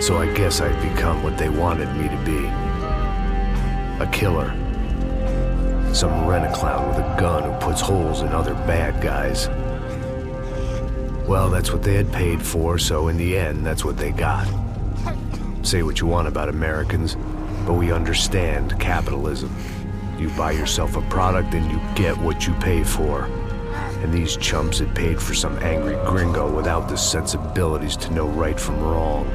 So I guess I'd become what they wanted me to be. A killer. Some rent-a-clown with a gun who puts holes in other bad guys. Well, that's what they had paid for, so in the end, that's what they got. Say what you want about Americans, but we understand capitalism. You buy yourself a product and you get what you pay for. And these chumps had paid for some angry gringo without the sensibilities to know right from wrong.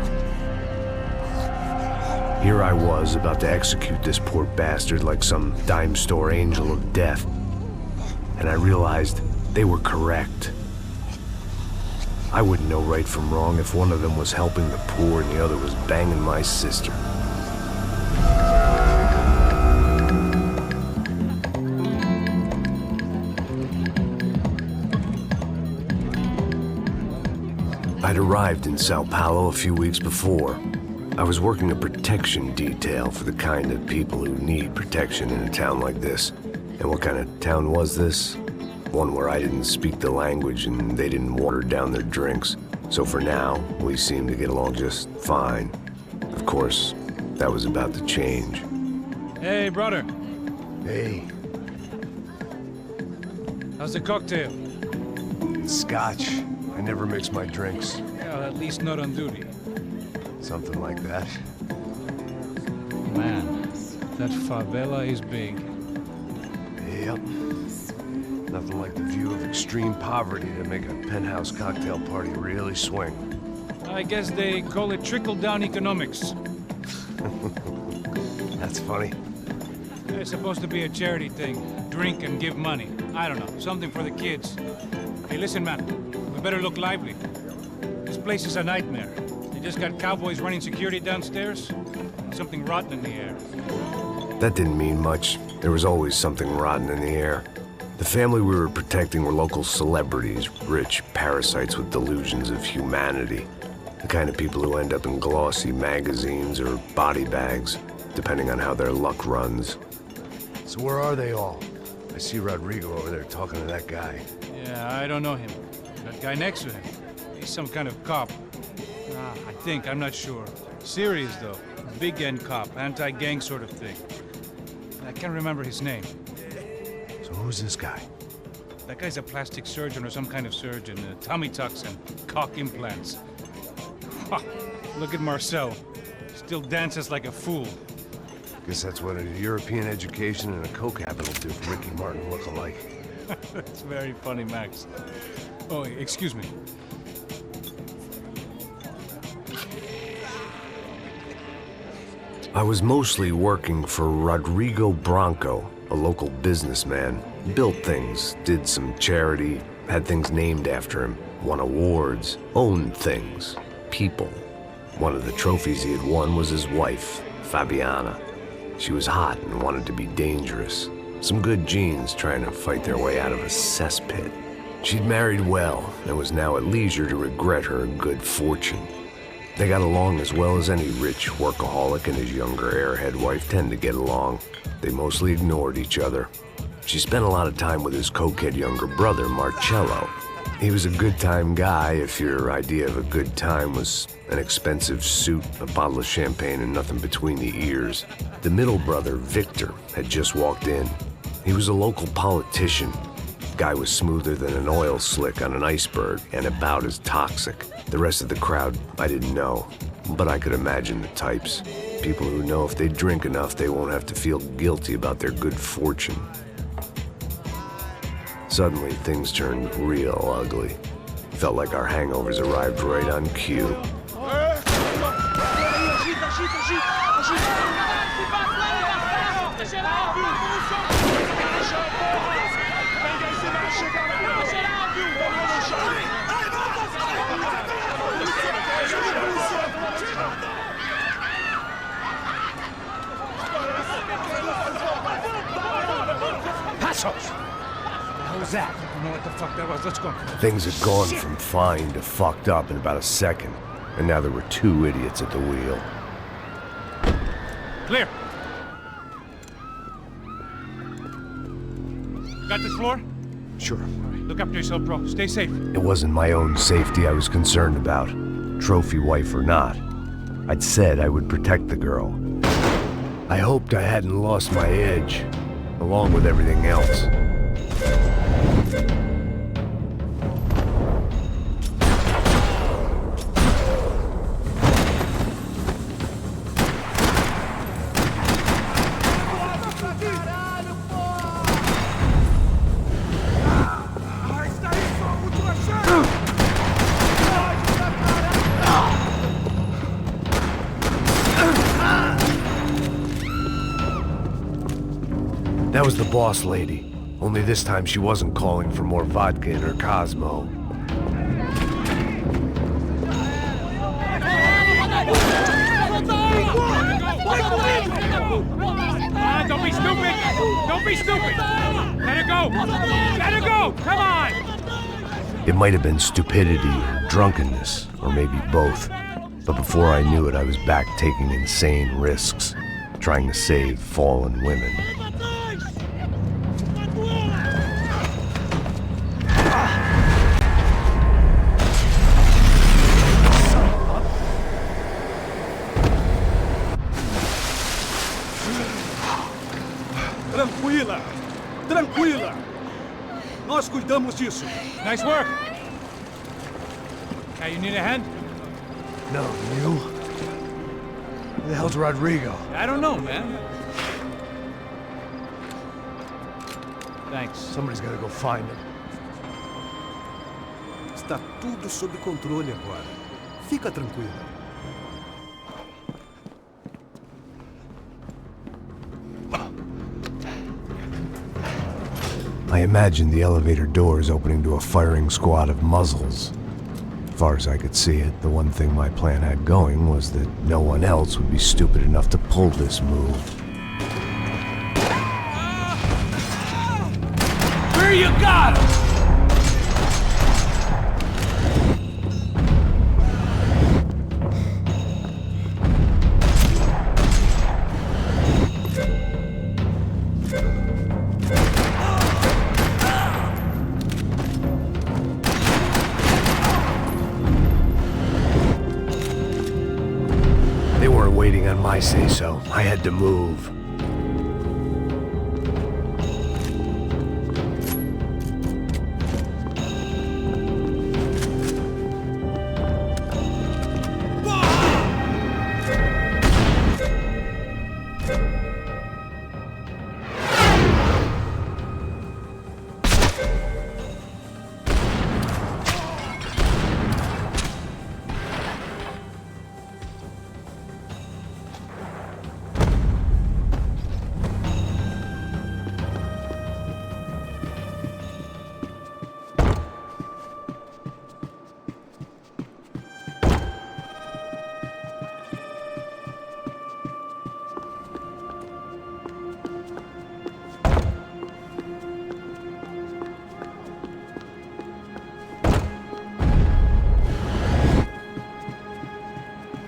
Here I was, about to execute this poor bastard like some dime store angel of death. And I realized they were correct. I wouldn't know right from wrong if one of them was helping the poor and the other was banging my sister. I'd arrived in São Paulo a few weeks before. I was working a protection detail for the kind of people who need protection in a town like this. And what kind of town was this? One where I didn't speak the language and they didn't water down their drinks. So for now, we seemed to get along just fine. Of course, that was about to change. Hey, brother. Hey. How's the cocktail? It's scotch. I never mix my drinks. Yeah, at least not on duty. Something like that. Man, that favela is big. Yep. Nothing like the view of extreme poverty to make a penthouse cocktail party really swing. I guess they call it trickle-down economics. That's funny. It's supposed to be a charity thing. Drink and give money. I don't know, something for the kids. Hey, listen, man. We better look lively. This place is a nightmare. They just got cowboys running security downstairs. Something rotten in the air. That didn't mean much. There was always something rotten in the air. The family we were protecting were local celebrities, rich parasites with delusions of humanity. The kind of people who end up in glossy magazines or body bags, depending on how their luck runs. So where are they all? I see Rodrigo over there talking to that guy. Yeah, I don't know him. That guy next to him. He's some kind of cop. I think, I'm not sure. Serious, though. Big end cop, anti-gang sort of thing. I can't remember his name. So who's this guy? That guy's a plastic surgeon or some kind of surgeon. Tummy tucks and cock implants. Ha! Look at Marcel. Still dances like a fool. Guess that's what a European education and a co-capital do for Ricky Martin look alike. That's very funny, Max. Oh, excuse me. I was mostly working for Rodrigo Branco, a local businessman. Built things, did some charity, had things named after him, won awards, owned things, people. One of the trophies he had won was his wife, Fabiana. She was hot and wanted to be dangerous. Some good genes trying to fight their way out of a cesspit. She'd married well and was now at leisure to regret her good fortune. They got along as well as any rich workaholic and his younger airhead wife tend to get along. They mostly ignored each other. She spent a lot of time with his cokehead younger brother, Marcello. He was a good-time guy if your idea of a good time was an expensive suit, a bottle of champagne, and nothing between the ears. The middle brother, Victor, had just walked in. He was a local politician. Guy was smoother than an oil slick on an iceberg and about as toxic. The rest of the crowd, I didn't know, but I could imagine the types. People who know if they drink enough, they won't have to feel guilty about their good fortune. Suddenly, things turned real ugly. Felt like our hangovers arrived right on cue. That? I don't know what the fuck that was. Let's go. Things had gone from fine to fucked up in about a second, and now there were two idiots at the wheel. Clear. Got this floor? Sure. All right, look after yourself, bro. Stay safe. It wasn't my own safety I was concerned about, trophy wife or not. I'd said I would protect the girl. I hoped I hadn't lost my edge, along with everything else. That was the boss lady. Only this time she wasn't calling for more vodka in her Cosmo. Don't be stupid! Don't be stupid! Let her go! Let her go! Come on! It might have been stupidity or drunkenness, or maybe both. But before I knew it, I was back taking insane risks, trying to save fallen women. Tranquila! Tranquila! Nós cuidamos disso. Nice work! Hey, you need a hand? No, you? Who the hell's Rodrigo? I don't know, man. Thanks. Somebody's gotta go find him. Está tudo sob controle agora. Fica tranquila. I imagined the elevator doors opening to a firing squad of muzzles. As far as I could see it, the one thing my plan had going was that no one else would be stupid enough to pull this move. Where you got him? They weren't waiting on my say-so. I had to move.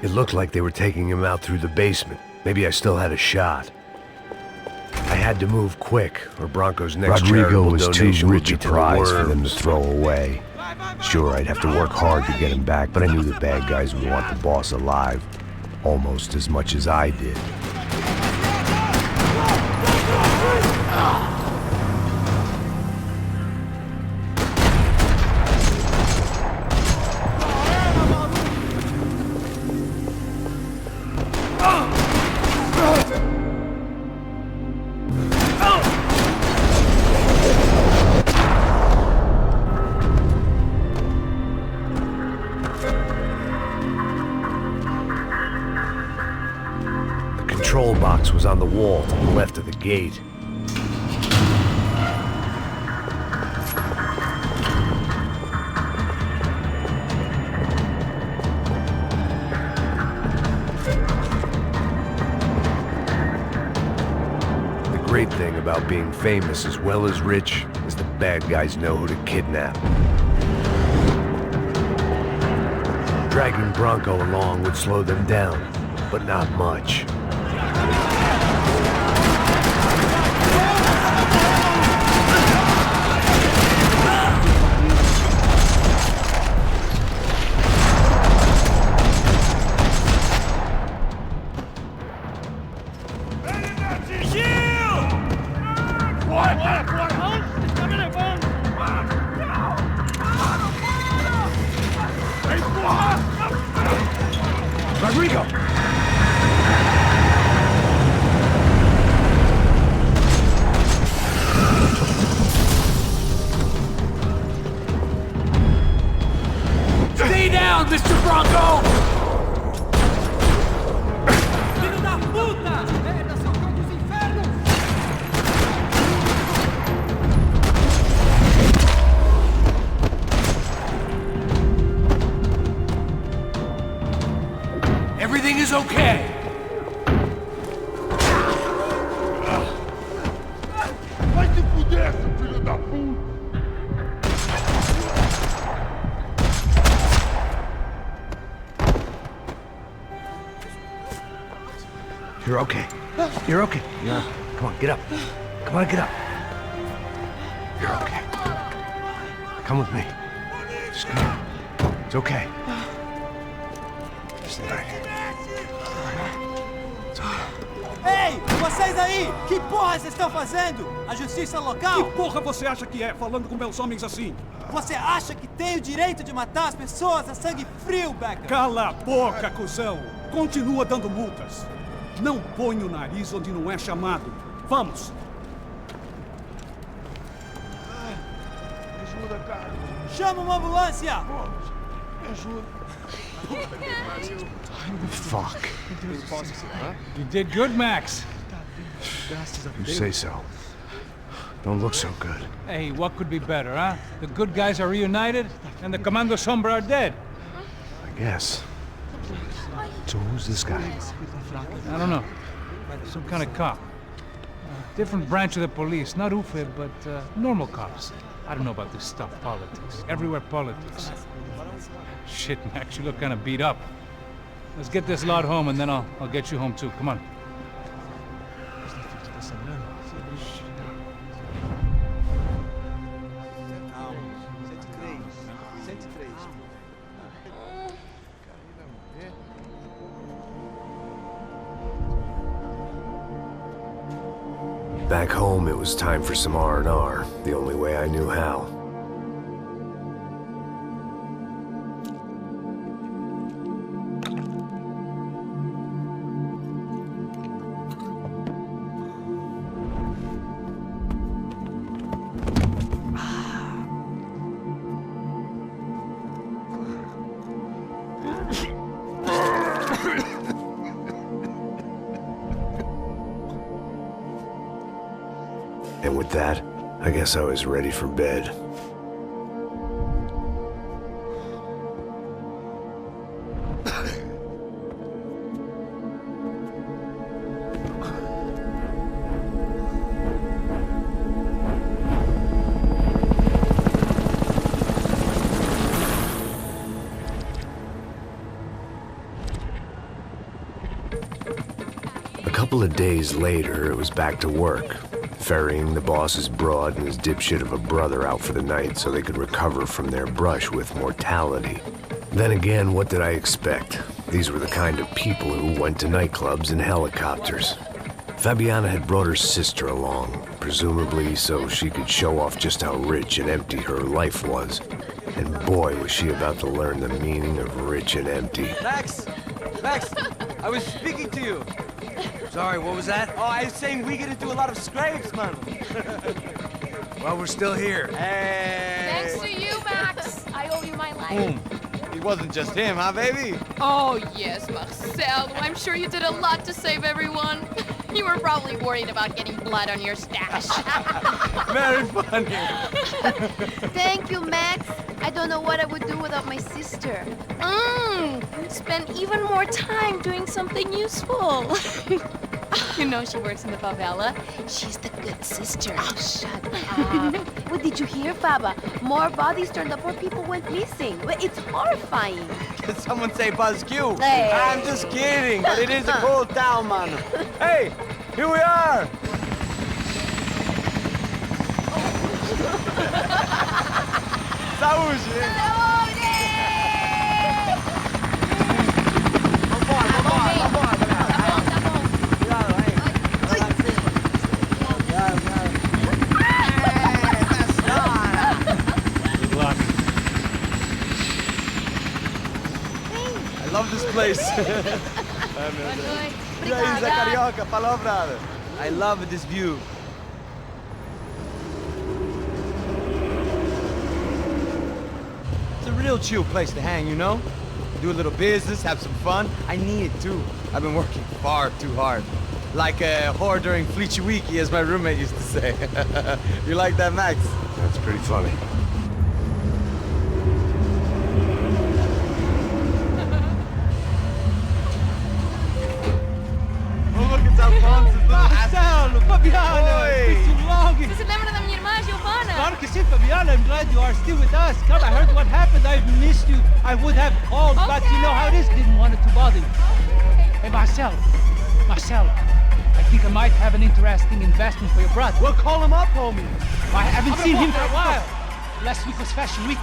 It looked like they were taking him out through the basement. Maybe I still had a shot. I had to move quick, or Branco's next Rodrigo was too donation would rich be a to prize the for them to worms. throw away. Sure, I'd have to work hard to get him back, but I knew the bad guys would want the boss alive, almost as much as I did. The control box was on the wall to the left of the gate. The great thing about being famous as well as rich is the bad guys know who to kidnap. Dragging Branco along would slow them down, but not much. Rodrigo! Stay down, Mr. Branco! Filho da puta! Merda, seu cão dos infernos! Everything is okay. Vai se fuder, seu filho da puta! You're okay. You're okay. Yeah. Come on, get up. Come on, get up. You're okay. Come with me. Just come on. It's okay. Stay right here. It's okay. Ei, vocês aí! Que porra vocês estão fazendo? A justiça local? Que porra você acha que é, falando com meus homens assim? Você acha que tem o direito de matar as pessoas a sangue frio, Becker? Cala a boca, cuzão! Continua dando multas. Não põe o nariz onde não é chamado. Vamos! Me ajuda, cara. Chama uma ambulância! Me ajuda. Fuck. You did good, Max. You say so. Don't look so good. Hey, what could be better, huh? The good guys are reunited, and the Commando Sombra are dead. I guess. So who's this guy? I don't know. Some kind of cop. Different branch of the police. Not UFE, but normal cops. I don't know about this stuff, politics. Everywhere politics. Shit, Max, you look kind of beat up. Let's get this lot home, and then I'll get you home too. Come on. Back home, it was time for some R&R, the only way I knew how. And with that, I guess I was ready for bed. A couple of days later, it was back to work. Ferrying the boss's broad and his dipshit of a brother out for the night so they could recover from their brush with mortality. Then again, what did I expect? These were the kind of people who went to nightclubs in helicopters. Fabiana had brought her sister along, presumably so she could show off just how rich and empty her life was. And boy, was she about to learn the meaning of rich and empty. Max! Max! I was speaking to you! Sorry, what was that? Oh, I was saying we get into a lot of scrapes, man. Well, we're still here. Hey! Thanks to you, Max. I owe you my life. It wasn't just him, huh, baby? Oh, yes, Marcel. I'm sure you did a lot to save everyone. You were probably worried about getting blood on your stash. Very funny. Thank you, Max. I don't know what I would do without my sister. Spend even more time doing something useful. You know she works in the favela. She's the good sister. Oh, shut up. What did you hear, Faba? More bodies turned up where people went missing. It's horrifying. Did someone say Buzz Q? Hey. I'm just kidding, but it is a cold town, man. Hey, here we are. Saúde! place. Noite. E aí, Zé Obrigada. Carioca, palavra. I love this view. It's a real chill place to hang, you know? Do a little business, have some fun. I need it too. I've been working far too hard. Like a whore during Fleechy Weeky, as my roommate used to say. You like that, Max? That's pretty funny. Oh, look, it's Alfonso's little Marcelo, Fabiana, Oi. it's been too long. Você se lembra da minha irmã, Giovanna? Claro que sim, Fabiana. I'm glad you are still with us. Come, I heard what happened. I've missed you. I would have called, but you know how it is. Didn't want it to bother you. Hey, Marcelo, I think I might have an interesting investment for your brother. Well, call him up, homie. I haven't seen him for a while. Last week was Fashion Week.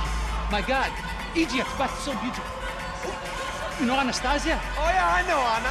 My God, Egypt, but so beautiful. You know Anastasia? Oh, yeah, I know, Anna.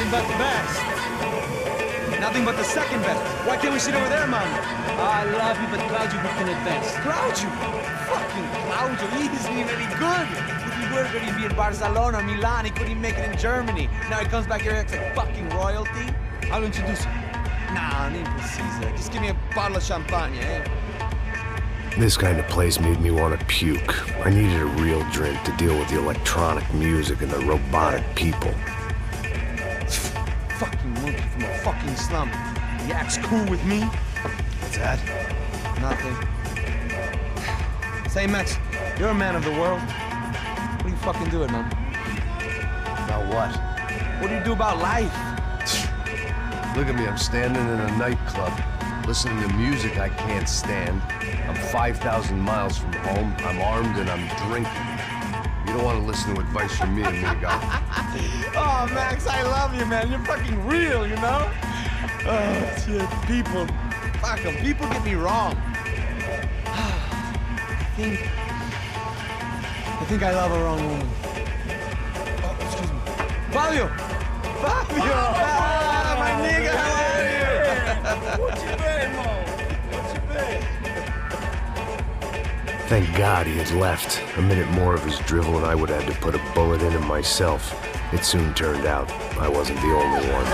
But the best. Nothing but the second best. Why can't we sit over there, man? I love you, but Claudio booked in advance. Claudio? Fucking Claudio, he isn't even any good. If he were going to be in Barcelona, Milan, he couldn't make it in Germany. Now he comes back here acts like fucking royalty. I'll introduce you. Nah, nem precisa. Just give me a bottle of champagne, eh? This kind of place made me want to puke. I needed a real drink to deal with the electronic music and the robotic people. Fucking monkey from a fucking slum. He acts cool with me. What's that? Nothing. Say, Max, you're a man of the world. What do you fucking do it, man? About what? What do you do about life? Look at me, I'm standing in a nightclub, listening to music I can't stand. I'm 5,000 miles from home, I'm armed, and I'm drinking. You don't want to listen to advice from me, amigo. Oh, Max, I love you, man. You're fucking real, you know? Oh, shit. People. Fuck them. People get me wrong. I think I love a wrong woman. Oh, excuse me. Fabio! Fabio! Ah, my nigga, how are you? What you been, Mo? What you been? Thank God he had left. A minute more of his drivel and I would have had to put a bullet in him myself. It soon turned out I wasn't the only one.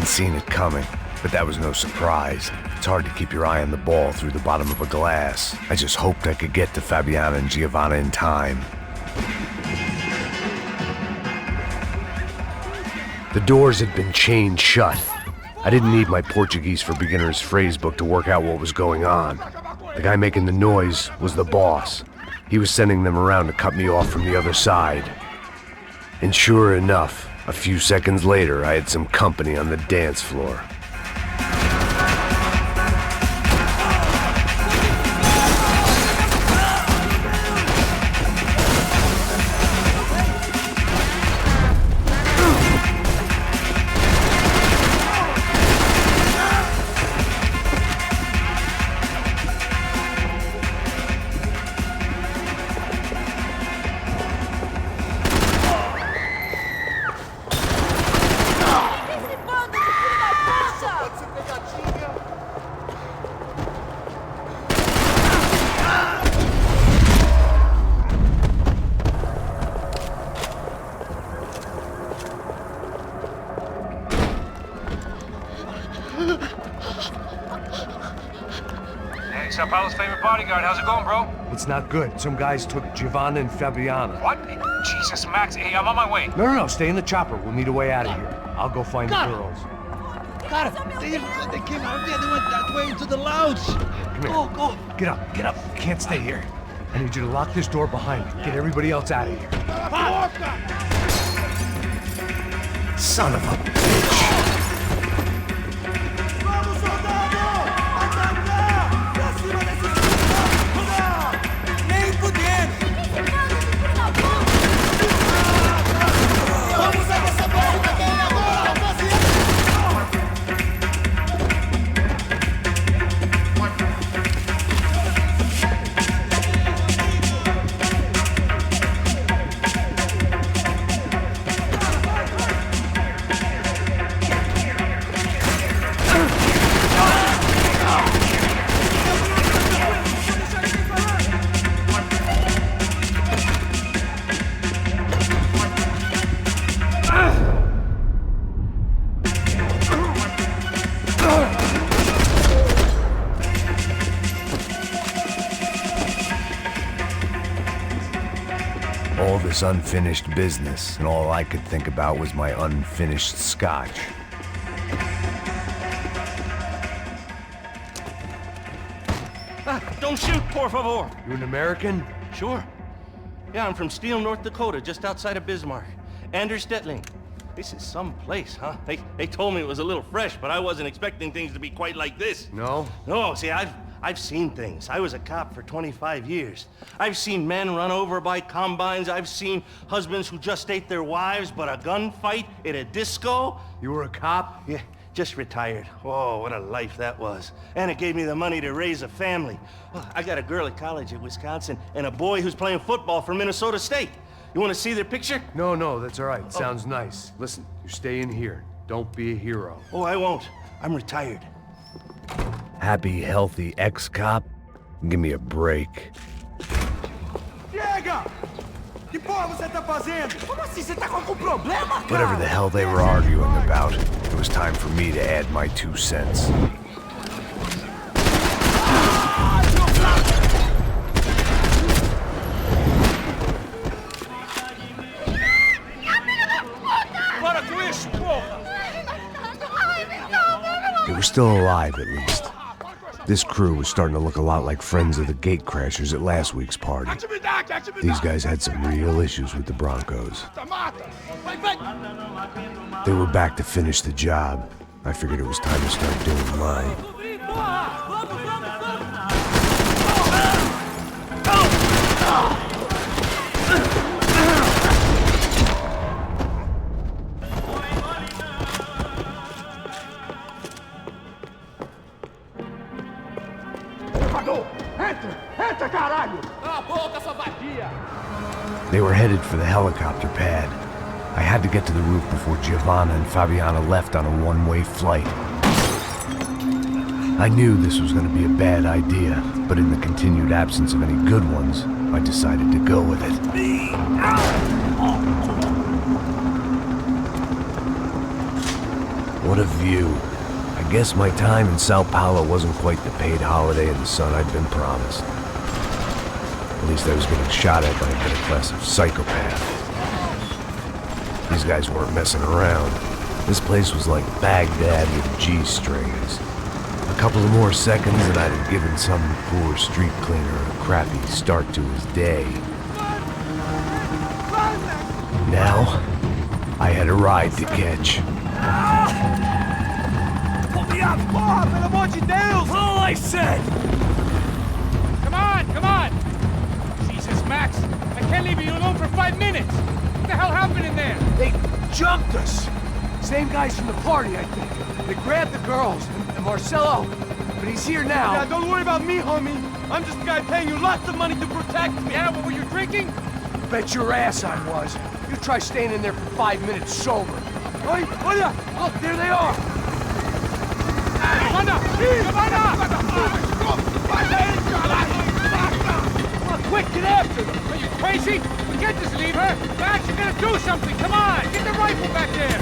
Seen it coming, but that was no surprise. It's hard to keep your eye on the ball through the bottom of a glass. I just hoped I could get to Fabiana and Giovanna in time. The doors had been chained shut. I didn't need my Portuguese for Beginners phrase book to work out what was going on. The guy making the noise was the boss. He was sending them around to cut me off from the other side. And sure enough, a few seconds later, I had some company on the dance floor. São Paulo's favorite bodyguard. How's it going, bro? It's not good. Some guys took Giovanna and Fabiana. What? Jesus, Max. Hey, I'm on my way. No, stay in the chopper. We'll need a way out of here. I'll go find the girls. Got it. They came out there. They went that way into the lounge. Come here. Go. Get up. You can't stay here. I need you to lock this door behind me. Get everybody else out of here. Son of a bitch. All this unfinished business, and all I could think about was my unfinished scotch. Don't shoot, por favor. You an American? Sure. Yeah, I'm from Steele, North Dakota, just outside of Bismarck. Anders Stetling. This is some place, huh? They told me it was a little fresh, but I wasn't expecting things to be quite like this. No? No, see, I've seen things. I was a cop for 25 years. I've seen men run over by combines. I've seen husbands who just ate their wives, but a gunfight at a disco? You were a cop? Yeah, just retired. Oh, what a life that was. And it gave me the money to raise a family. Oh, I got a girl at college at Wisconsin and a boy who's playing football for Minnesota State. You want to see their picture? No, that's all right. Sounds nice. Listen, you're staying here. Don't be a hero. Oh, I won't. I'm retired. Happy, healthy ex-cop? Give me a break. Chega! Que porra você tá fazendo? Como assim? Você tá com algum problema, cara? Whatever the hell they were arguing about, it was time for me to add my 2 cents. They were still alive, at least. This crew was starting to look a lot like friends of the gatecrashers at last week's party. These guys had some real issues with the Broncos. They were back to finish the job. I figured it was time to start doing mine. Entra, caralho! Cala a boca, sua vadia! They were headed for the helicopter pad. I had to get to the roof before Giovanna and Fabiana left on a one-way flight. I knew this was going to be a bad idea, but in the continued absence of any good ones, I decided to go with it. What a view. I guess my time in São Paulo wasn't quite the paid holiday in the sun I'd been promised. At least I was getting shot at by a middle-class psychopath. These guys weren't messing around. This place was like Baghdad with G-strings. A couple of more seconds and I'd have given some poor street cleaner a crappy start to his day. Now, I had a ride to catch. Porra, pelo amor de Deus! All I said! Come on! Jesus, Max, I can't leave you alone for 5 minutes. What the hell happened in there? They jumped us! Same guys from the party, I think. They grabbed the girls, and Marcelo, but he's here now. Yeah, don't worry about me, homie. I'm just a guy paying you lots of money to protect me. Yeah, what were you drinking? Bet your ass I was. You try staying in there for 5 minutes sober. Oi, olha! Look, there they are! Giovanna! Come on, quick, get after them! Are you crazy? We can't just leave her. Max, you gotta do something. Come on, get the rifle back there.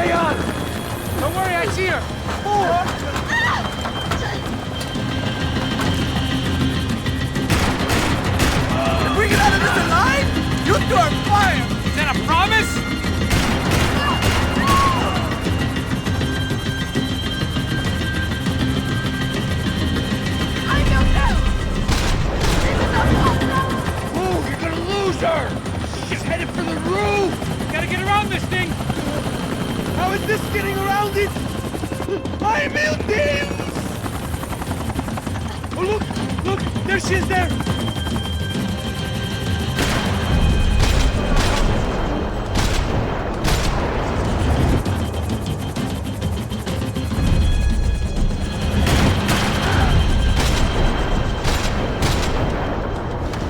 Stay on! Don't worry, I see her. If we get out of this alive, you two are fired! Is that a promise? Move, you're gonna lose her! She's headed for the roof! Gotta get around this thing. How is this getting around it? Ai, meu Deus! Oh, look, there she is there.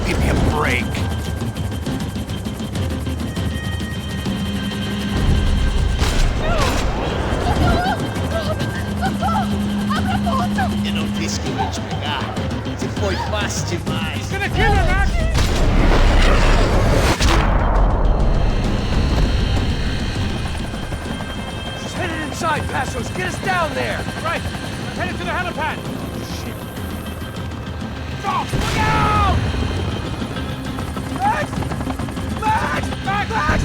Give me a break. Eu não disse que eu ia te pegar. Você foi fácil demais. He's gonna kill her, Max. She's headed inside, Passos. Get us down there. Right, I'm headed to the helipad. Shit. Stop! Look out! Max! Max! Max! Max!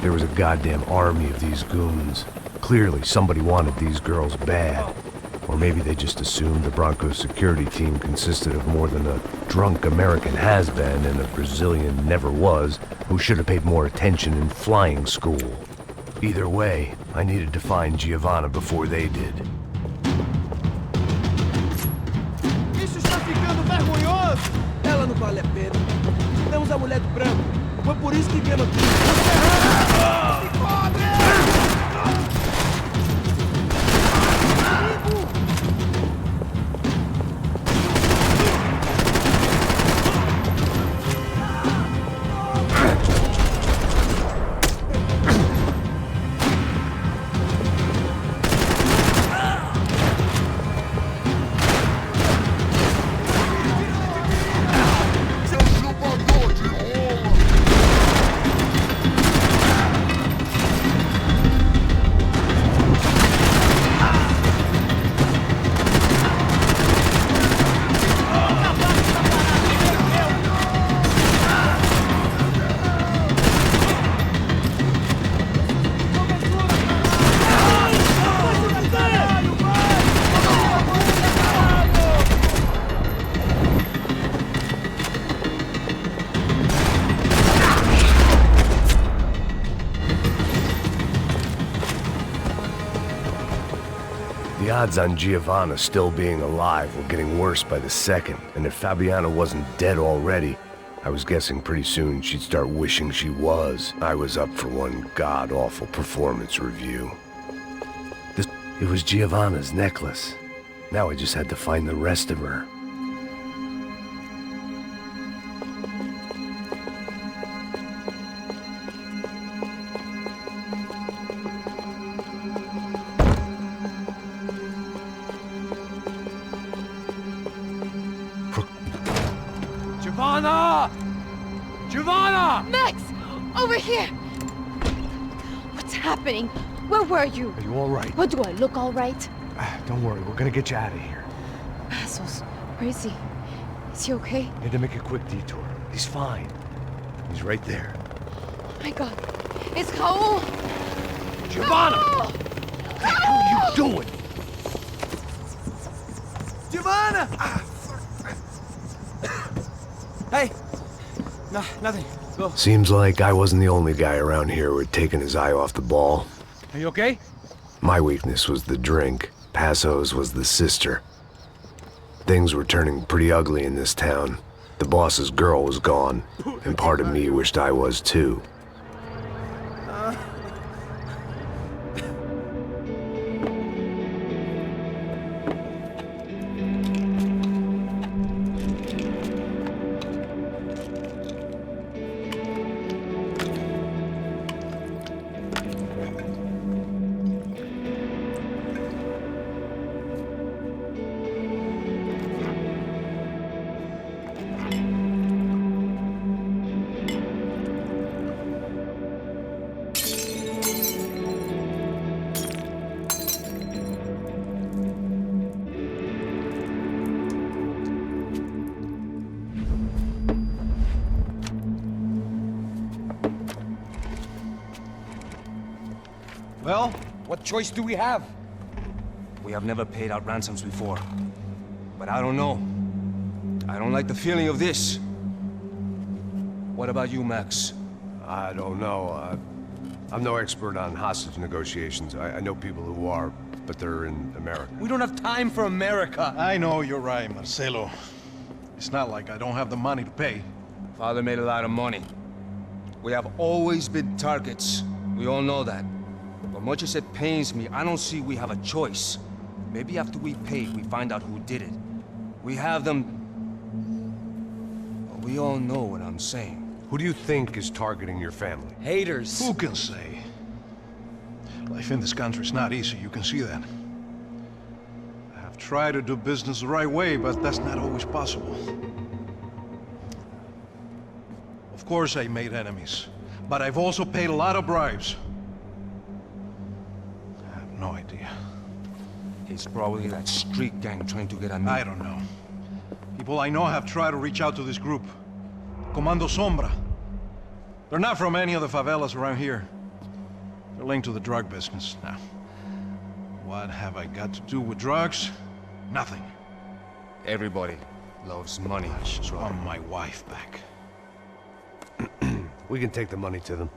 There was a goddamn army of these goons. Clearly, somebody wanted these girls bad. Or maybe they just assumed the Broncos security team consisted of more than a drunk American has-been and a Brazilian never-was who should have paid more attention in flying school. Either way, I needed to find Giovanna before they did. Isso está ficando vergonhoso! Ela não vale a pena. Temos a mulher do branco. Foi por isso que viemos aqui. Se cobre! The odds on Giovanna still being alive were getting worse by the second, and if Fabiana wasn't dead already, I was guessing pretty soon she'd start wishing she was. I was up for one god-awful performance review. It was Giovanna's necklace. Now I just had to find the rest of her. Giovanna! Giovanna! Max! Over here! What's happening? Where were you? Are you all right? What, do I look all right? Don't worry, we're gonna get you out of here. Passos, where is he? Is he okay? Need to make a quick detour. He's fine. He's right there. Oh my god. It's Raul! Giovanna! Raul! What the hell are you doing? Giovanna! Hey! No, nothing. Go. Seems like I wasn't the only guy around here who had taken his eye off the ball. Are you okay? My weakness was the drink. Passo's was the sister. Things were turning pretty ugly in this town. The boss's girl was gone, and part of me wished I was too. Well, what choice do we have? We have never paid out ransoms before. But I don't know. I don't like the feeling of this. What about you, Max? I don't know. I'm no expert on hostage negotiations. I know people who are, but they're in America. We don't have time for America. I know you're right, Marcelo. It's not like I don't have the money to pay. Father made a lot of money. We have always been targets. We all know that. But much as it pains me, I don't see we have a choice. Maybe after we pay, we find out who did it. We have them... Well, we all know what I'm saying. Who do you think is targeting your family? Haters. Who can say? Life in this country is not easy, you can see that. I have tried to do business the right way, but that's not always possible. Of course I made enemies, but I've also paid a lot of bribes. I have no idea. It's probably that street gang trying to get at me. I don't know. People I know have tried to reach out to this group. Comando Sombra. They're not from any of the favelas around here. They're linked to the drug business. Now, what have I got to do with drugs? Nothing. Everybody loves money. I just want my wife back. We can take the money to them.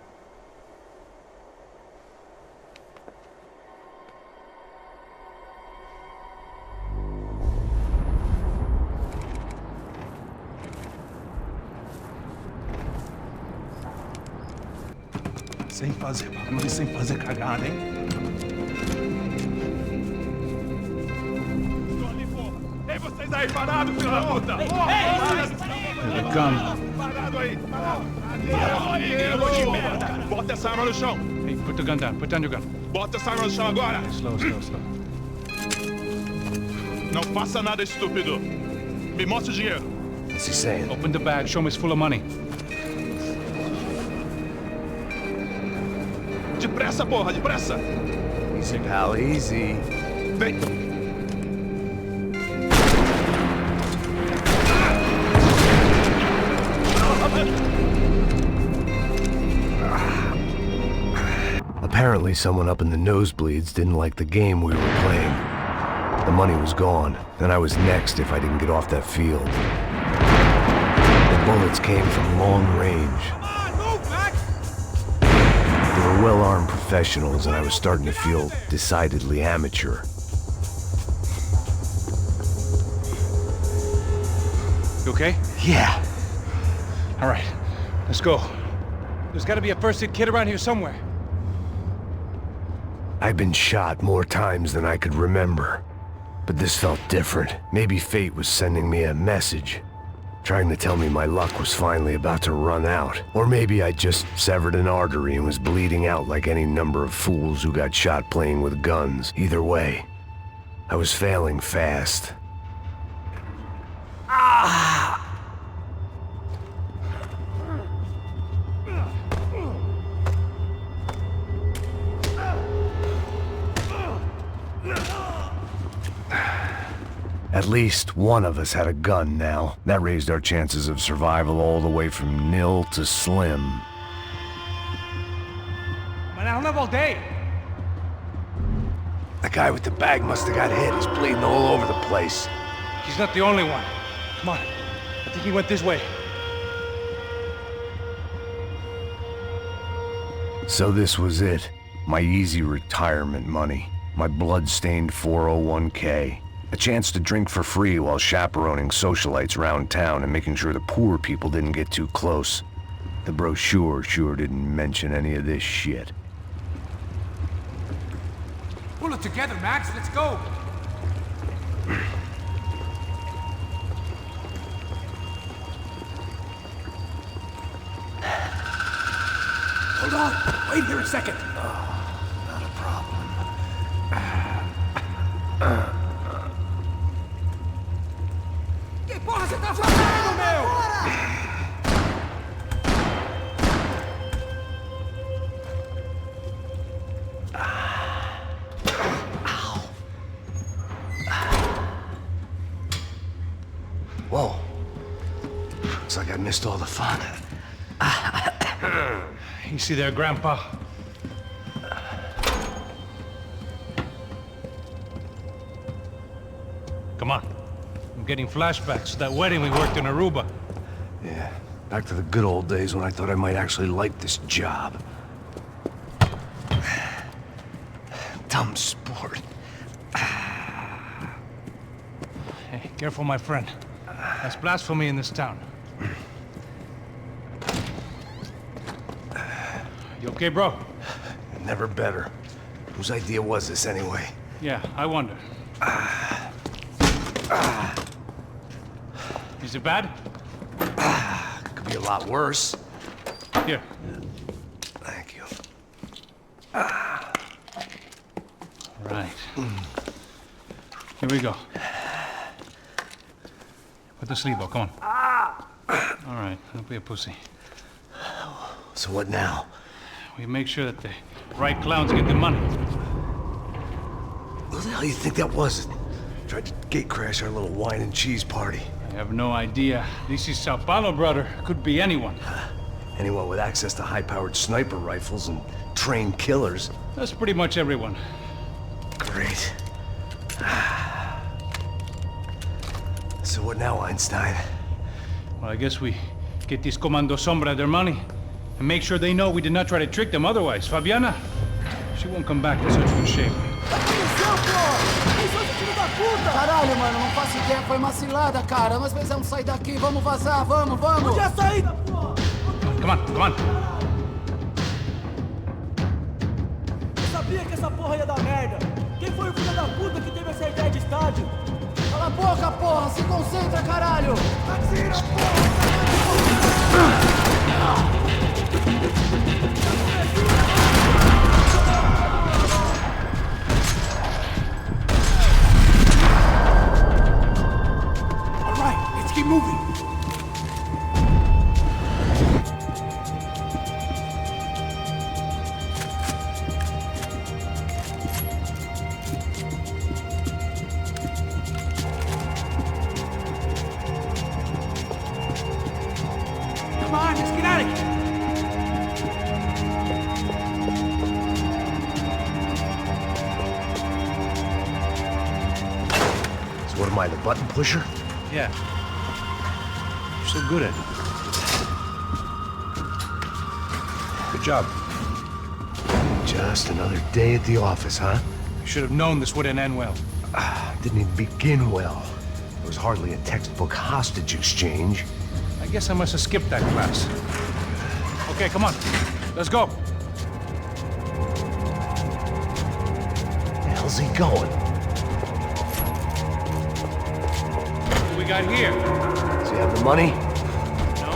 Sem fazer barulho, sem fazer cagada, hein? Tô ali, porra! Ei, vocês aí, parados, filho da puta! Parado aí! Bota essa arma no chão! Hey, put the gun down. Put down your gun. Bota essa arma no chão agora! Slow, slow, slow. Não faça nada estúpido! Me mostre o dinheiro! What's he saying? Open the bag. Show me it's full of money. Depressa, porra, depressa! Easy, pal, easy. Vem! Apparently someone up in the nosebleeds didn't like the game we were playing. The money was gone, and I was next if I didn't get off that field. The bullets came from long range. They were well-armed professionals, and I was starting to feel decidedly amateur. You okay? Yeah. All right, let's go. There's got to be a first-aid kit around here somewhere. I've been shot more times than I could remember. But this felt different. Maybe fate was sending me a message, trying to tell me my luck was finally about to run out. Or maybe I just severed an artery and was bleeding out like any number of fools who got shot playing with guns. Either way, I was failing fast. At least one of us had a gun now. That raised our chances of survival all the way from nil to slim. Man, I don't have all day. The guy with the bag must have got hit. He's bleeding all over the place. He's not the only one. Come on. I think he went this way. So this was it. My easy retirement money. My blood-stained 401k. A chance to drink for free while chaperoning socialites around town and making sure the poor people didn't get too close. The brochure sure didn't mention any of this shit. Pull it together, Max. Let's go. Hold on. Wait here a second. Not a problem. Que porra você tá fazendo, meu? Whoa. Looks like I missed all the fun. You see there, Grandpa? Come on. I'm getting flashbacks to that wedding we worked in Aruba. Yeah, back to the good old days when I thought I might actually like this job. Dumb sport. Hey, careful, my friend. That's blasphemy in this town. You okay, bro? Never better. Whose idea was this anyway? Yeah, I wonder. Is it bad? Could be a lot worse. Here. Thank you. Right. Here we go. Put the sleeve on, come on. All right, don't be a pussy. So what now? We make sure that the right clowns get the money. Who the hell do you think that was? Tried to gate crash our little wine and cheese party. I have no idea. This is São Paulo, brother. Could be anyone. Anyone with access to high-powered sniper rifles and trained killers. That's pretty much everyone. Great. So what now, Einstein? Well, I guess we get these Comando Sombra their money and make sure they know we did not try to trick them otherwise. Fabiana, she won't come back in such good shape. Caralho, mano, não faço ideia, foi uma cilada, cara. Nós precisamos sair daqui, vamos vazar, vamos! Onde é a saída, pô? Come on, come on. Eu sabia que essa porra ia dar merda. Quem foi o filho da puta que teve essa ideia de estádio? Cala a boca, porra! Se concentra, caralho! Atira, porra! All right, let's keep moving. Come on, let's get out of here. So what am I, the button pusher? Yeah. You're so good at it. Good job. Just another day at the office, huh? You should have known this wouldn't end well. Didn't even begin well. It was hardly a textbook hostage exchange. I guess I must have skipped that class. Okay, come on. Let's go. Where the hell's he going? What do we got here? Does he have the money? No.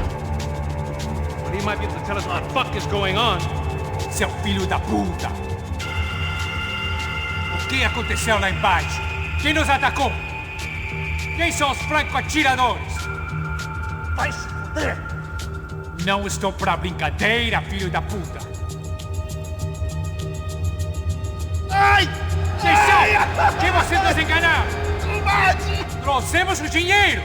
But he might be able to tell us what the fuck is going on. Seu filho da puta! O que aconteceu lá embaixo? Quem nos atacou? Quem são os franco-atiradores? Vai se fuder! Não estou pra brincadeira, filho da puta! Ai! Quem são? Quem você nos enganaram? Trouxemos o dinheiro!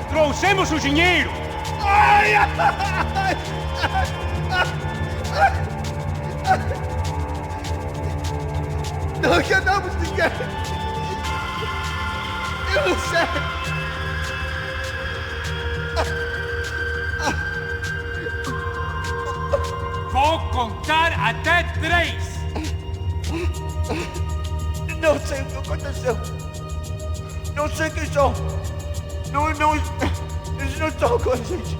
Trouxemos o dinheiro! Não enganamos ninguém! Eu não sei! Vou contar até 3! Não sei o que aconteceu! Não sei quem são! Eles não estão com a gente!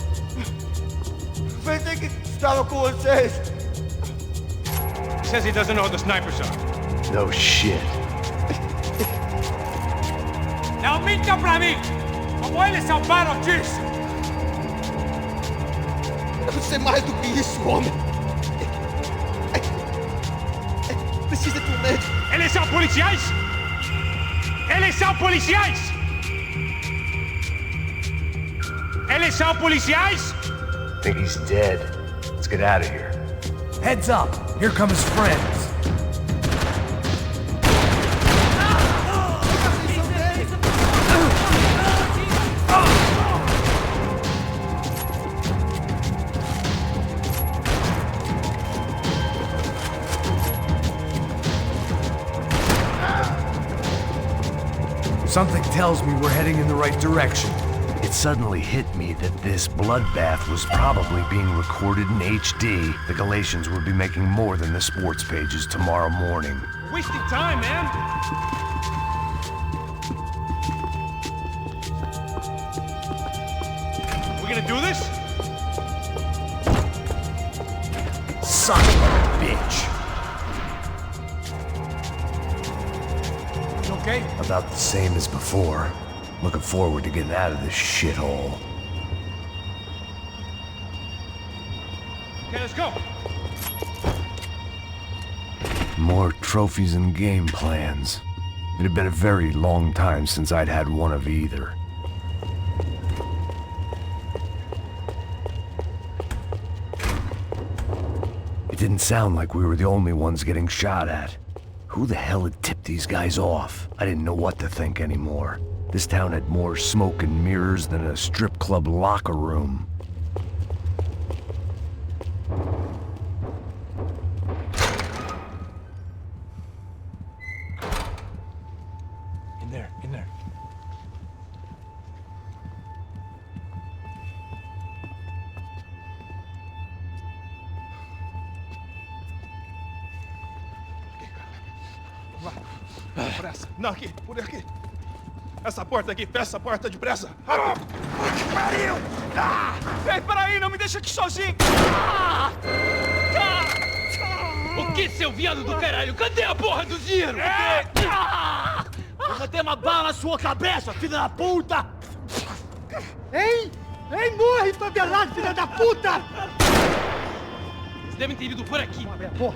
Pensei que estavam com vocês! He says he doesn't know who the snipers are. No shit. Não minta pra mim! Como eles salvaram disso! Eu sei mais do que isso, homem! Precisa de um médico! Eles são policiais? Eles são policiais? Eles são policiais? I think he's dead. Let's get out of here. Heads up! Here come his friends. Something tells me we're heading in the right direction. It suddenly hit me that this bloodbath was probably being recorded in HD. The Galatians would be making more than the sports pages tomorrow morning. Wasting time, man! We gonna do this? Son of a bitch! You okay? About the same as before. Looking forward to getting out of this shithole. Okay, let's go! More trophies and game plans. It had been a very long time since I'd had one of either. It didn't sound like we were the only ones getting shot at. Who the hell had tipped these guys off? I didn't know what to think anymore. This town had more smoke and mirrors than a strip club locker room. In there. Pressa. Não, aqui, por aqui. Essa porta aqui, fecha essa porta depressa. Rápido. Que pariu! Ei, peraí, não me deixa aqui sozinho! O que, seu viado do caralho? Cadê a porra do dinheiro? Eu vou ter uma bala na sua cabeça, filha da puta! Ei! Ei, morre, favelado, filha da puta! Eles devem ter ido por aqui. Porra!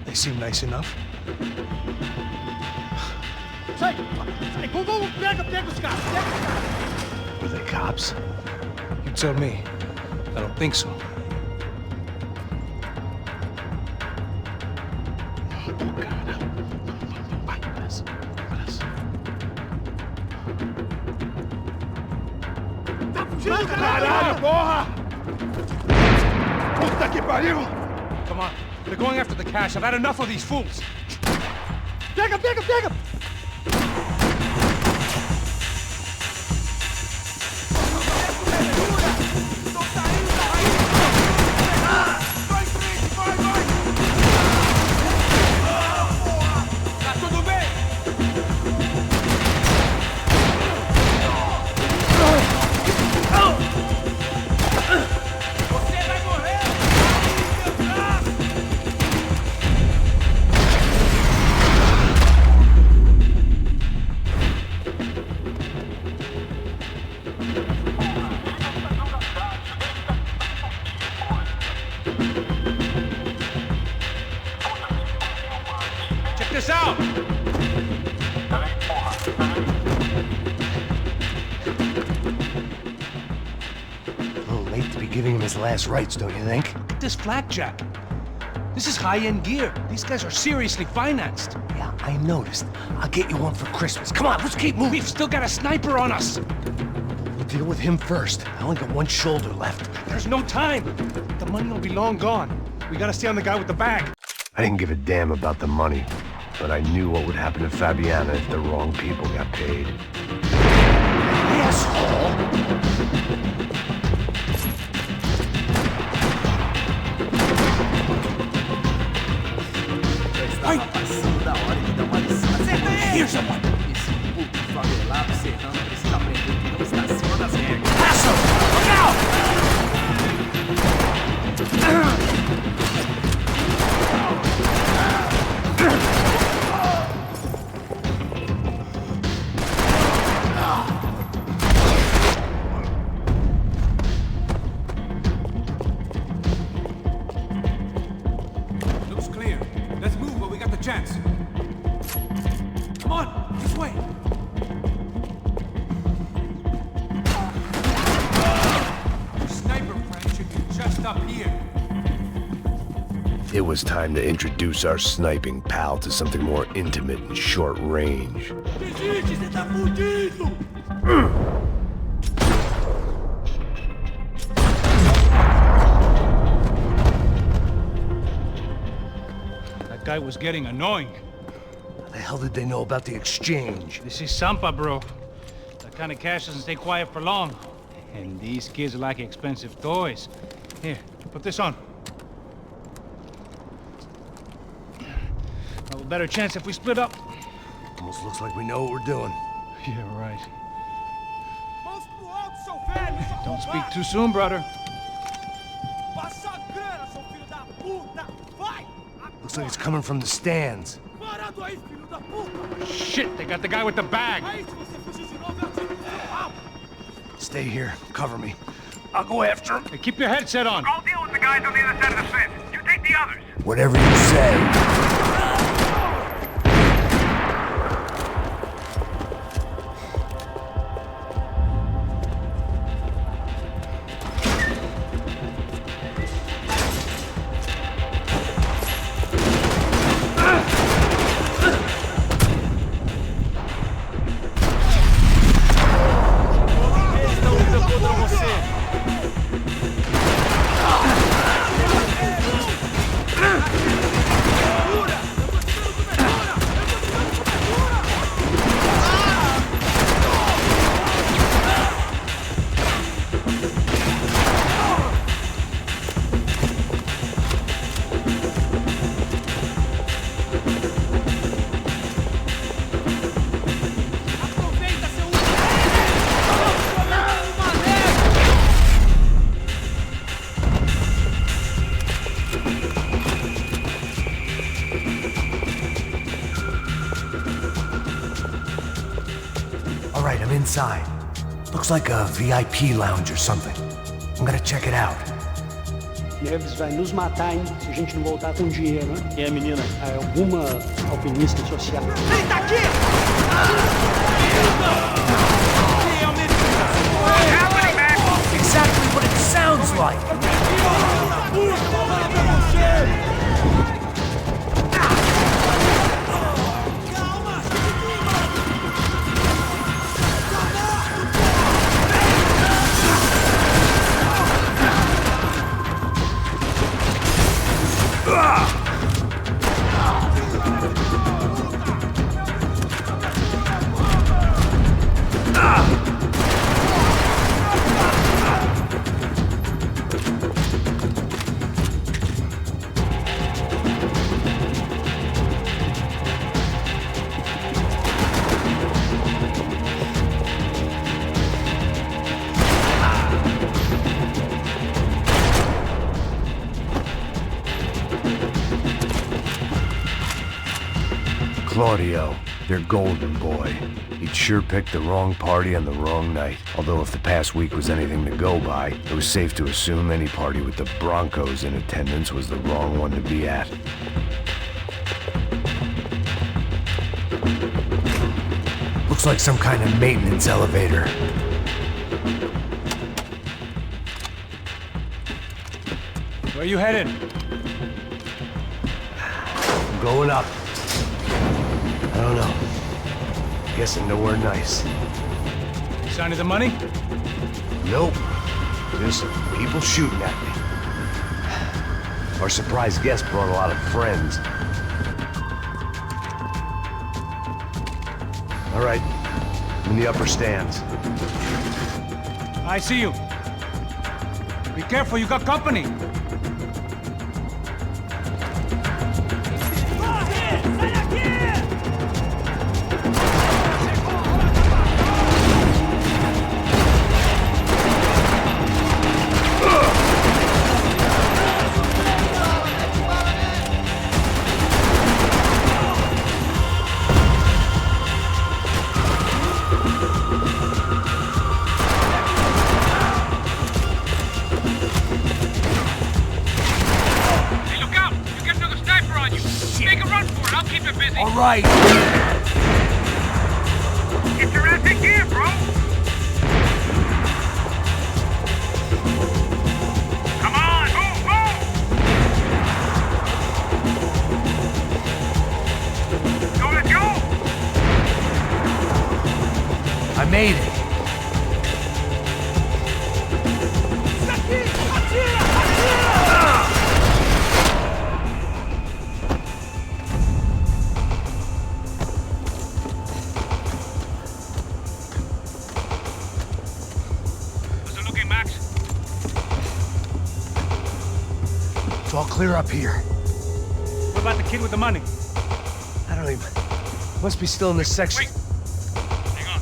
They seem nice enough. Sai! Vamos, pega os caras! Were they cops? You tell me. I don't think so. Tá fugindo, Caralho, porra! Puta que pariu! Come on, they're going after the cash. I've had enough of these fools. Pega! Check this out! A little late to be giving him his last rites, don't you think? This blackjack. This is high-end gear. These guys are seriously financed. Yeah, I noticed. I'll get you one for Christmas. Come on, let's keep moving. We've still got a sniper on us. We'll deal with him first. I only got one shoulder left. There's no time. The money will be long gone. We gotta stay on the guy with the bag. I didn't give a damn about the money, but I knew what would happen to Fabiana if the wrong people got paid. Asshole! Here's someone! Esse puto favelado serrano precisa aprender que não está acima das regras. Pass him! Look out! Looks clear. Let's move while we got the chance. Come on, this way. Your sniper friend should be just up here. It was time to introduce our sniping pal to something more intimate and short range. Desiste, você tá fudido! That guy was getting annoying. The hell did they know about the exchange? This is Sampa, bro. That kind of cash doesn't stay quiet for long. And these kids like expensive toys. Here, put this on. Have a better chance if we split up. Almost looks like we know what we're doing. Yeah, right. Don't speak too soon, brother. Looks like it's coming from the stands. Shit, they got the guy with the bag. Stay here. Cover me. I'll go after him. Hey, keep your headset on. I'll deal with the guys on the other side of the fence. You take the others. Whatever you say. Inside. Looks like a VIP lounge or something. I'm gonna check it out. Neves vai nos matar, hein, se a gente não voltar com dinheiro, né? E a menina? É alguma alpinista social. Ele tá aqui! Exactly what it sounds like! Claudio, their golden boy. He'd sure picked the wrong party on the wrong night. Although if the past week was anything to go by, it was safe to assume any party with the Broncos in attendance was the wrong one to be at. Looks like some kind of maintenance elevator. Where you headed? I'm going up. I don't know. Guessing nowhere nice. Sign of the money? Nope. Just people shooting at me. Our surprise guest brought a lot of friends. All right. I'm in the upper stands. I see you. Be careful, you got company. All right. Get your ass in gear, bro. Come on, move, move. So let's go. I made it. all clear up here. What about the kid with the money? I don't even... Must be still in this section. Wait. Hang on.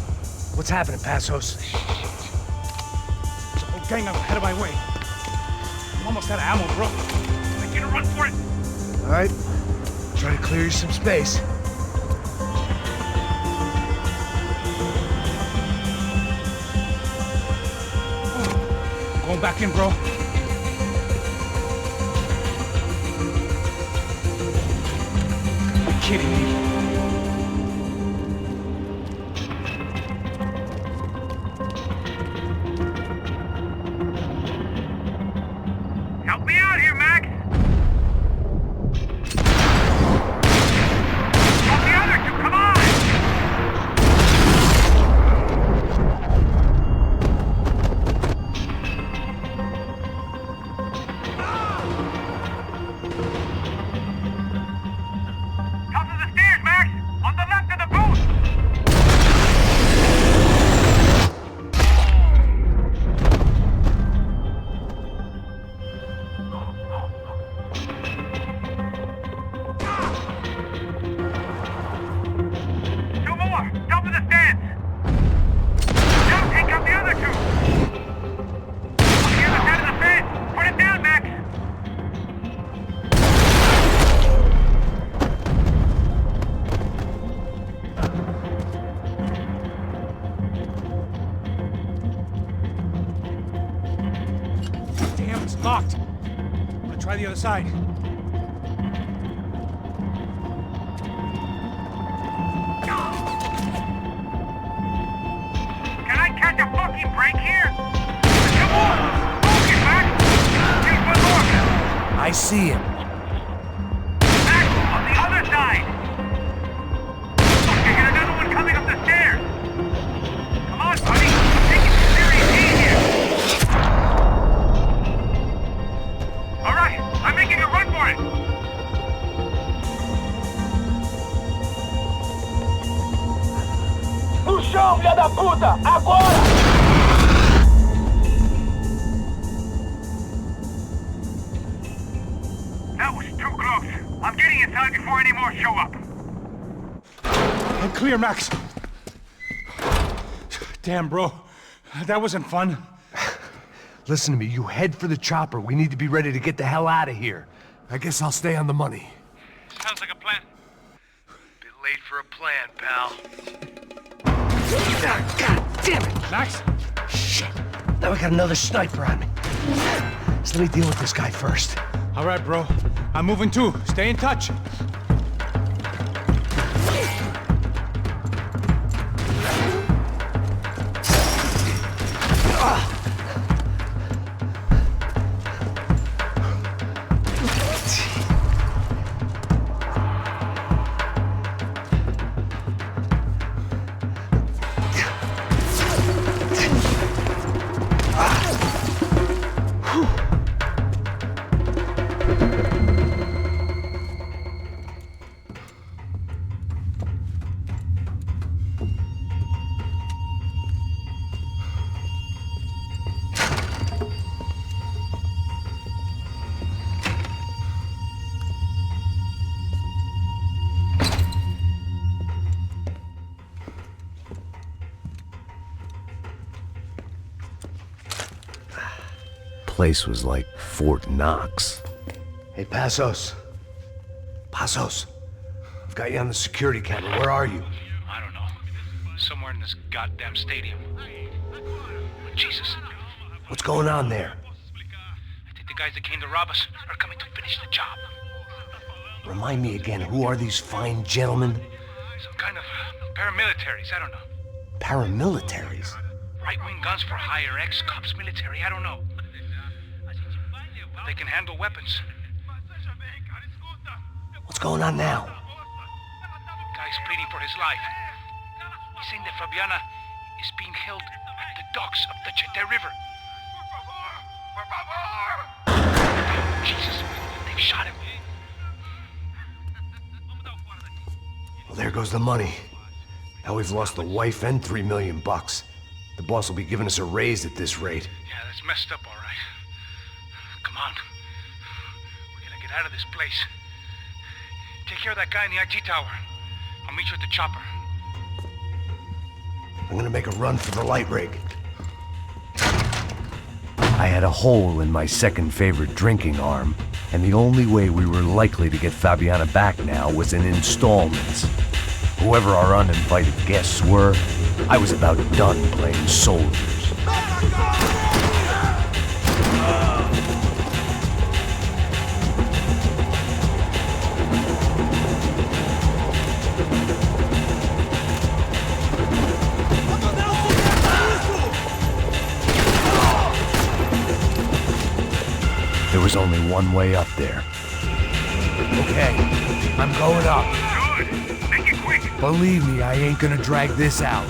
What's happening, Passos? There's a whole gang ahead of my way. I'm almost out of ammo, bro. I get a run for it. All right. Try to clear you some space. Going back in, bro. You're kidding me. Help me out here, Max! Drop the other two, come on! Top of the stairs, Max! On the left of the booth! Two more! Top of the stands! Now take out the other two! On the other side of the fence! Put it down, Max! Damn, it's locked. I'm gonna try the other side. Can I catch a fucking break here? Two more! Focus, Max! Take one more! I see him. Max, on the other side! Fuck, I got another one coming up the stairs! Come on, buddy! Take it to Series D here! Alright, I'm making a run for it! No chão, filha da puta! Agora! That was too close. I'm getting inside before any more show up. I'm clear, Max. Damn, bro. That wasn't fun. Listen to me, you head for the chopper. We need to be ready to get the hell out of here. I guess I'll stay on the money. Sounds like a plan. Bit late for a plan, pal. God damn it! Max? Shit. Now we got another sniper on me. So let me deal with this guy first. All right, bro. I'm moving too. Stay in touch. Place was like Fort Knox. Hey, Passos. Passos. I've got you on the security camera. Where are you? I don't know. Somewhere in this goddamn stadium. Jesus. What's going on there? I think the guys that came to rob us are coming to finish the job. Remind me again, who are these fine gentlemen? Some kind of paramilitaries, I don't know. Paramilitaries? Right-wing guns for hire, ex-cops, military, I don't know. They can handle weapons. What's going on now? Guy's pleading for his life. He's saying that Fabiana is being held at the docks of the Chete River. Jesus, they've shot him. Well, there goes the money. Now we've lost the wife and $3 million. The boss will be giving us a raise at this rate. Yeah, that's messed up, all right. Come on. We gotta out of this place. Take care of that guy in the IT tower. I'll meet you at the chopper. I'm gonna make a run for the light rig. I had a hole in my second favorite drinking arm, and the only way we were likely to get Fabiana back now was in installments. Whoever our uninvited guests were, I was about done playing soldiers. There was only one way up there. Okay, I'm going up. Good. Make it quick. Believe me, I ain't gonna drag this out.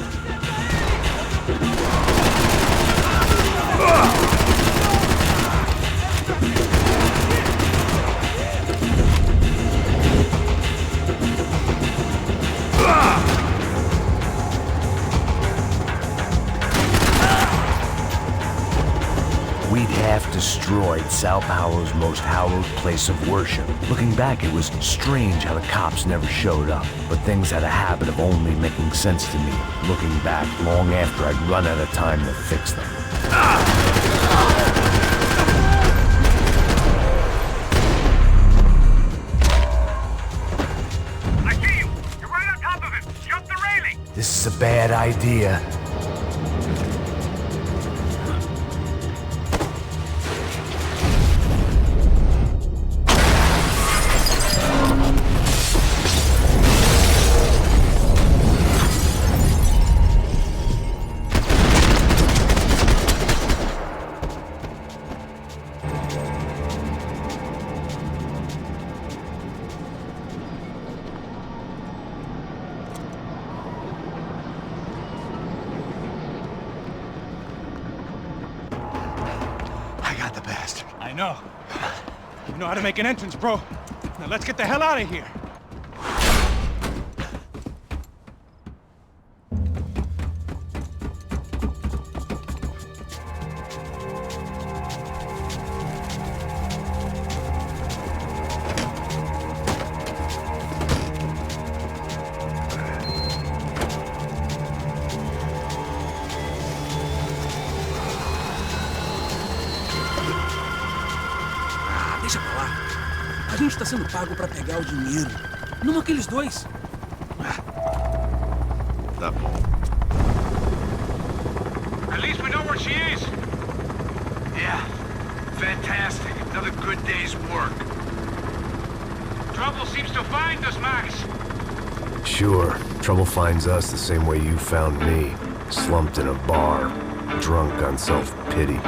We'd half destroyed Sao Paulo's most hallowed place of worship. Looking back, it was strange how the cops never showed up, but things had a habit of only making sense to me, looking back long after I'd run out of time to fix them. I see you. You're right on top of him. Jump the railing. This is a bad idea. I know. You know how to make an entrance, bro. Now let's get the hell out of here. Deixa pra lá. A gente tá sendo pago pra pegar o dinheiro. Não aqueles dois. Tá bom. At least we know where she is. Yeah. Fantastic. Another good day's work. Trouble seems to find us, Max. Sure, trouble finds us the same way you found me. Slumped in a bar, drunk on self-pity.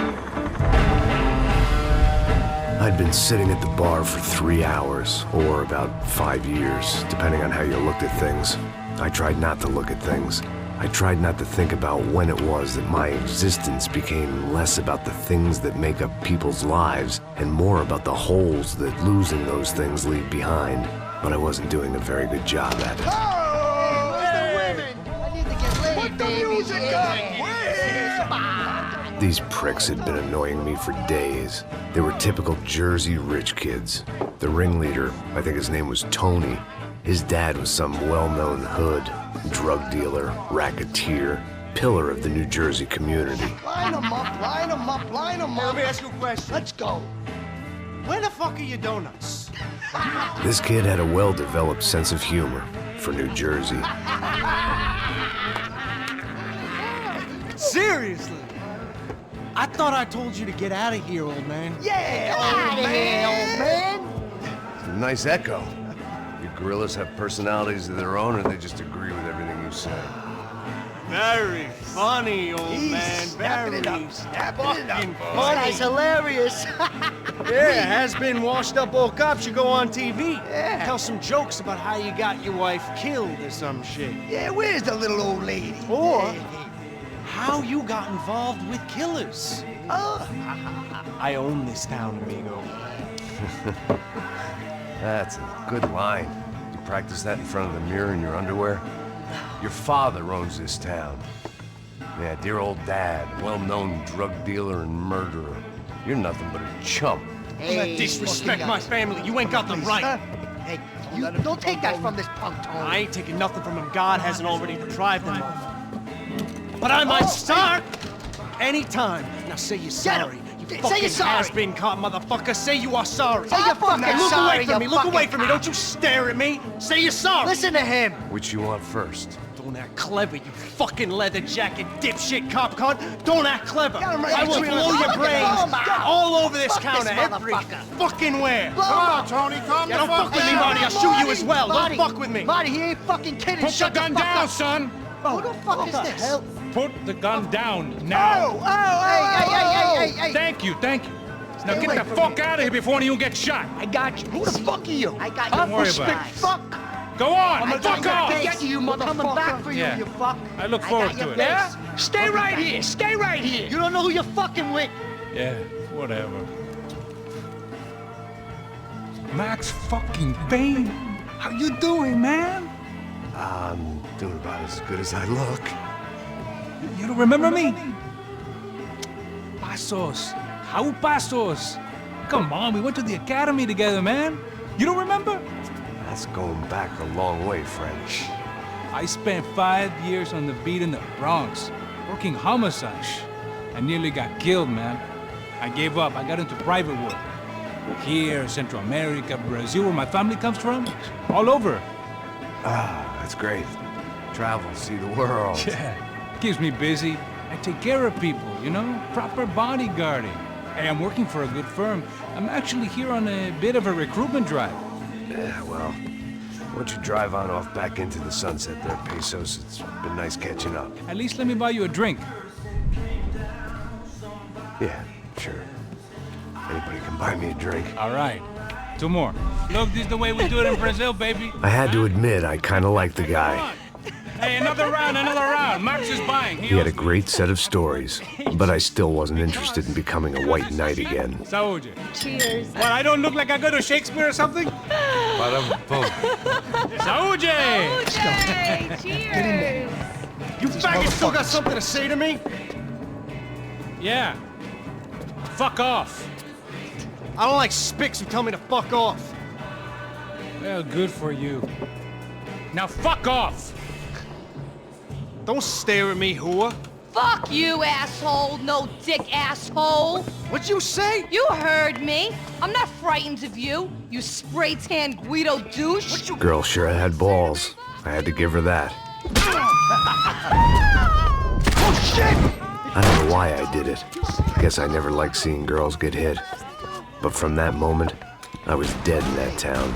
I'd been sitting at the bar for 3 hours, or about 5 years, depending on how you looked at things. I tried not to look at things. I tried not to think about when it was that my existence became less about the things that make up people's lives, and more about the holes that losing those things leave behind. But I wasn't doing a very good job at it. Oh, the women! I need to get laid, Put the music up! These pricks had been annoying me for days. They were typical Jersey rich kids. The ringleader, I think his name was Tony. His dad was some well-known hood, drug dealer, racketeer, pillar of the New Jersey community. Line them up, line them up, line them up. Let me ask you a question. Let's go. Where the fuck are your donuts? This kid had a well-developed sense of humor for New Jersey. Seriously? I thought I told you to get out of here, old man. Yeah, old man. It's a nice echo. You gorillas have personalities of their own, or they just agree with everything you say? Very funny, old man. Very snapping it up. funny. This guy's hilarious. Yeah, has-been washed-up old cop should go on TV. Yeah. Tell some jokes about how you got your wife killed or some shit. Yeah, where's the little old lady? Or how you got involved with killers. Oh. I own this town, amigo. That's a good line. You practice that in front of the mirror in your underwear? Your father owns this town. Yeah, dear old dad, well-known drug dealer and murderer. You're nothing but a chump. Hey, disrespect my family. You ain't got the right. Hey, you don't take that from this punk, Tony. I ain't taking nothing from him. God hasn't already deprived him of. But I might start anytime. Now say you're sorry. You fucking has-been caught, motherfucker. Say you are sorry. Say you're fucking Look sorry, away from you me. Look away fucking from me. Don't you stare at me. Say you're sorry. Listen to him. Which you want first? Don't act clever, you fucking leather jacket dipshit cop cunt. Don't act clever. I I will blow your brains all over this Fuck counter this every motherfucker. fucking where. Blow Come on, him. Tony, calm Yeah, the fuck with me, Marty. I'll shoot you as well. Marty, Don't fuck with me. Marty, he ain't fucking kidding. Put Shut the gun fuck down, up. son! Who the fuck is this? Hell? Put the gun down now! Hey. Thank you. Now Stay get away the from fuck me. out of here before you get shot! I got you. Who the fuck are you? I got you. Don't worry about it. Fuck. Go on! I'm Fuck off! Get you, motherfucker. Coming back for you, Yeah. you fuck. I look forward to it. Yeah? Stay right here. Stay right here. You don't know who you're fucking with. Yeah, whatever. Max fucking Payne! How you doing, man? I'm doing about as good as I look. You don't remember me? Pasos. How Pasos? Come on, we went to the academy together, man. You don't remember? That's going back a long way, friend. I spent 5 years on the beat in the Bronx, working homicide. I nearly got killed, man. I gave up. I got into private work. Here, Central America, Brazil, where my family comes from. All over. Ah, that's great. Travel, see the world. Yeah, keeps me busy. I take care of people, you know? Proper bodyguarding. Hey, I'm working for a good firm. I'm actually here on a bit of a recruitment drive. Yeah, well, why don't you drive on off back into the sunset there, Pesos? It's been nice catching up. At least let me buy you a drink. Yeah, sure. Anybody can buy me a drink. All right. 2 more. Look, this is the way we do it in Brazil, baby. I had to admit, I kind of liked the guy. Hey, another round. Max is buying. He had a great set of stories, but I still wasn't interested in becoming a white knight again. Saúde. Cheers. What, I don't look like I go to Shakespeare or something? Saúde! Saúde! Cheers! You faggots still got something to say to me? Yeah. Fuck off. I don't like spics who tell me to fuck off. Well, good for you. Now fuck off! Don't stare at me, whore. Fuck you, asshole! No dick asshole! What'd you say? You heard me! I'm not frightened of you, you spray-tan Guido douche! Girl sure had balls. I had to give her that. Oh, shit! I don't know why I did it. Guess I never liked seeing girls get hit. But from that moment, I was dead in that town.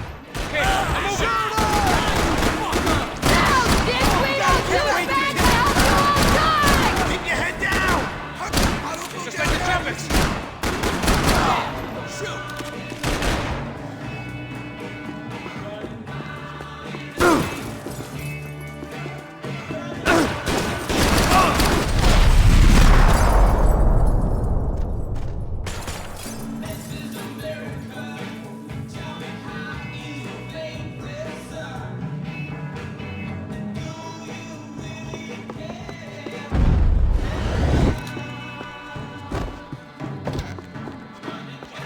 Keep your head down! Just like the trumpets!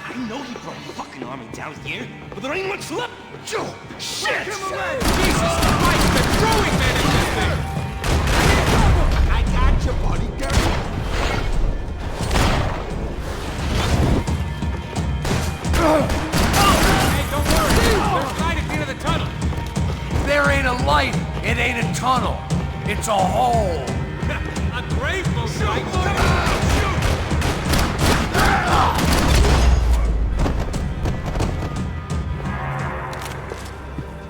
I know he brought a fucking army down here, but there ain't much left. Joe, shit! Jesus Christ, the throwing man in this thing! I got you, buddy. Hey, don't worry. There's light at the end of the tunnel. There ain't a light. It ain't a tunnel. It's a hole. A grave, most likely.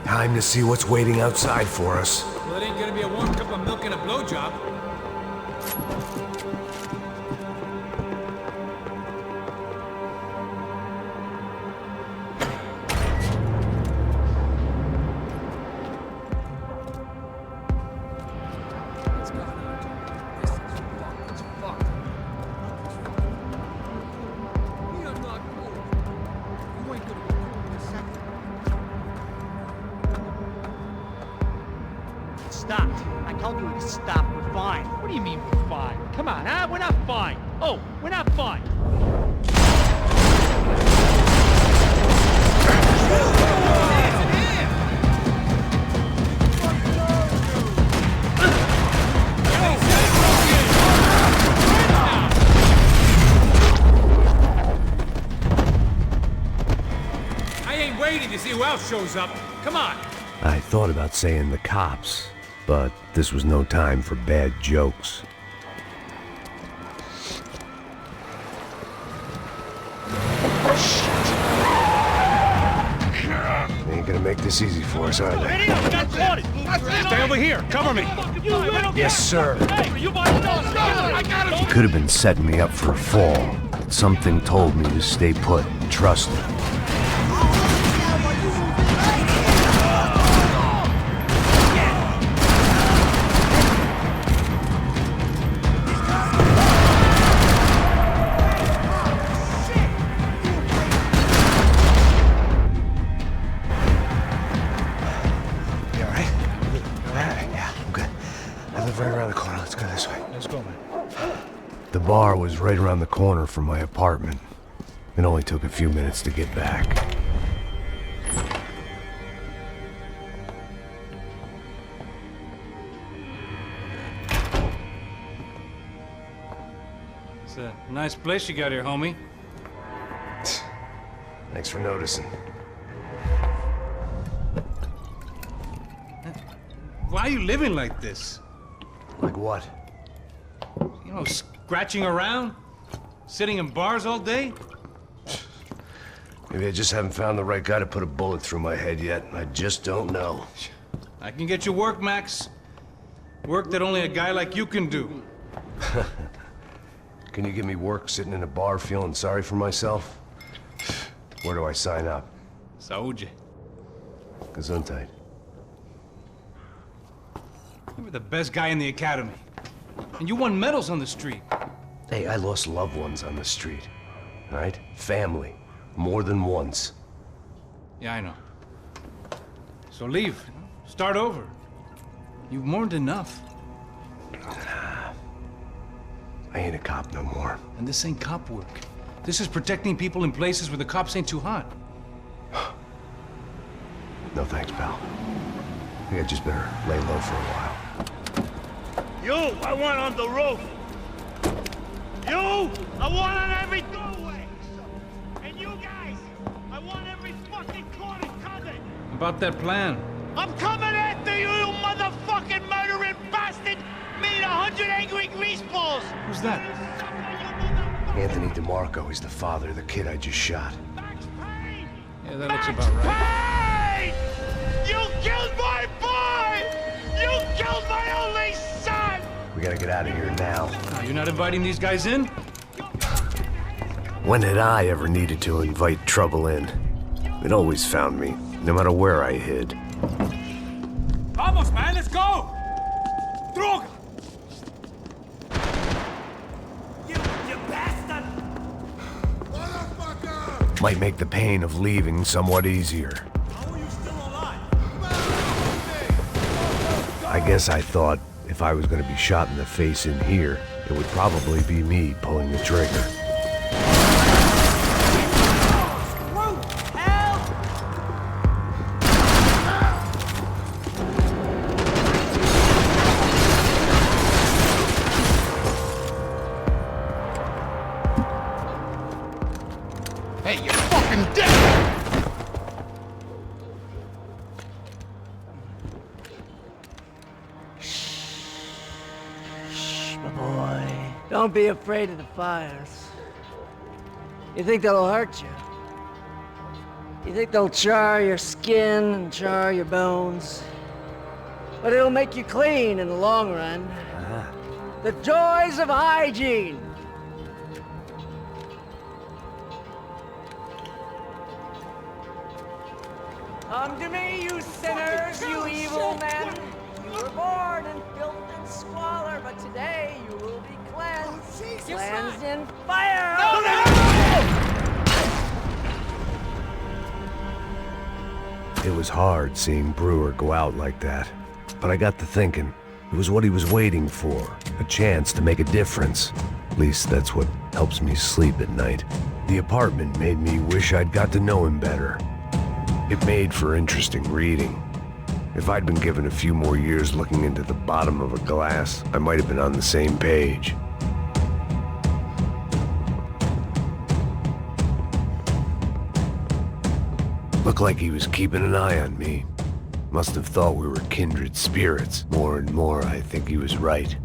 Time to see what's waiting outside for us. Well, it ain't gonna be a warm cup of milk and a blowjob. Stop. I told you to stop. We're fine. What do you mean we're fine? Come on, huh? We're not fine. Oh, we're not fine. else shows up. Come on. I thought about saying the cops, but this was no time for bad jokes. They ain't gonna make this easy for us, are they? Stay over here. Cover me. Yes, sir. He could have been setting me up for a fall, but something told me to stay put and trust him. The bar was right around the corner from my apartment. It only took a few minutes to get back. It's a nice place you got here, homie. Thanks for noticing. Why are you living like this? Like what? You know, scratching around? Sitting in bars all day? Maybe I just haven't found the right guy to put a bullet through my head yet. I just don't know. I can get you work, Max. Work that only a guy like you can do. Can you give me work sitting in a bar feeling sorry for myself? Where do I sign up? Saúde. Gesundheit. You were the best guy in the academy. And you won medals on the street. Hey, I lost loved ones on the street. All right? Family. More than once. Yeah, I know. So leave. Start over. You've mourned enough. I ain't a cop no more. And this ain't cop work. This is protecting people in places where the cops ain't too hot. No thanks, pal. I think I just better lay low for a while. You, I want on the roof. You, I want on every doorway. And you guys, I want every fucking corner covered. About that plan. I'm coming after you, you motherfucking murdering bastard! Me and 100 angry greaseballs! Who's that? Anthony DeMarco. He's the father of the kid I just shot. Yeah, that looks about right. Payne! You killed my boy! You killed my only son! We gotta get out of here now. You're not inviting these guys in? When had I ever needed to invite trouble in? It always found me, no matter where I hid. Vamos, man, let's go! Droga! You bastard! Might make the pain of leaving somewhat easier. I guess I thought if I was going to be shot in the face in here, it would probably be me pulling the trigger. Hey, you're fucking dead! Don't be afraid of the fires. You think they'll hurt you? You think they'll char your skin and char your bones? But it'll make you clean in the long run. The joys of hygiene! Come to me, you sinners, you evil men! You were born in filth and squalor, but today you will be cleansed. Cleansed in fire! It was hard seeing Brewer go out like that, but I got to thinking, it was what he was waiting for, a chance to make a difference. At least that's what helps me sleep at night. The apartment made me wish I'd got to know him better. It made for interesting reading. If I'd been given a few more years looking into the bottom of a glass, I might have been on the same page. Looked like he was keeping an eye on me. Must have thought we were kindred spirits. More and more, I think he was right.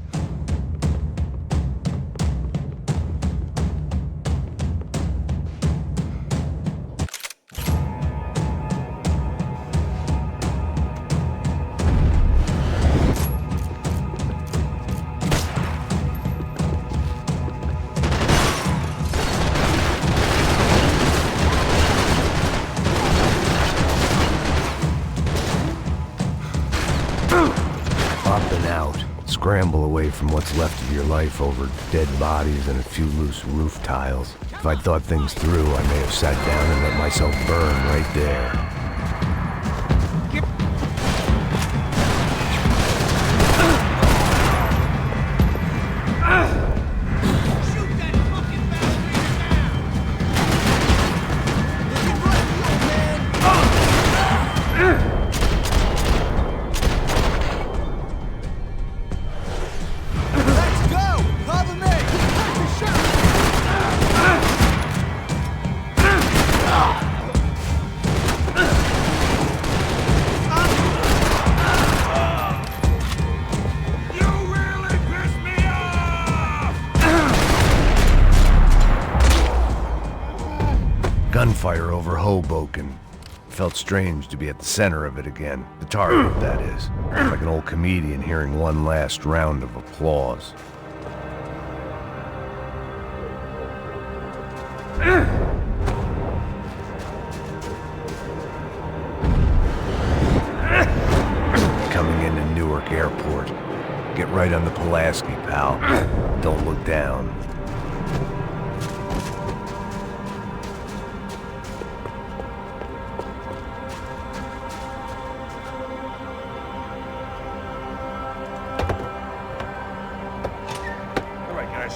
Scramble away from what's left of your life over dead bodies and a few loose roof tiles. If I'd thought things through, I may have sat down and let myself burn right there. Gunfire over Hoboken. Felt strange to be at the center of it again. The target, that is. Like an old comedian hearing one last round of applause. Coming into Newark Airport. Get right on the Pulaski, pal. Don't look down.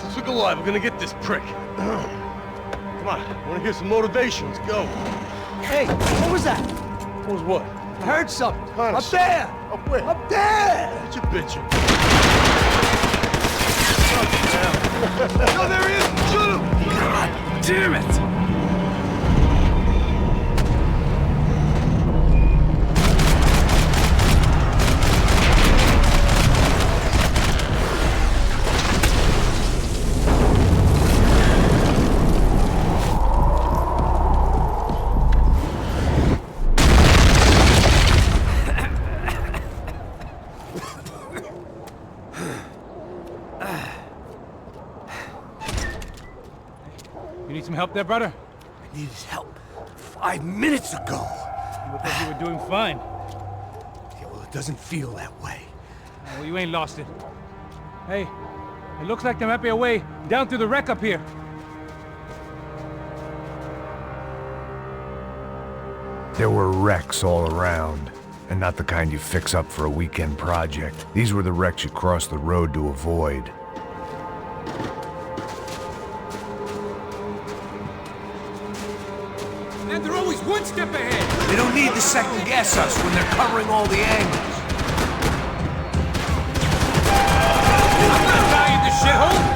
Let's look alive. We're gonna get this prick. Come on. I want to hear some motivation. Let's go. Hey, what was that? What was what? I heard something. Up there! Up where? Up there! What you bitching? No, there he is! Shoot him! God damn it! Some help there, brother? I needed help 5 minutes ago. You look like you were doing fine. Yeah, well, it doesn't feel that way. Well, you ain't lost it. Hey, it looks like there might be a way down through the wreck up here. There were wrecks all around, and not the kind you fix up for a weekend project. These were the wrecks you cross the road to avoid. And they're always one step ahead. They don't need to second guess us when they're covering all the angles. I'm not dying in this shithole.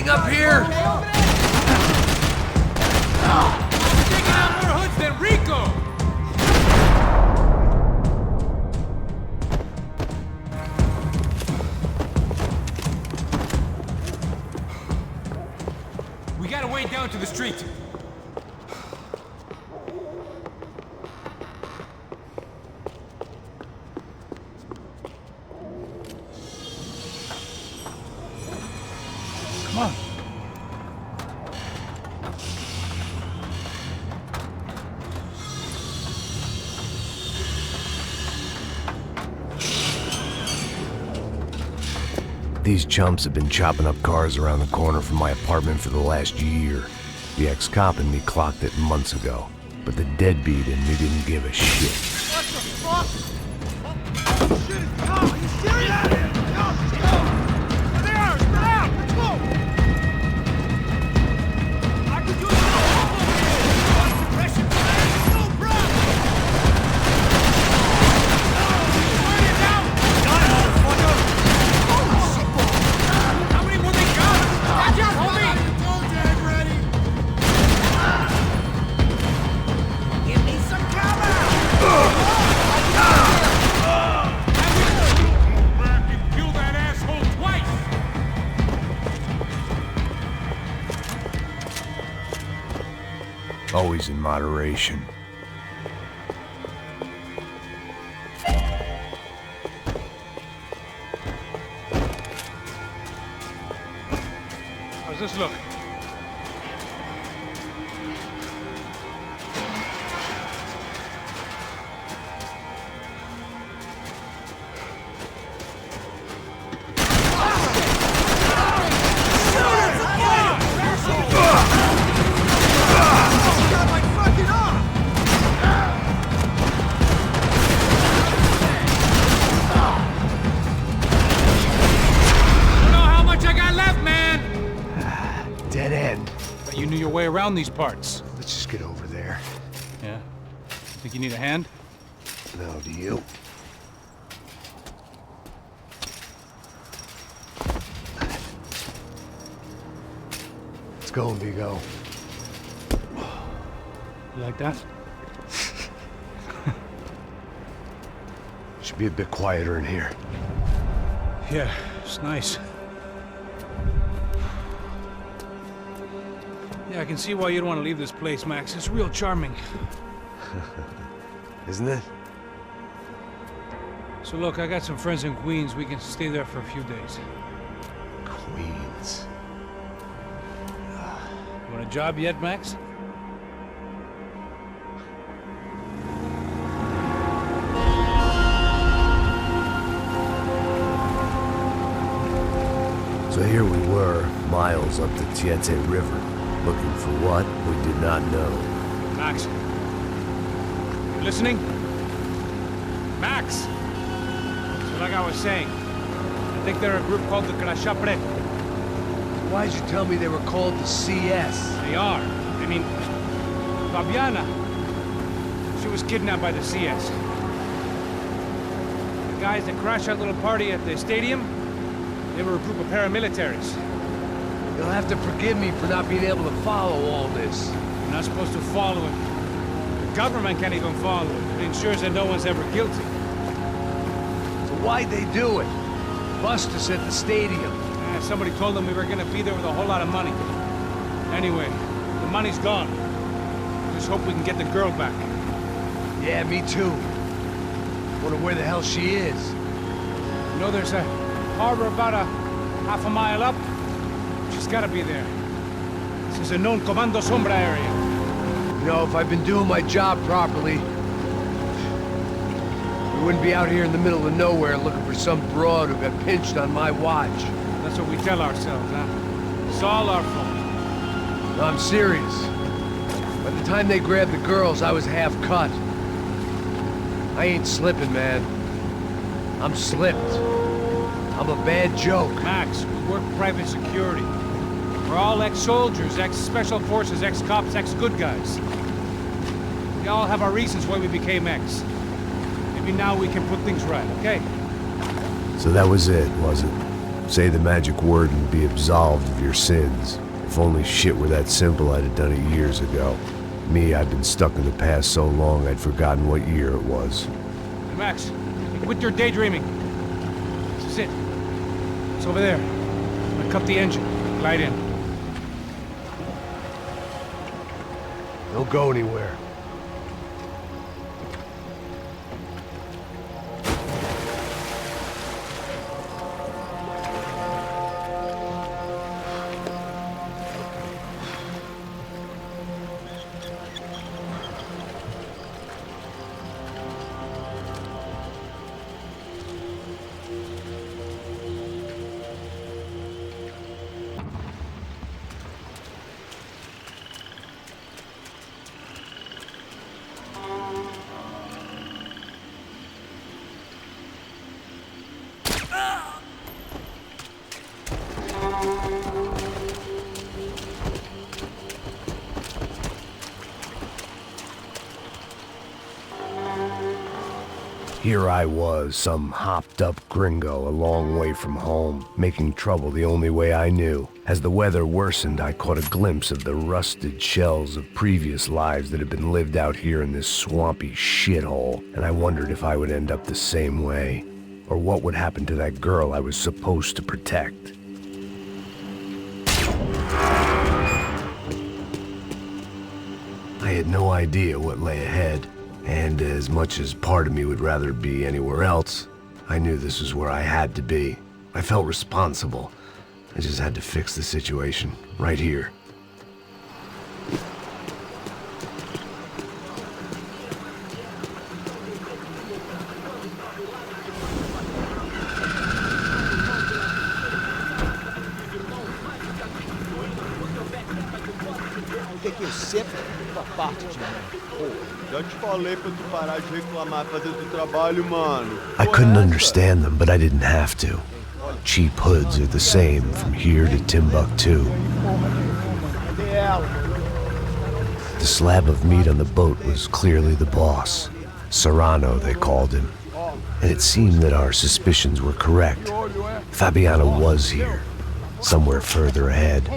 Up here! Taking out more hoods than Rico! We got a way down to the street. Come on. These chumps have been chopping up cars around the corner from my apartment for the last year. The ex-cop in me clocked it months ago, but the deadbeat in me didn't give a shit. What the fuck? Oh, shit, it's Tom. Are you serious? Get out of here. No, let's go. There they are. Spread out. Let's go. I could use a little suppression. No problem. Burn it down. Got it, motherfucker. Holy shit. How many more they got? Watch out, homie. Go, Jag, ready. Give me some cover. Kill that asshole twice! Always in moderation. How's this look? Dead end. Bet you knew your way around these parts. Let's just get over there. Yeah? Think you need a hand? No, do you? Let's go, Vigo. You like that? Should be a bit quieter in here. Yeah, it's nice. Yeah, I can see why you don't want to leave this place, Max. It's real charming. Isn't it? So look, I got some friends in Queens. We can stay there for a few days. Queens. You want a job yet, Max? So here we were, miles up the Tiete River, looking for what we did not know. Max. You listening? Max! So like I was saying, I think they're a group called the Crashapre. Why'd you tell me they were called the CS? They are. I mean, Fabiana. She was kidnapped by the CS. The guys that crashed that little party at the stadium, they were a group of paramilitaries. You'll have to forgive me for not being able to follow all this. You're not supposed to follow it. The government can't even follow it. It ensures that no one's ever guilty. So why'd they do it? Bust us at the stadium. Somebody told them we were gonna be there with a whole lot of money. Anyway, the money's gone. Just hope we can get the girl back. Yeah, me too. Wonder where the hell she is. You know, there's a harbor about a half a mile up. She's gotta be there. This is a known Comando Sombra area. You know, if I'd been doing my job properly, we wouldn't be out here in the middle of nowhere looking for some broad who got pinched on my watch. That's what we tell ourselves, huh? It's all our fault. No, I'm serious. By the time they grabbed the girls, I was half cut. I ain't slipping, man. I'm slipped. I'm a bad joke. Max, we work private security. We're all ex-soldiers, ex-special forces, ex-cops, ex-good guys. We all have our reasons why we became ex. Maybe now we can put things right, okay? So that was it, was it? Say the magic word and be absolved of your sins. If only shit were that simple, I'd have done it years ago. Me, I've been stuck in the past so long, I'd forgotten what year it was. Hey, Max, quit your daydreaming. This is it. It's over there. I'm gonna cut the engine. Glide in. Don't go anywhere. Here I was, some hopped-up gringo a long way from home, making trouble the only way I knew. As the weather worsened, I caught a glimpse of the rusted shells of previous lives that had been lived out here in this swampy shithole, and I wondered if I would end up the same way, or what would happen to that girl I was supposed to protect. I had no idea what lay ahead. And as much as part of me would rather be anywhere else, I knew this was where I had to be. I felt responsible. I just had to fix the situation, right here. O que eu sempre fiz parte de mim? Pô, já te falei pra tu parar de reclamar fazer o trabalho, mano. I couldn't understand them, but I didn't have to. Cheap hoods are the same from here to Timbuktu. The slab of meat on the boat was clearly the boss. Serrano, they called him. And it seemed that our suspicions were correct. Fabiana was here, somewhere further ahead.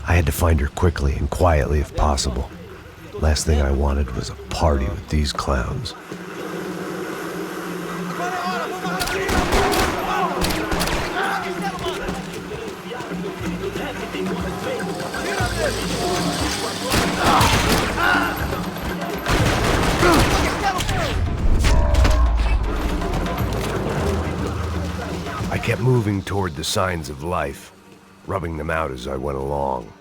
I had to find her quickly and quietly if possible. Last thing I wanted was a party with these clowns. I kept moving toward the signs of life, rubbing them out as I went along.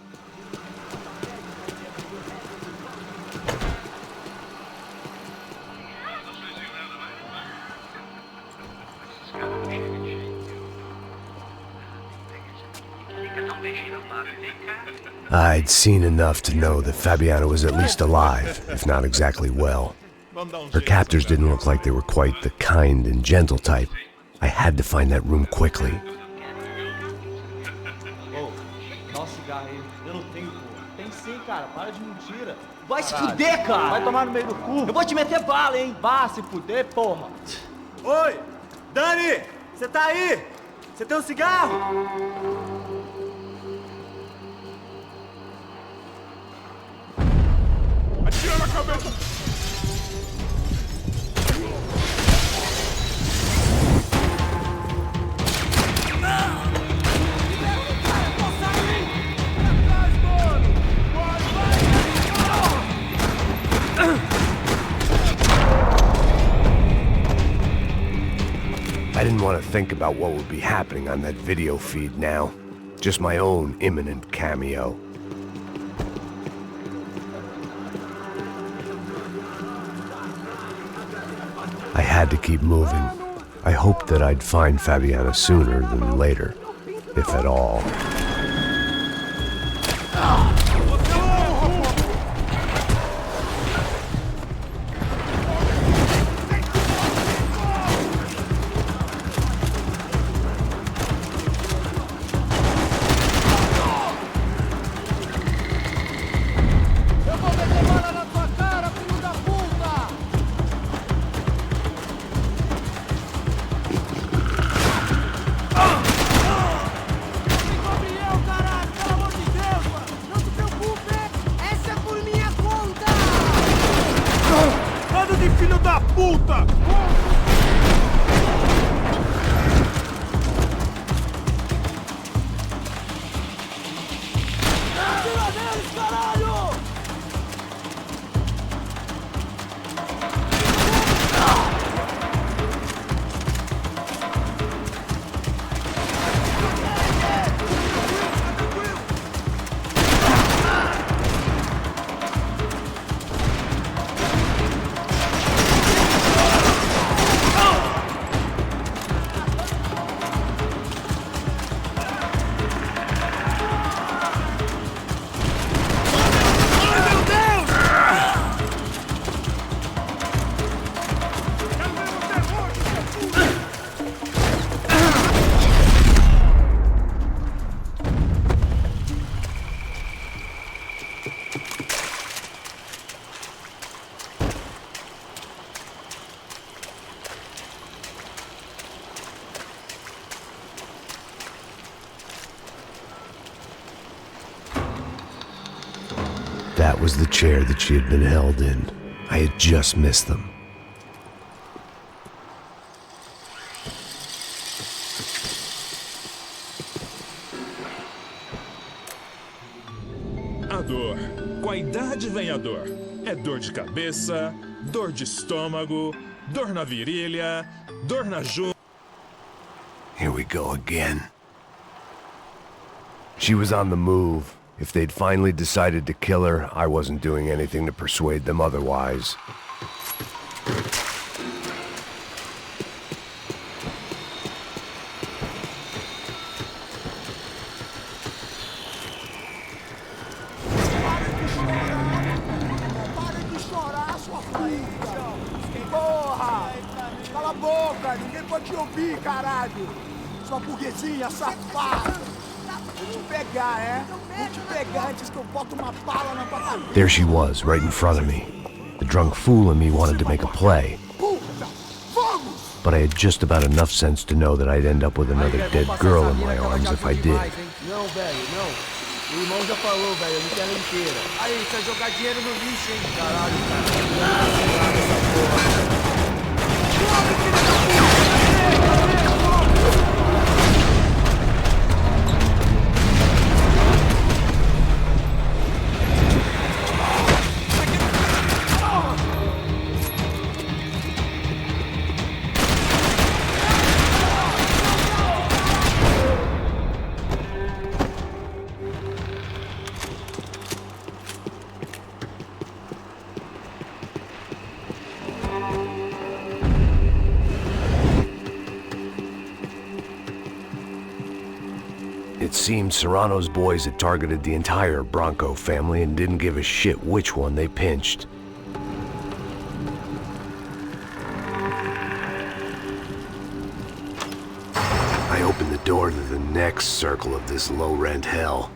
I'd seen enough to know that Fabiana was at least alive, if not exactly well. Her captors didn't look like they were quite the kind and gentle type. I had to find that room quickly. Dá um cigarro aí. Eu não tenho, pô. Tem sim, cara. Para de mentira. Vai se fuder, cara. Vai tomar no meio do cu. Eu vou te meter bala, hein. Vá se fuder, porra. Oi, Dani, você tá aí? Você tem um cigarro? Atira na cabeça! I didn't want to think about what would be happening on that video feed now. Just my own imminent cameo. I had to keep moving. I hoped that I'd find Fabiana sooner than later, if at all. That was the chair that she had been held in. I had just missed them. A dor. Com a idade vem a dor. É dor de cabeça, dor de estômago, dor na virilha, dor na junta. Here we go again. She was on the move. If they'd finally decided to kill her, I wasn't doing anything to persuade them otherwise. Porra! Cala a boca! Ninguém pode te ouvir, caralho! Sua burguesinha safada! Vou te pegar, é? Vou te pegar antes que eu boto uma bala na tua cabeça! There she was, right in front of me. The drunk fool in me wanted to make a play. But I had just about enough sense to know that I'd end up with another dead girl in my arms if I did. Não, velho, não. O irmão já falou, velho, eu não quero ela inteira. Aí, você vai jogar dinheiro no lixo, hein? Caralho, cara. It seemed Serrano's boys had targeted the entire Branco family and didn't give a shit which one they pinched. I opened the door to the next circle of this low-rent hell.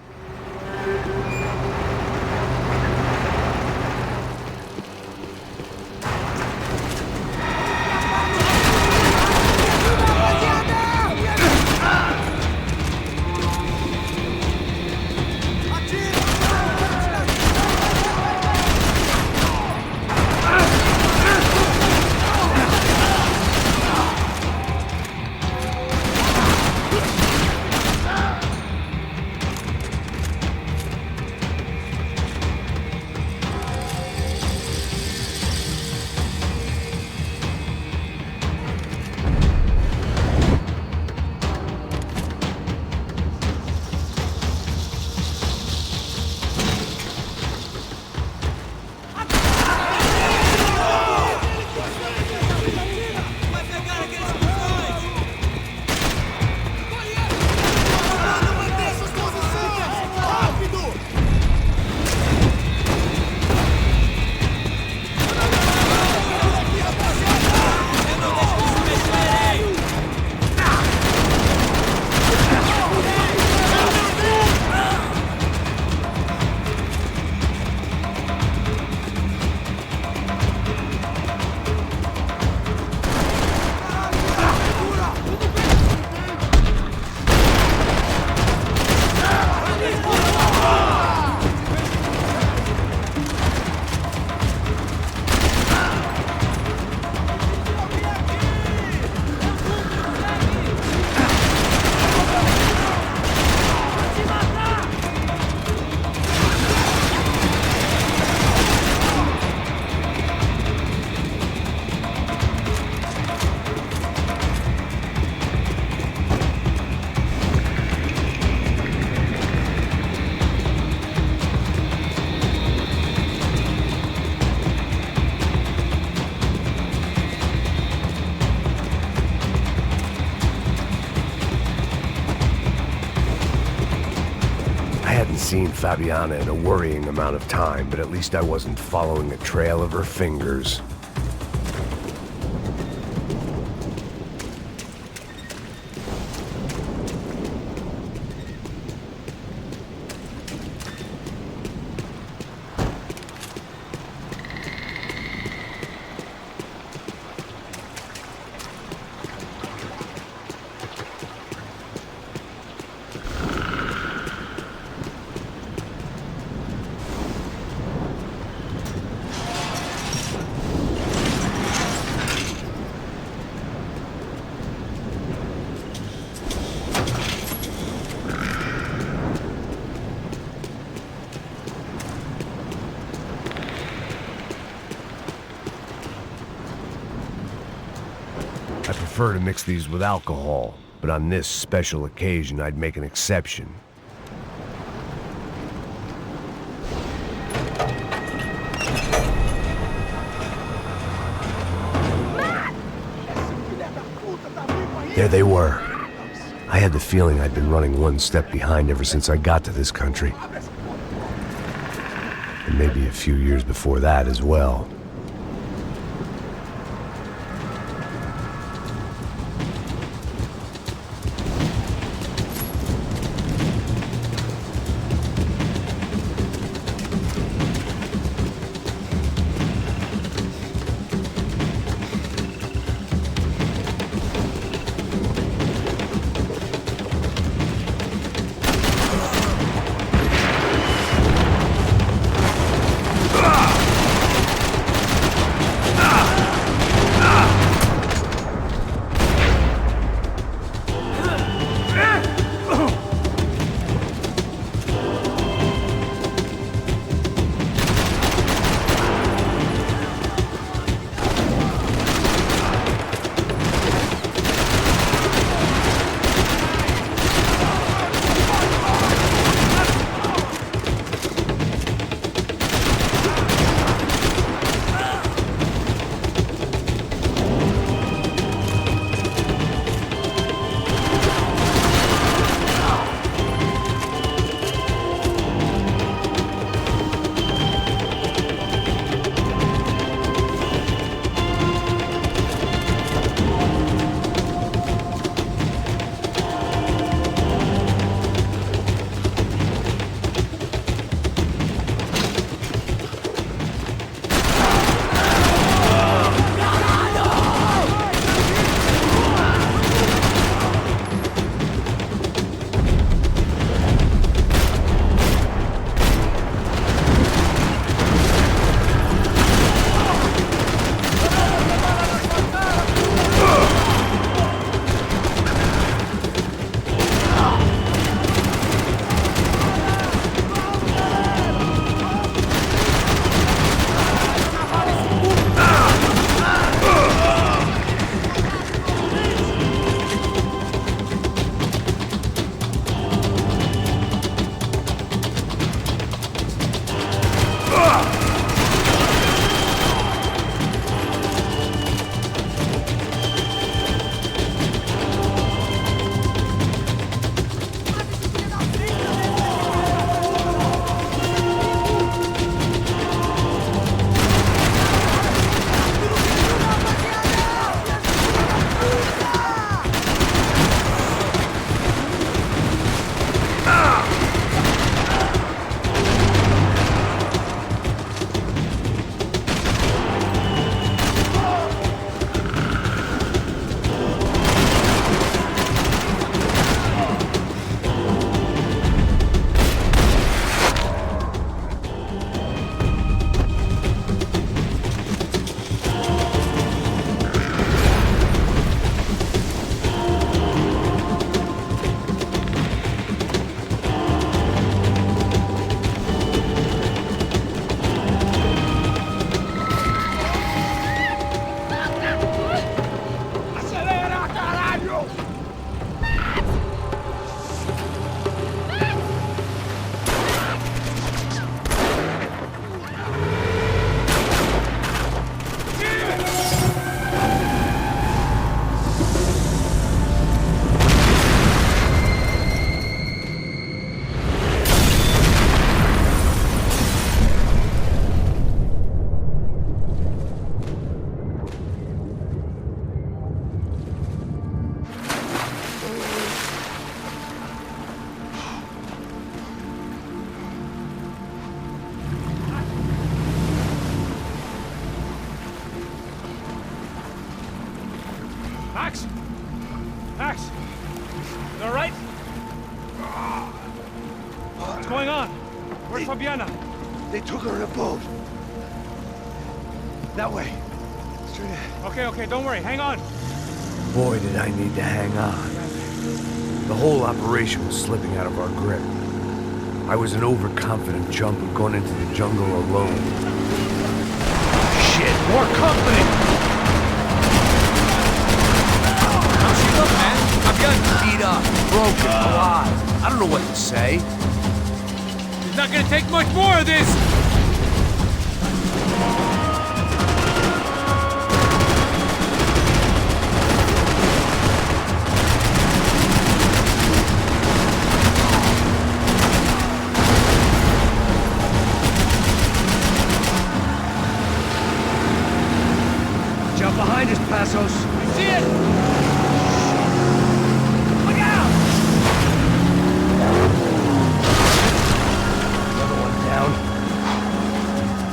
Seen Fabiana in a worrying amount of time, but at least I wasn't following a trail of her fingers. prefer to mix these with alcohol, but on this special occasion, I'd make an exception. There they were. I had the feeling I'd been running one step behind ever since I got to this country. And maybe a few years before that as well. Max? Max? You all right? What's going on? Where's Fabiana? They took her in a boat. That way. Straight ahead. Okay, don't worry. Hang on. Boy, did I need to hang on. The whole operation was slipping out of our grip. I was an overconfident chump who'd gone into the jungle alone. Shit, more company! beat up, broken, alive. I don't know what to say. It's not gonna take much more of this! Jump behind us, Passos. I see it! Look out! Another one down.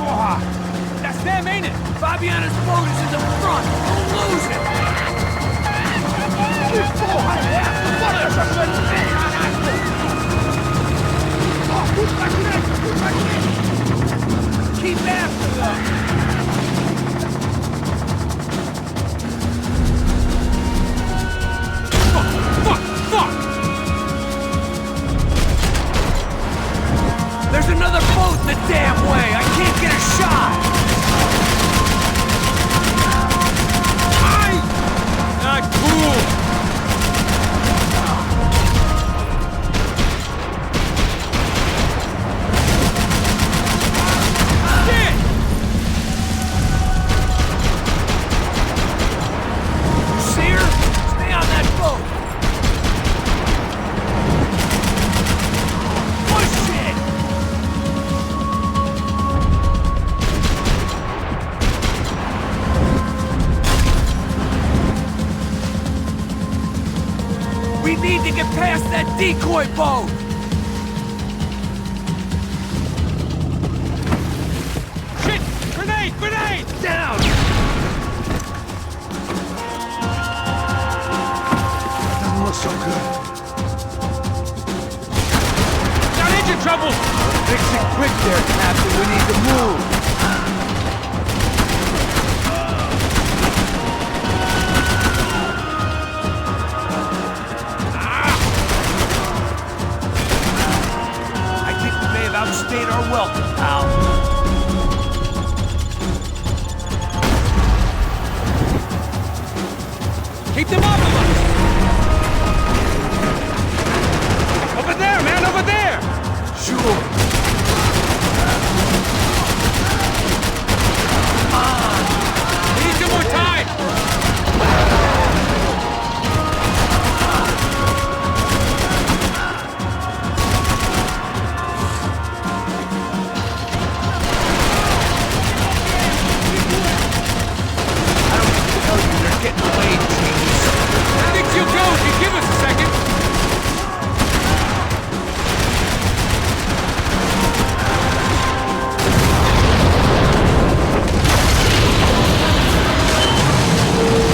Oh, that's them, ain't it? Fabiana's boat is in the front. We'll lose it. Keep after them. There's another boat the damn way! I can't get a shot! Not cool! Shit! You see her? Stay on that boat! Push it! We need to get past that decoy boat! Shit! Grenade! Grenade! Down! Doesn't look so good. Got engine trouble! Fix it quick there, Captain. We need to move. Outstayed our welcome, pal. Keep them off of us! Over there, man, over there! Sure. We need some more time! Getting away, genius. I think you'll go if you give us a second.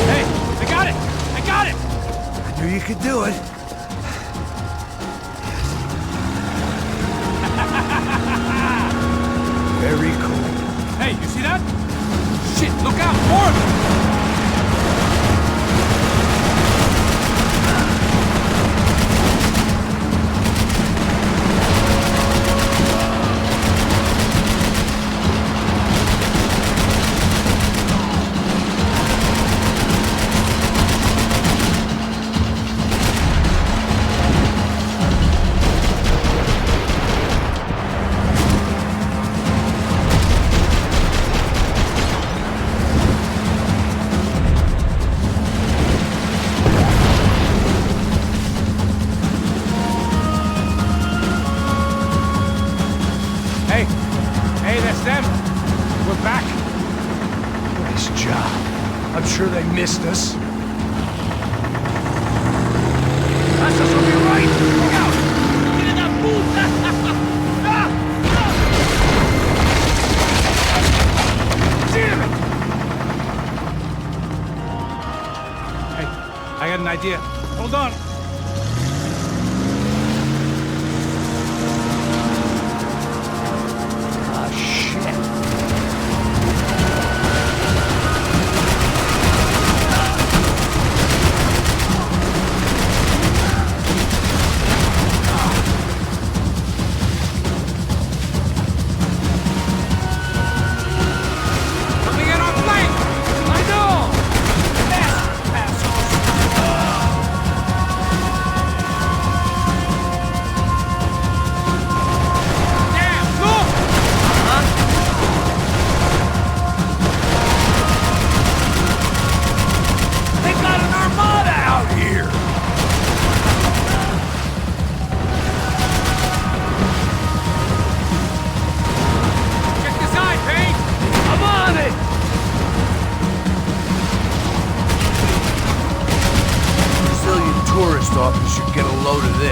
Hey, I got it! I got it! I knew you could do it. Very cool. Hey, you see that? Shit, look out! More of them! Hey, that's them. We're back. Nice job. I'm sure they missed us. Passos will be right. Look out! Get in that puta! Damn it! Hey, I got an idea. Hold on.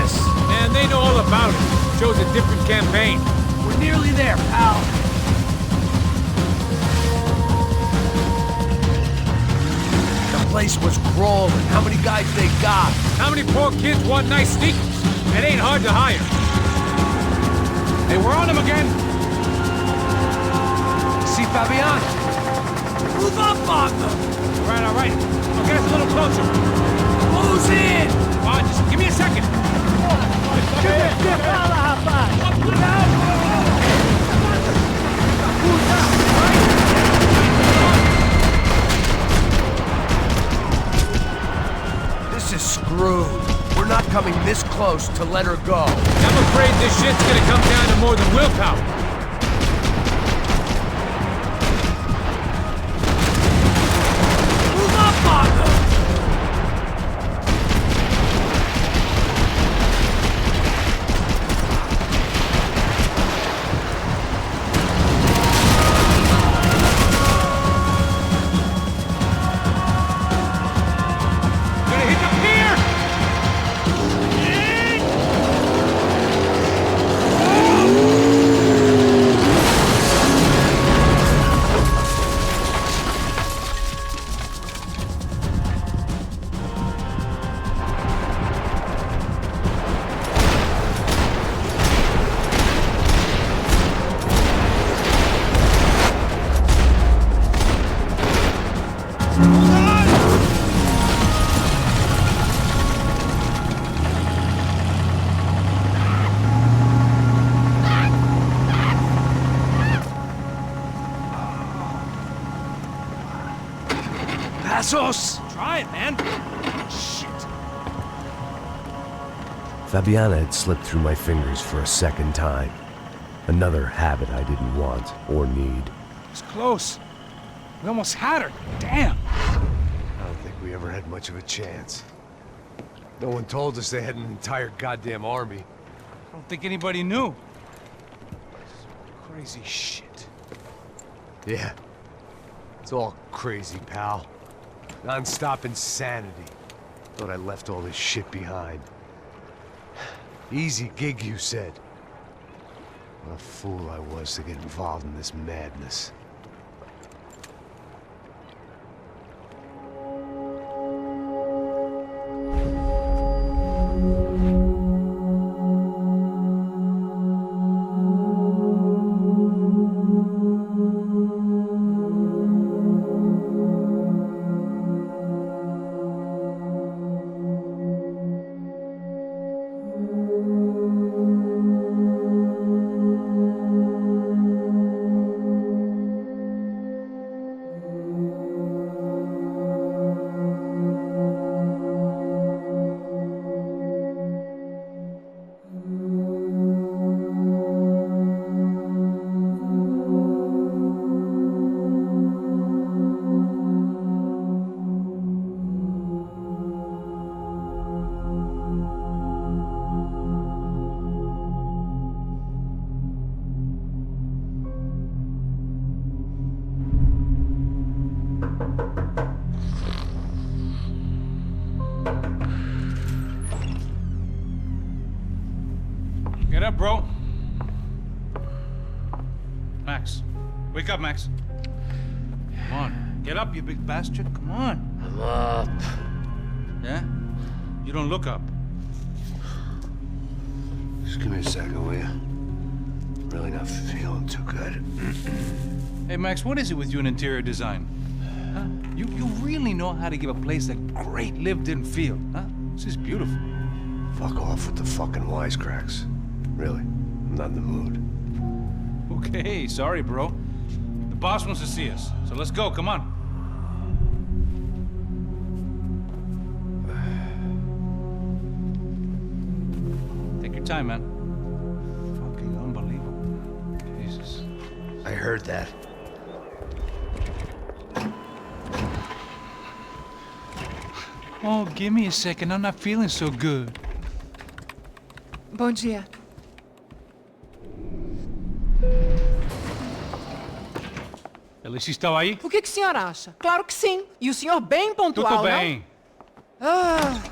this? Man, they know all about it. Shows a different campaign. We're nearly there, pal. The place was crawling. How many guys they got? How many poor kids want nice sneakers? It ain't hard to hire. Hey, we're on them again. See Fabiana? Move up on them! All right. I'll get us a little closer. Close in! Come on, just give me a second. This is screwed. We're not coming this close to let her go. I'm afraid this shit's gonna come down to more than willpower. Move up on them! Gonna hit the pier! Passos! Try it, man. Shit. Fabiana had slipped through my fingers for a second time. Another habit I didn't want or need. It's close. We almost had her. Damn. I don't think we ever had much of a chance. No one told us they had an entire goddamn army. I don't think anybody knew. Crazy shit. Yeah. It's all crazy, pal. Non-stop insanity. Thought I left all this shit behind. Easy gig, you said. What a fool I was to get involved in this madness. Get up, bro. Max. Wake up, Max. Come on. Get up, you big bastard. Come on. I'm up. Yeah? You don't look up. Just give me a second, will you? Really not feeling too good. Hey, Max, what is it with you in interior design? Huh? You really know how to give a place a great lived-in feel, huh? This is beautiful. Fuck off with the fucking wisecracks. Really, I'm not in the mood. Okay, sorry, bro. The boss wants to see us, so let's go, come on. Take your time, man. Fucking unbelievable. Jesus. I heard that. Oh, give me a second. I'm not feeling so good. Bom dia. Alice estava aí? O que o senhor acha? Claro que sim. E o senhor bem pontual, Tudo bem. não? Ah.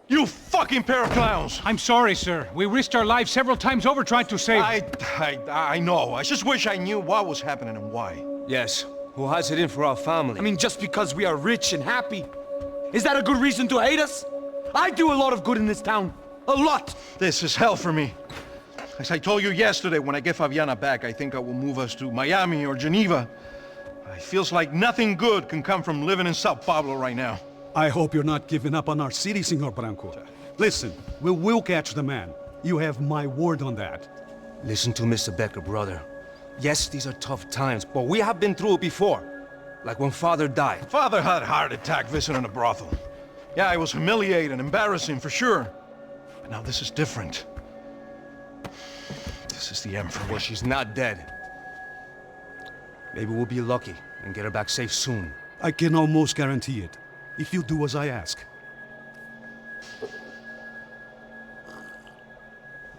You fucking pair of clowns! I'm sorry, sir. We risked our lives several times over trying to save... I know. I just wish I knew what was happening and why. Yes. Who has it in for our family? I mean, just because we are rich and happy. Is that a good reason to hate us? I do a lot of good in this town. A lot! This is hell for me. As I told you yesterday, when I get Fabiana back, I think I will move us to Miami or Geneva. It feels like nothing good can come from living in São Paulo right now. I hope you're not giving up on our city, Senor Branco. Listen, we will catch the man. You have my word on that. Listen to Mr. Becker, brother. Yes, these are tough times, but we have been through it before. Like when Father died. Father had a heart attack visiting a brothel. Yeah, it was humiliating, embarrassing, for sure. But now this is different. This is the end for me. Well, she's not dead. Maybe we'll be lucky and get her back safe soon. I can almost guarantee it, if you do as I ask.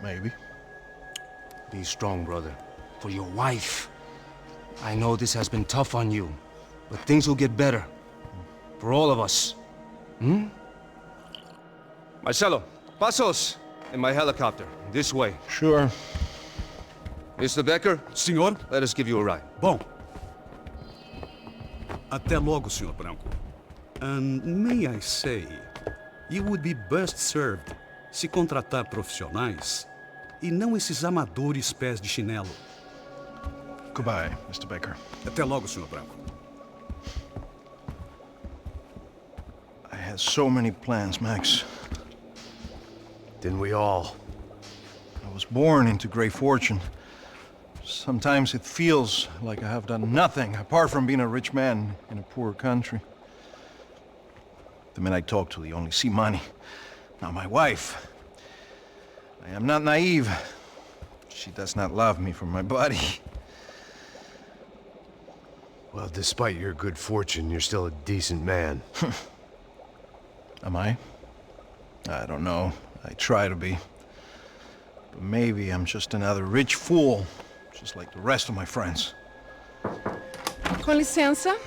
Maybe. Be strong, brother. For your wife. I know this has been tough on you, but things will get better. For all of us. Hmm? Marcelo, pasos in my helicopter. This way. Sure. Mr. Becker? Senhor? Let us give you a ride. Bom. Até logo, Senhor Branco. And may I say, you would be best served se contratar profissionais e não esses amadores pés de chinelo. Goodbye, Mr. Becker. Até logo, Senhor Branco. I had so many plans, Max. Didn't we all? I was born into great fortune. Sometimes it feels like I have done nothing apart from being a rich man in a poor country. The men I talk to, they only see money. Now my wife. I am not naive. She does not love me for my body. Well, despite your good fortune, you're still a decent man. Am I? I don't know. I try to be. But maybe I'm just another rich fool, just like the rest of my friends. Com licença.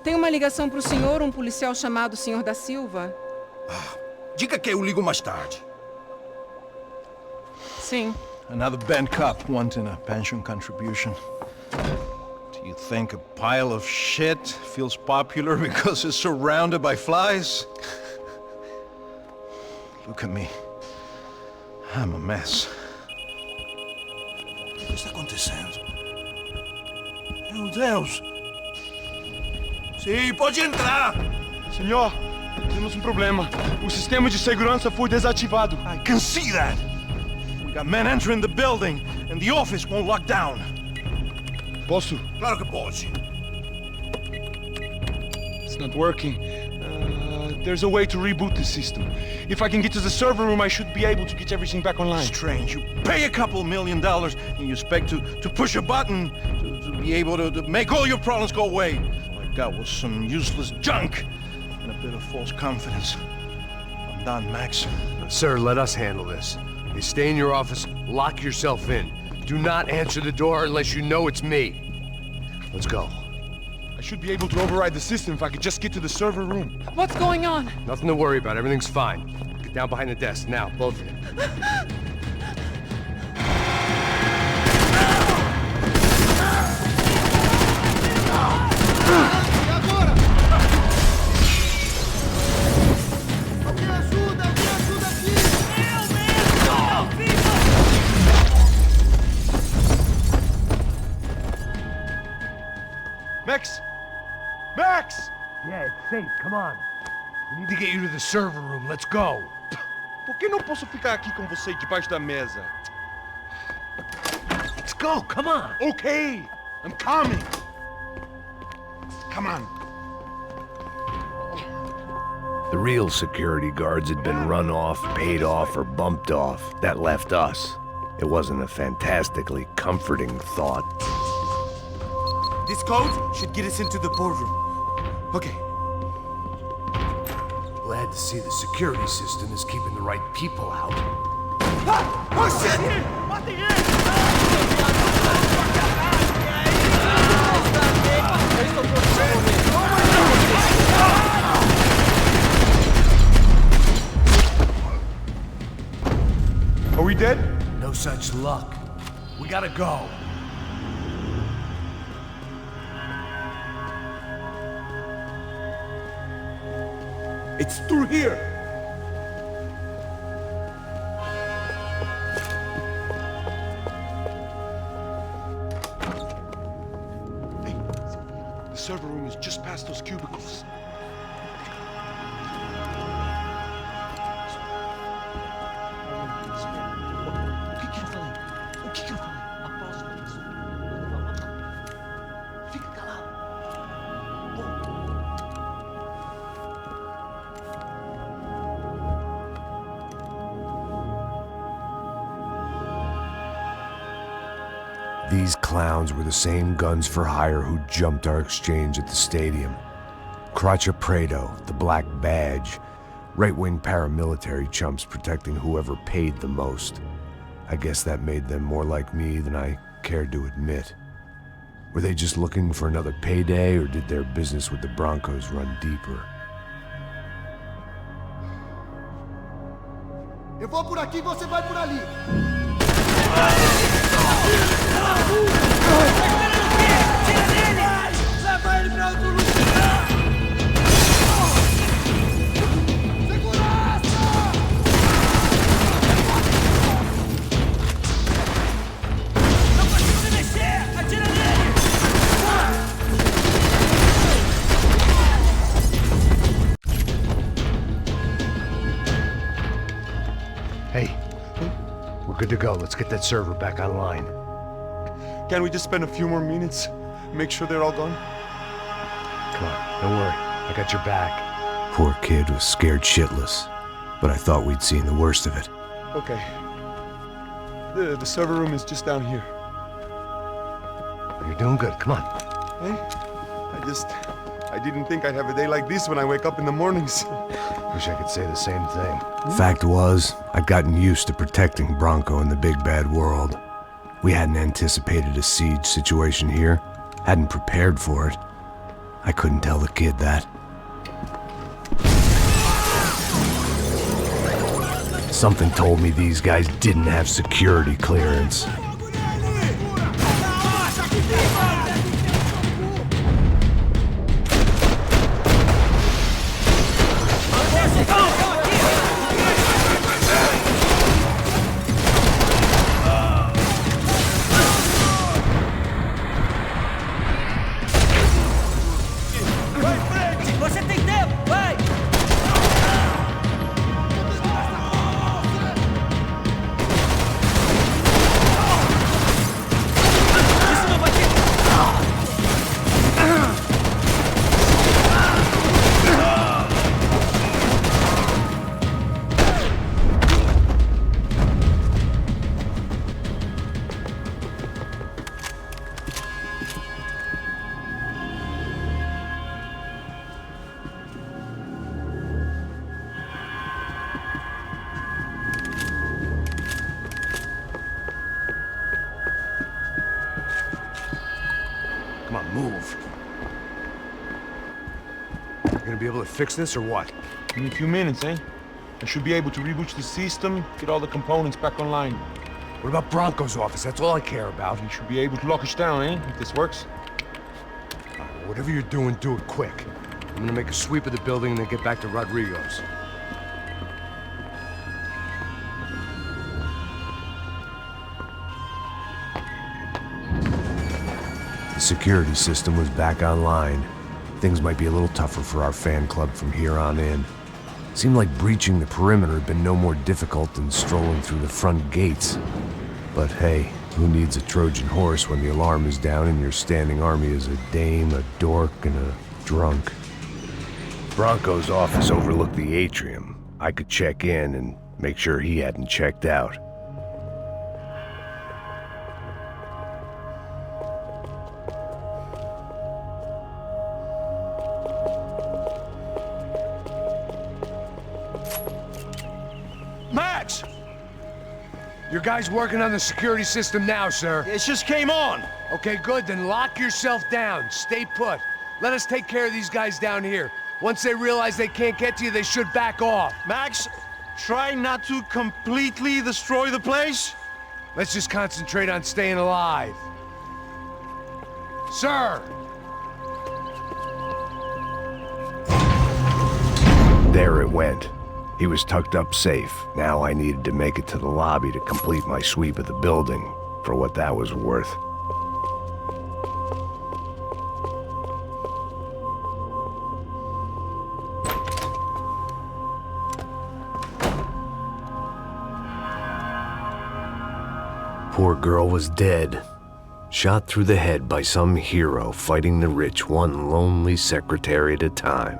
Tem uma ligação pro senhor, policial chamado Senhor da Silva. Diga que eu ligo mais tarde. Sim. Another band cop wanting a pension contribution. Do you think a pile of shit feels popular because it's surrounded by flies? Look at me. I'm a mess. O que está acontecendo? Meu Deus! Sim, pode entrar! Senhor, temos problema. O sistema de segurança foi desativado. I can see that! We got men entering the building, and the office won't lock down. Posso? Claro que pode. It's not working. There's a way to reboot the system. If I can get to the server room, I should be able to get everything back online. Strange. You pay a couple $1 million, and you expect to push a button to be able to make all your problems go away. All I got was some useless junk and a bit of false confidence. I'm done, Max. Sir, let us handle this. You stay in your office, lock yourself in. Do not answer the door unless you know it's me. Let's go. I should be able to override the system if I could just get to the server room. What's going on? Nothing to worry about. Everything's fine. Get down behind the desk now, both of you. Max! Max! Yeah, it's safe. Come on. We need to get you to the server room. Let's go. Por que não posso ficar aqui com você debaixo da mesa? Let's go. Come on. Okay. I'm coming. Come on. The real security guards had been run off, paid off, or bumped off. That left us. It wasn't a fantastically comforting thought. This code should get us into the boardroom. Okay. Glad to see the security system is keeping the right people out. Ah! Oh shit! What the Are we dead? No such luck. We gotta go. It's through here. Hey, the server room is just past those cubicles. O que eu falei? Após isso. Fica calado. These clowns were the same guns for hire who jumped our exchange at the stadium. Crotcha Prado, the Black Badge, right-wing paramilitary chumps protecting whoever paid the most. I guess that made them more like me than I cared to admit. Were they just looking for another payday, or did their business with the Broncos run deeper? Eu vou por aqui, você vai por ali. Leva ele pra outro lugar! Hey, we're good to go. Let's get that server back online. Can't we just spend a few more minutes? Make sure they're all gone? Come on, don't worry. I got your back. Poor kid was scared shitless, but I thought we'd seen the worst of it. Okay. The server room is just down here. You're doing good. Come on. Hey, I didn't think I'd have a day like this when I wake up in the mornings. Wish I could say the same thing. Fact was, I'd gotten used to protecting Bronco in the big bad world. We hadn't anticipated a siege situation here, hadn't prepared for it. I couldn't tell the kid that. Something told me these guys didn't have security clearance. Você tem tempo, vai! Isso não vai ter... Come on, move. You gonna be able to fix this or what? In a few minutes, eh? I should be able to reboot the system, get all the components back online. What about Bronco's office? That's all I care about. You should be able to lock us down, eh? If this works. Whatever you're doing, do it quick. I'm gonna make a sweep of the building and then get back to Rodrigo's. The security system was back online. Things might be a little tougher for our fan club from here on in. Seemed like breaching the perimeter had been no more difficult than strolling through the front gates. But hey, who needs a Trojan horse when the alarm is down and your standing army is a dame, a dork, and a drunk? Bronco's office overlooked the atrium. I could check in and make sure he hadn't checked out. Max! Your guy's working on the security system now, sir. It just came on. Okay, good. Then lock yourself down. Stay put. Let us take care of these guys down here. Once they realize they can't get to you, they should back off. Max, try not to completely destroy the place? Let's just concentrate on staying alive. Sir! There it went. He was tucked up safe. Now I needed to make it to the lobby to complete my sweep of the building, for what that was worth. Poor girl was dead. Shot through the head by some hero fighting the rich one lonely secretary at a time.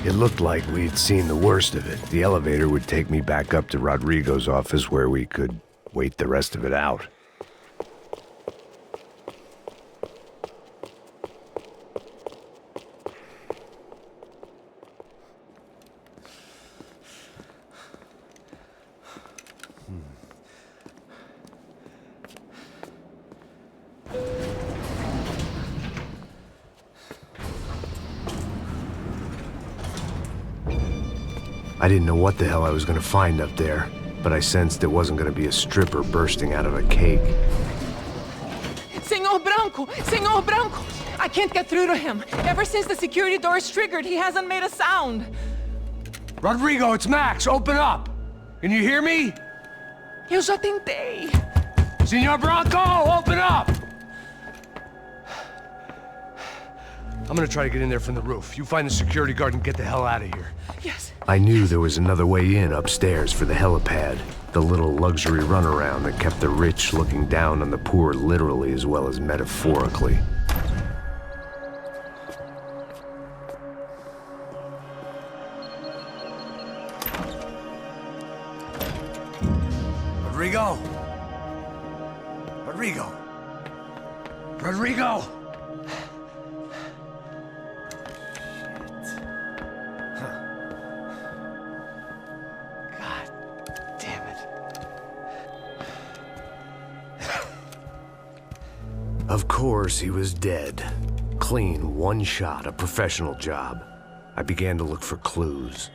It looked like we'd seen the worst of it. The elevator would take me back up to Rodrigo's office where we could wait the rest of it out. I didn't know what the hell I was going to find up there, but I sensed it wasn't going to be a stripper bursting out of a cake. Senor Branco! Senor Branco! I can't get through to him. Ever since the security door is triggered, he hasn't made a sound. Rodrigo, it's Max. Open up. Can you hear me? Eu já tentei. Senor Branco, open up! I'm gonna try to get in there from the roof. You find the security guard and get the hell out of here. Yes. I knew there was another way in upstairs for the helipad, the little luxury runaround that kept the rich looking down on the poor literally as well as metaphorically. Rodrigo! Rodrigo! Rodrigo! Of course, he was dead. Clean, one shot, a professional job. I began to look for clues.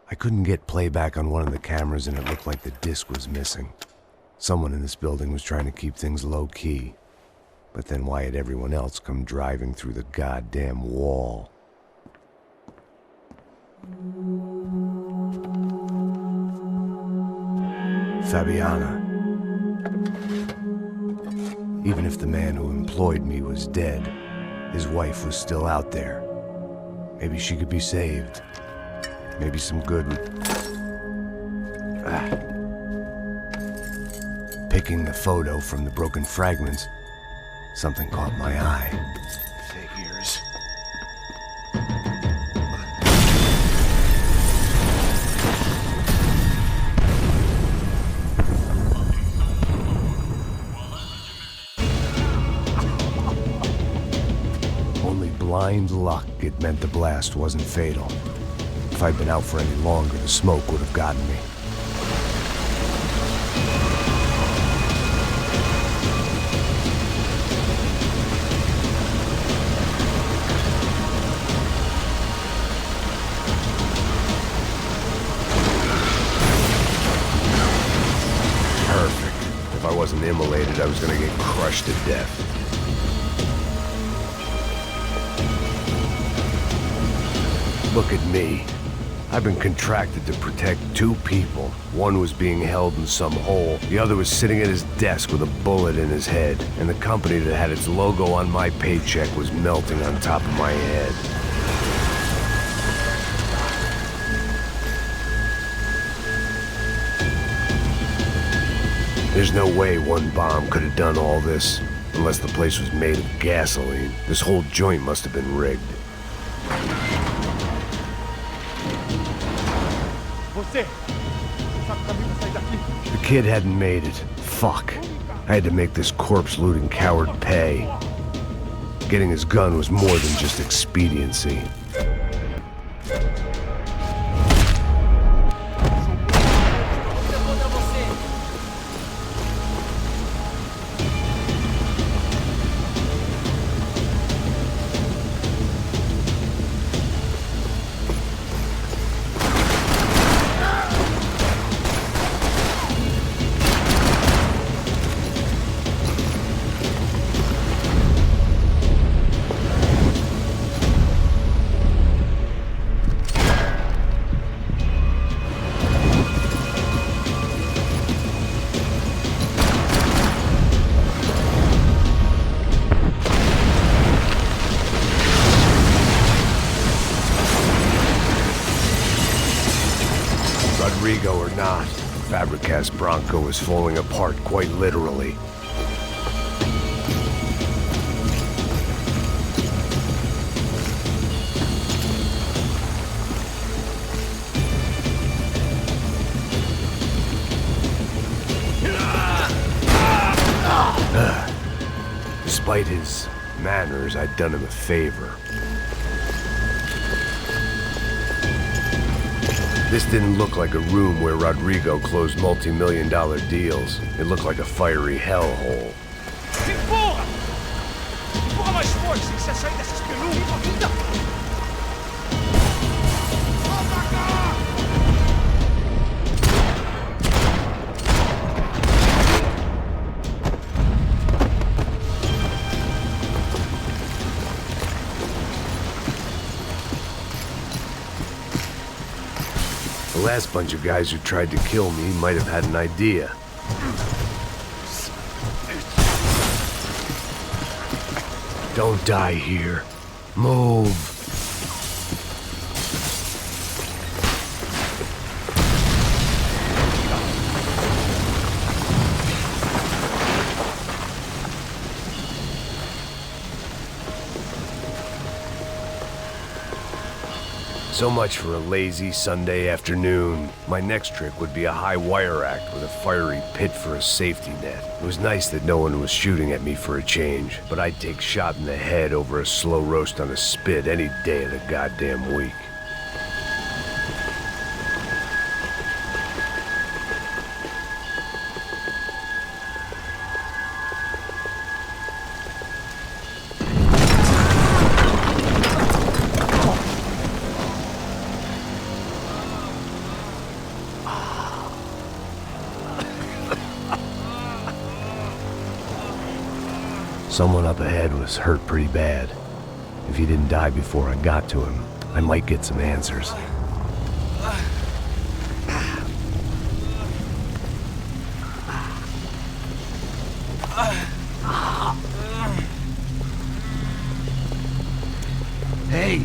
I couldn't get playback on one of the cameras and it looked like the disc was missing. Someone in this building was trying to keep things low-key. But then why had everyone else come driving through the goddamn wall? Fabiana. Even if the man who employed me was dead, his wife was still out there. Maybe she could be saved. Maybe some good would... Picking the photo from the broken fragments, something caught my eye. Figures. blind luck it meant the blast wasn't fatal. If I'd been out for any longer, the smoke would have gotten me. Perfect. If I wasn't immolated, I was gonna get crushed to death. Look at me. I've been contracted to protect two people. One was being held in some hole. The other was sitting at his desk with a bullet in his head. And the company that had its logo on my paycheck was melting on top of my head. There's no way one bomb could have done all this. Unless the place was made of gasoline. This whole joint must have been rigged. The kid hadn't made it. Fuck. I had to make this corpse-looting coward pay. Getting his gun was more than just expediency. Rodrigo or not, Fabricas Branco was falling apart quite literally. Despite his manners, I'd done him a favor. This didn't look like a room where Rodrigo closed multi-million-dollar deals. It looked like a fiery hellhole. Empurra! Empurra mais forte, sem que você sair dessas pelucas! The last bunch of guys who tried to kill me might have had an idea. Don't die here. Move. So much for a lazy Sunday afternoon. My next trick would be a high wire act with a fiery pit for a safety net. It was nice that no one was shooting at me for a change, but I'd take shot in the head over a slow roast on a spit any day of the goddamn week. Someone up ahead was hurt pretty bad. If he didn't die before I got to him, I might get some answers. Hey!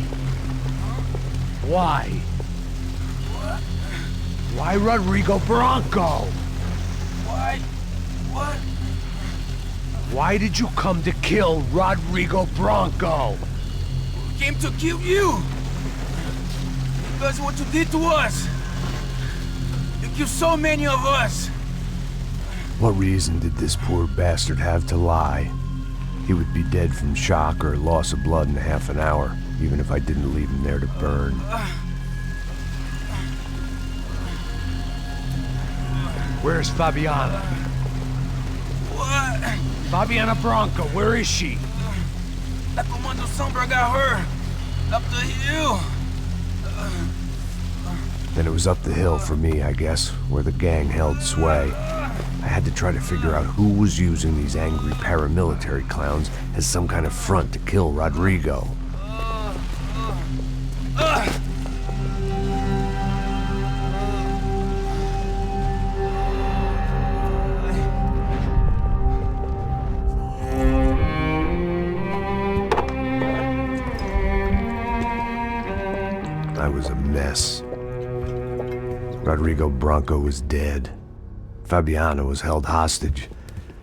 Why? Why Rodrigo Branco? Why? What? Why did you come to kill Rodrigo Branco? We came to kill you! Because what you did to us! You killed so many of us! What reason did this poor bastard have to lie? He would be dead from shock or loss of blood in half an hour, even if I didn't leave him there to burn. Where's Fabiana? What? Fabiana Branco, where is she? La Comando Sombra got her. Up the hill. Then it was up the hill for me, I guess, where the gang held sway. I had to try to figure out who was using these angry paramilitary clowns as some kind of front to kill Rodrigo. I was a mess. Rodrigo Branco was dead. Fabiana was held hostage.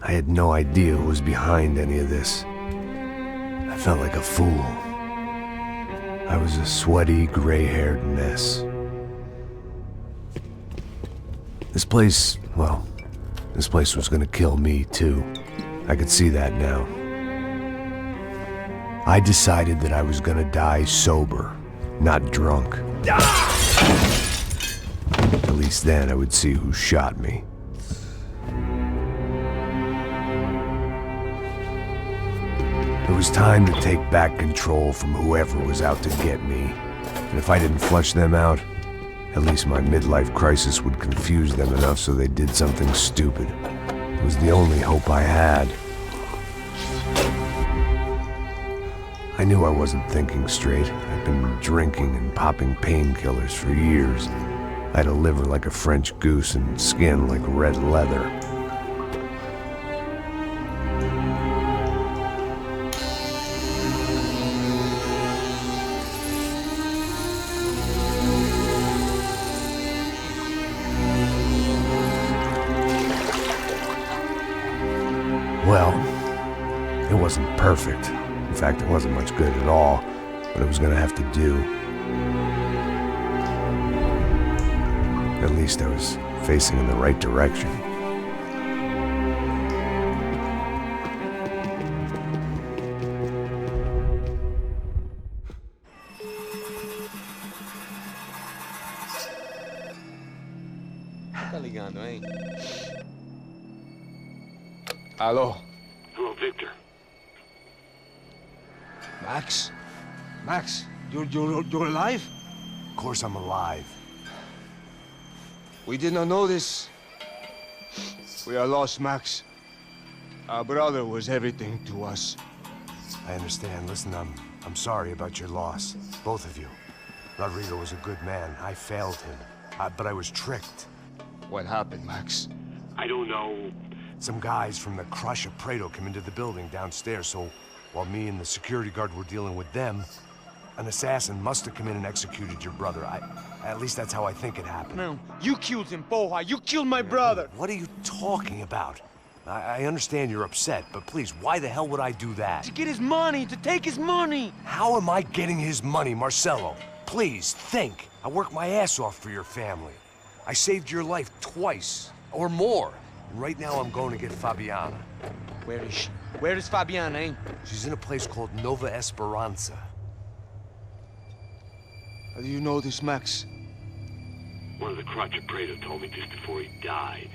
I had no idea who was behind any of this. I felt like a fool. I was a sweaty, gray-haired mess. This place was gonna kill me, too. I could see that now. I decided that I was gonna die sober, not drunk. At least then I would see who shot me. It was time to take back control from whoever was out to get me. And if I didn't flush them out, at least my midlife crisis would confuse them enough so they did something stupid. It was the only hope I had. I knew I wasn't thinking straight. I'd been drinking and popping painkillers for years. I had a liver like a French goose and skin like red leather. Well, it wasn't perfect. In fact, it wasn't much good at all, but it was gonna have to do. At least I was facing in the right direction. Tá ligando, hein? Alô? Hello, Victor. Max? Max, you're alive? Of course I'm alive. We did not know this. We are lost, Max. Our brother was everything to us. I understand. Listen, I'm sorry about your loss. Both of you. Rodrigo was a good man. I failed him. But I was tricked. What happened, Max? I don't know. Some guys from the Crush of Prado came into the building downstairs, so while me and the security guard were dealing with them, an assassin must have come in and executed your brother. At least that's how I think it happened. No, you killed him, Porra. You killed my brother. What are you talking about? I understand you're upset, but please, why the hell would I do that? To get his money, to take his money. How am I getting his money, Marcelo? Please, think. I worked my ass off for your family. I saved your life twice, or more. And right now I'm going to get Fabiana. Where is she? Where is Fabiana, eh? She's in a place called Nova Esperanza. How do you know this, Max? One of the Crotch of Prado told me just before he died.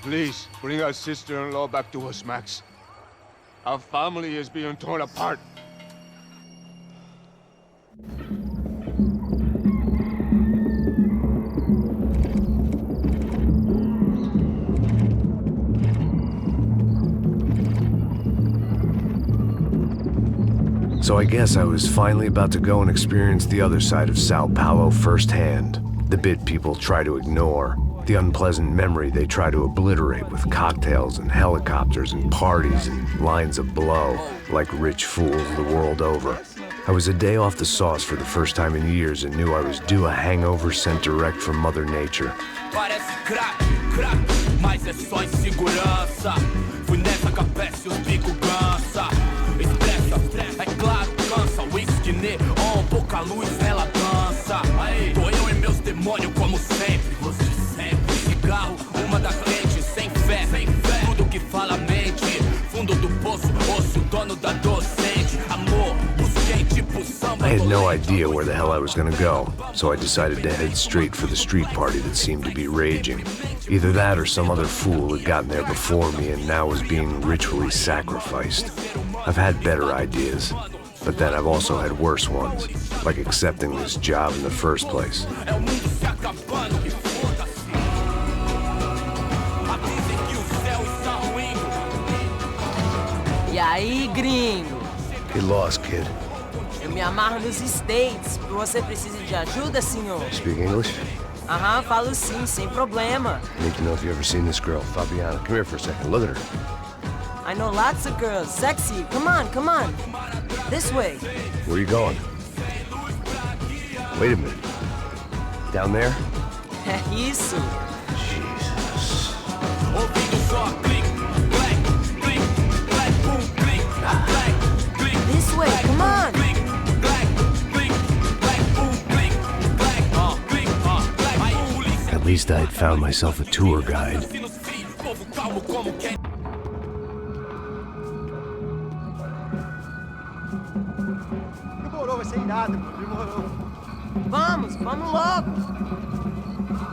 Please, bring our sister-in-law back to us, Max. Our family is being torn apart. So I guess I was finally about to go and experience the other side of Sao Paulo firsthand. The bit people try to ignore. The unpleasant memory they try to obliterate with cocktails and helicopters and parties and lines of blow, like rich fools the world over. I was a day off the sauce for the first time in years and knew I was due a hangover sent direct from Mother Nature. Parece crack, mas é só insegurança. Fui nessa capeste, os bico cansa. Expressa, é claro, cansa. Whisky neon, pouca luz, ela dança. Tô eu e meus demônios como sempre. Você sempre. Cigarro, uma da frente, sem fé. Tudo que fala mente. Fundo do poço, osso, dono I had no idea where the hell I was gonna go, so I decided to head straight for the street party that seemed to be raging. Either that or some other fool had gotten there before me and now was being ritually sacrificed. I've had better ideas, but then I've also had worse ones, like accepting this job in the first place. E aí, gringo? Get lost, kid. Eu me amarro nos States. Você precisa de ajuda, senhor? Speak English? Aham, falo sim, sem problema. I need to know if you've ever seen this girl, Fabiana. Come here for a second. Look at her. I know lots of girls. Sexy. Come on, come on. This way. Where are you going? Wait a minute. Down there? É isso. Jesus. This way, come on. At least I had found myself a tour guide. Demorou, vai ser irado, demorou. Vamos logo.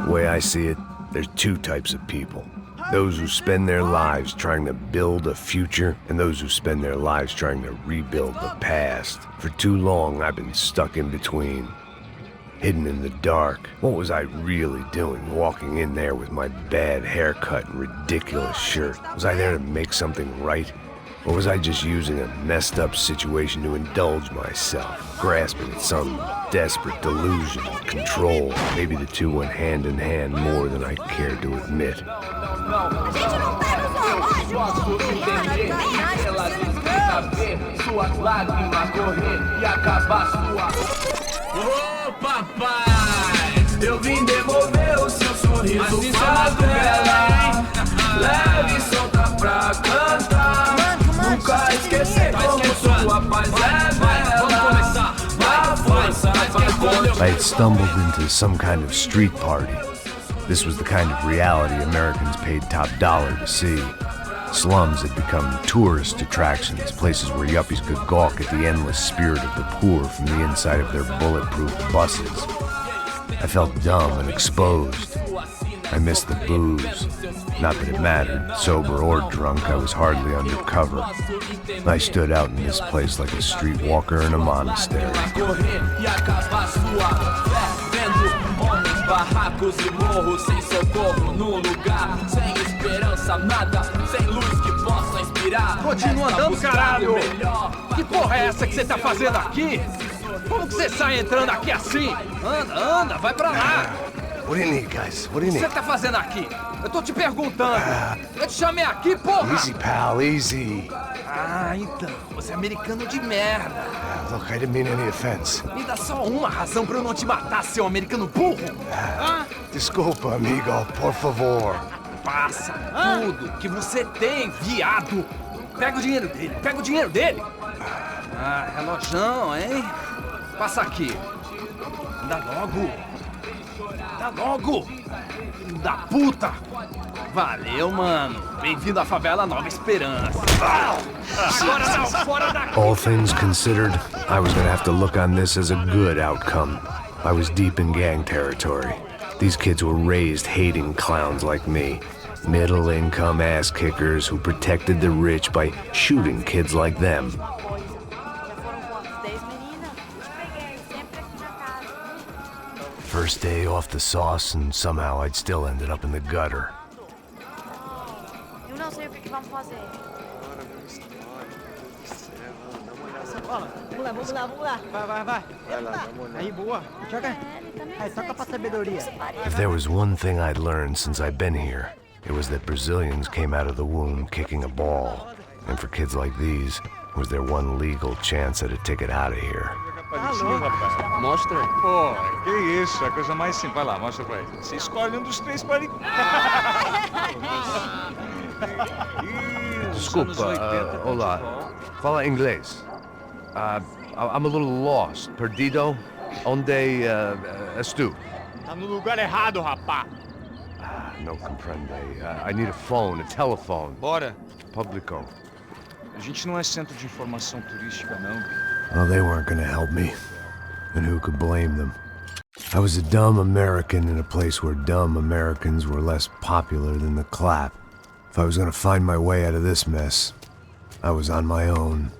The way I see it, there's two types of people. Those who spend their lives trying to build a future, and those who spend their lives trying to rebuild the past. For too long, I've been stuck in between. Hidden in the dark. What was I really doing walking in there with my bad haircut and ridiculous shirt? Was I there to make something right? Or was I just using a messed up situation to indulge myself, grasping at some desperate delusion of control? Maybe the two went hand in hand more than I cared to admit. Ô papai, eu vim devolver o seu sorriso favela. Leve e solta pra cantar. Nunca esquecer como sua paz é bela. A força I had stumbled into some kind of street party. This was the kind of reality Americans paid top dollar to see. Slums had become tourist attractions, places where yuppies could gawk at the endless spirit of the poor from the inside of their bulletproof buses. I felt dumb and exposed. I missed the booze. Not that it mattered, sober or drunk, I was hardly undercover. I stood out in this place like a streetwalker in a monastery. Barracos e morros sem socorro num lugar sem esperança, nada, sem luz que possa inspirar. Continua andando, caralho! Que porra é essa que você tá fazendo aqui? Como que você sai entrando aqui assim? Anda, vai pra lá! What do you need, guys? What do you O que need? você tá fazendo aqui? Eu tô te perguntando. Eu te chamei aqui, porra! Easy, pal, easy. Ah, então. Você é americano de merda. Look, I didn't mean any offense. Me dá só uma razão pra eu não te matar, seu americano burro. Desculpa, amigo, por favor. Passa tudo que você tem, viado. Pega o dinheiro dele, Ah, relojão, hein? Passa aqui. Dá logo. Filho da puta. Valeu, mano. Bem-vindo à favela Nova Esperança. Agora não, fora daqui. All things considered, I was gonna have to look on this as a good outcome. I was deep in gang territory. These kids were raised hating clowns like me. Middle-income ass-kickers who protected the rich by shooting kids like them. First day off the sauce, and somehow I'd still ended up in the gutter. Eu não sei o que vamos fazer. Vamos lá. Vai. Aí, boa. Joga. Aí, toca pra sabedoria. If there was one thing I'd learned since I'd been here, it was that Brazilians came out of the womb kicking a ball. And for kids like these, was their one legal chance at a ticket out of here. Mostra. Pô, que isso, é a coisa mais simples. Vai lá, mostra pra ele. Você escolhe dos três para ele. Desculpa, olá. Fala inglês. I'm a little lost. Perdido? Onde estou? Tá no lugar errado, rapá. No comprende. I need a phone, a telephone. Bora. Publico. A gente não é centro de informação turística, não. Well, they weren't gonna help me. And who could blame them? I was a dumb American in a place where dumb Americans were less popular than the clap. If I was gonna find my way out of this mess, I was on my own.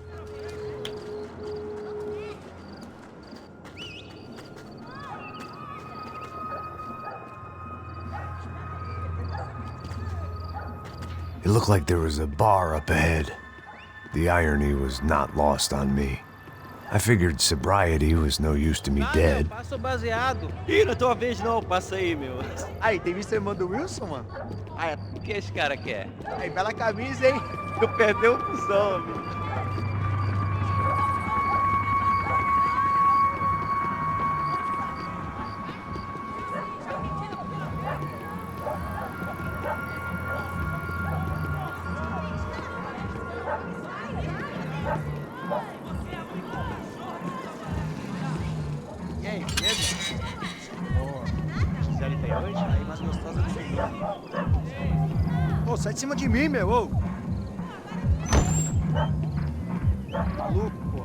It looked like there was a bar up ahead. The irony was not lost on me. I figured sobriety was no use to me dead. Passa o baseado. Ih, não é tua vez não, passa aí, meu. Aí, tem visto a irmã do Wilson, mano? Ai, o que esse cara quer? Aí, bela camisa, hein? Tu perdeu o fusão, amigo. Ô, sai de cima de mim, meu, ô! Maluco, pô.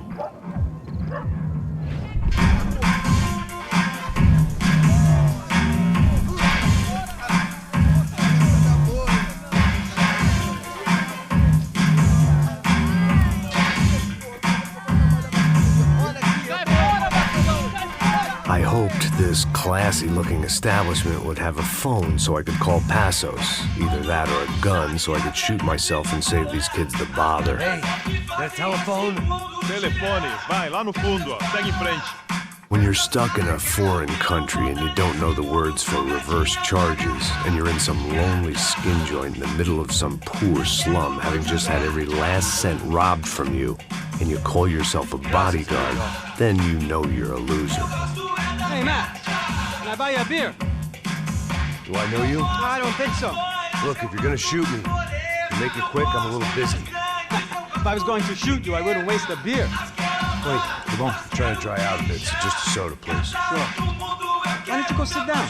I hoped this classy-looking establishment would have a phone so I could call Passos. Either that or a gun so I could shoot myself and save these kids the bother. Hey, that telephone? Telefone, vai, lá no fundo, ó. Segue em frente. When you're stuck in a foreign country and you don't know the words for reverse charges, and you're in some lonely skin joint in the middle of some poor slum, having just had every last cent robbed from you, and you call yourself a bodyguard, then you know you're a loser. Hey, Matt, can I buy you a beer? Do I know you? I don't think so. Look, if you're gonna shoot me, make it quick, I'm a little busy. If I was going to shoot you, I wouldn't waste a beer. Wait, come on. I'm trying to dry out a bit, so just a soda, please. Sure. Why don't you go sit down?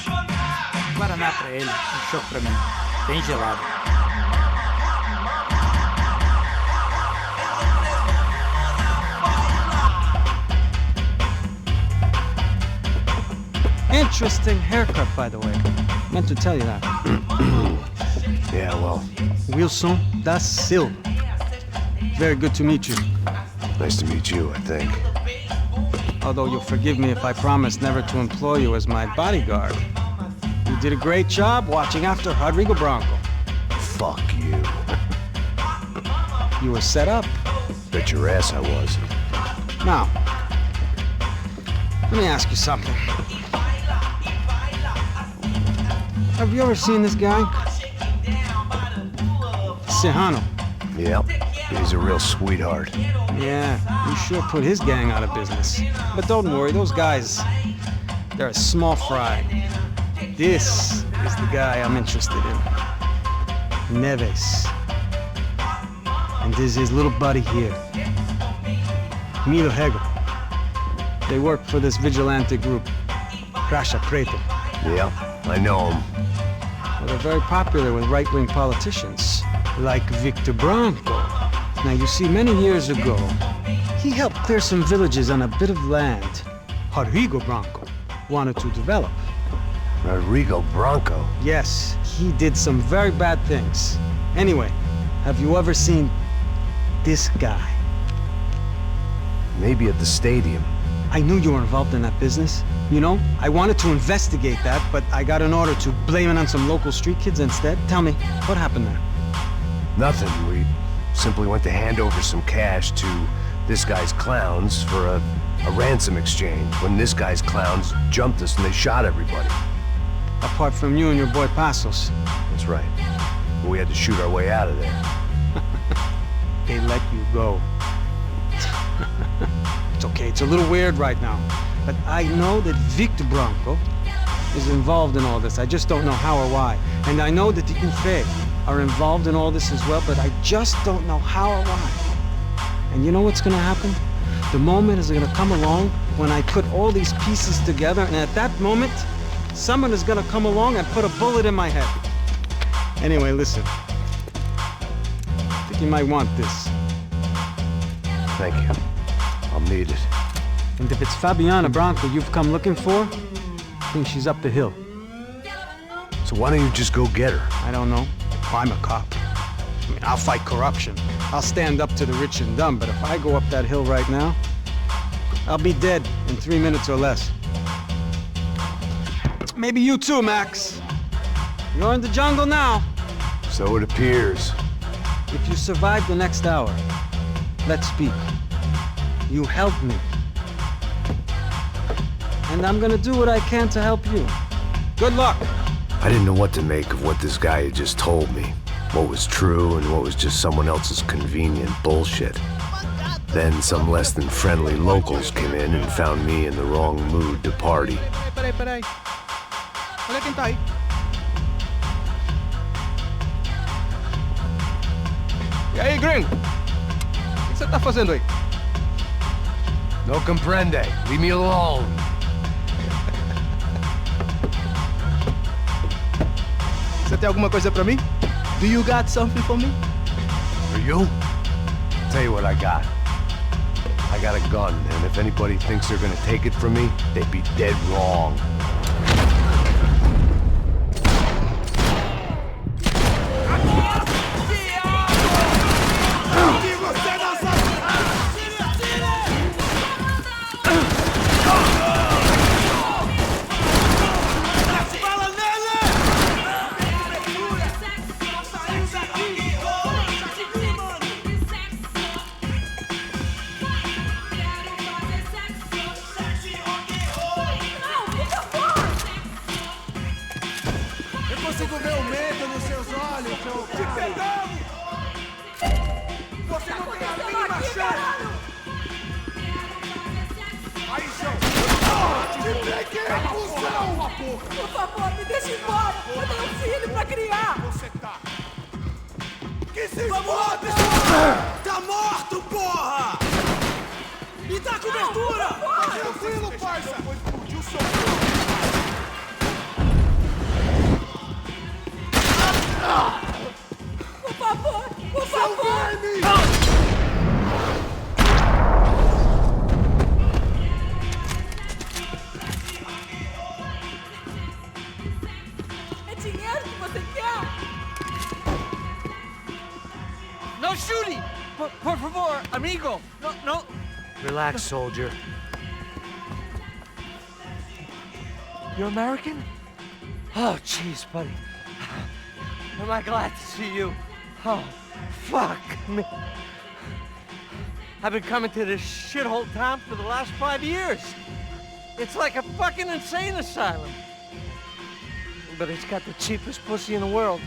Guaraná pra ele, chopp pra mim. Bem gelado. Interesting haircut, by the way. Meant to tell you that. Yeah, well. Wilson da Silva. Very good to meet you. Nice to meet you, I think. Although you'll forgive me if I promise never to employ you as my bodyguard. You did a great job watching after Rodrigo Branco. Fuck you. You were set up. Bet your ass I was. Now, let me ask you something. Have you ever seen this guy? Serrano. Yep. He's a real sweetheart. Yeah, you sure put his gang out of business. But don't worry, those guys, they're a small fry. This is the guy I'm interested in. Neves. And this is his little buddy here. Milo Hegel. They work for this vigilante group, Crasha Preto. Yep, I know him. Well, they're very popular with right-wing politicians, like Victor Branco. Now, you see, many years ago, he helped clear some villages on a bit of land Rodrigo Branco wanted to develop. Rodrigo Branco? Yes, he did some very bad things. Anyway, have you ever seen this guy? Maybe at the stadium. I knew you were involved in that business. You know, I wanted to investigate that, but I got an order to blame it on some local street kids instead. Tell me, what happened there? Nothing. We simply went to hand over some cash to this guy's clowns for a ransom exchange when this guy's clowns jumped us and they shot everybody. Apart from you and your boy Passos. That's right. But we had to shoot our way out of there. They let you go. It's okay, it's a little weird right now. But I know that Victor Branco is involved in all this. I just don't know how or why. And I know that the UFE are involved in all this as well, but I just don't know how or why. And you know what's gonna happen? The moment is gonna come along when I put all these pieces together, and at that moment, someone is gonna come along and put a bullet in my head. Anyway, listen. I think you might want this. Thank you. I'll need it. And if it's Fabiana Branco you've come looking for, I think she's up the hill. So why don't you just go get her? I don't know. I'm a cop. I mean, I'll fight corruption. I'll stand up to the rich and dumb, but if I go up that hill right now, I'll be dead in 3 minutes or less. Maybe you too, Max. You're in the jungle now. So it appears. If you survive the next hour, let's speak. You help me. And I'm gonna do what I can to help you. Good luck. I didn't know what to make of what this guy had just told me. What was true and what was just someone else's convenient bullshit. Then some less than friendly locals came in and found me in the wrong mood to party. Peraí. Olha quem tá aí. E aí, gringo? O que você tá fazendo aí? No comprende. Leave me alone. Você tem alguma coisa pra mim? Do you got something for me? For you? Tell you what I got. I got a gun, and if anybody thinks they're gonna take it from me, they'd be dead wrong. Por favor, me deixe embora! Eu tenho um filho pra criar! Você tá? Que se foda! Tá morto, porra! Me dá cobertura! Tranquilo, parça! Vou explodir o seu Por favor! Por favor! No shooting! Por favor, amigo! No. Relax, soldier. You're American? Oh, jeez, buddy. Am I glad to see you? Oh, fuck me. I've been coming to this shithole town for the last 5 years. It's like a fucking insane asylum. But it's got the cheapest pussy in the world.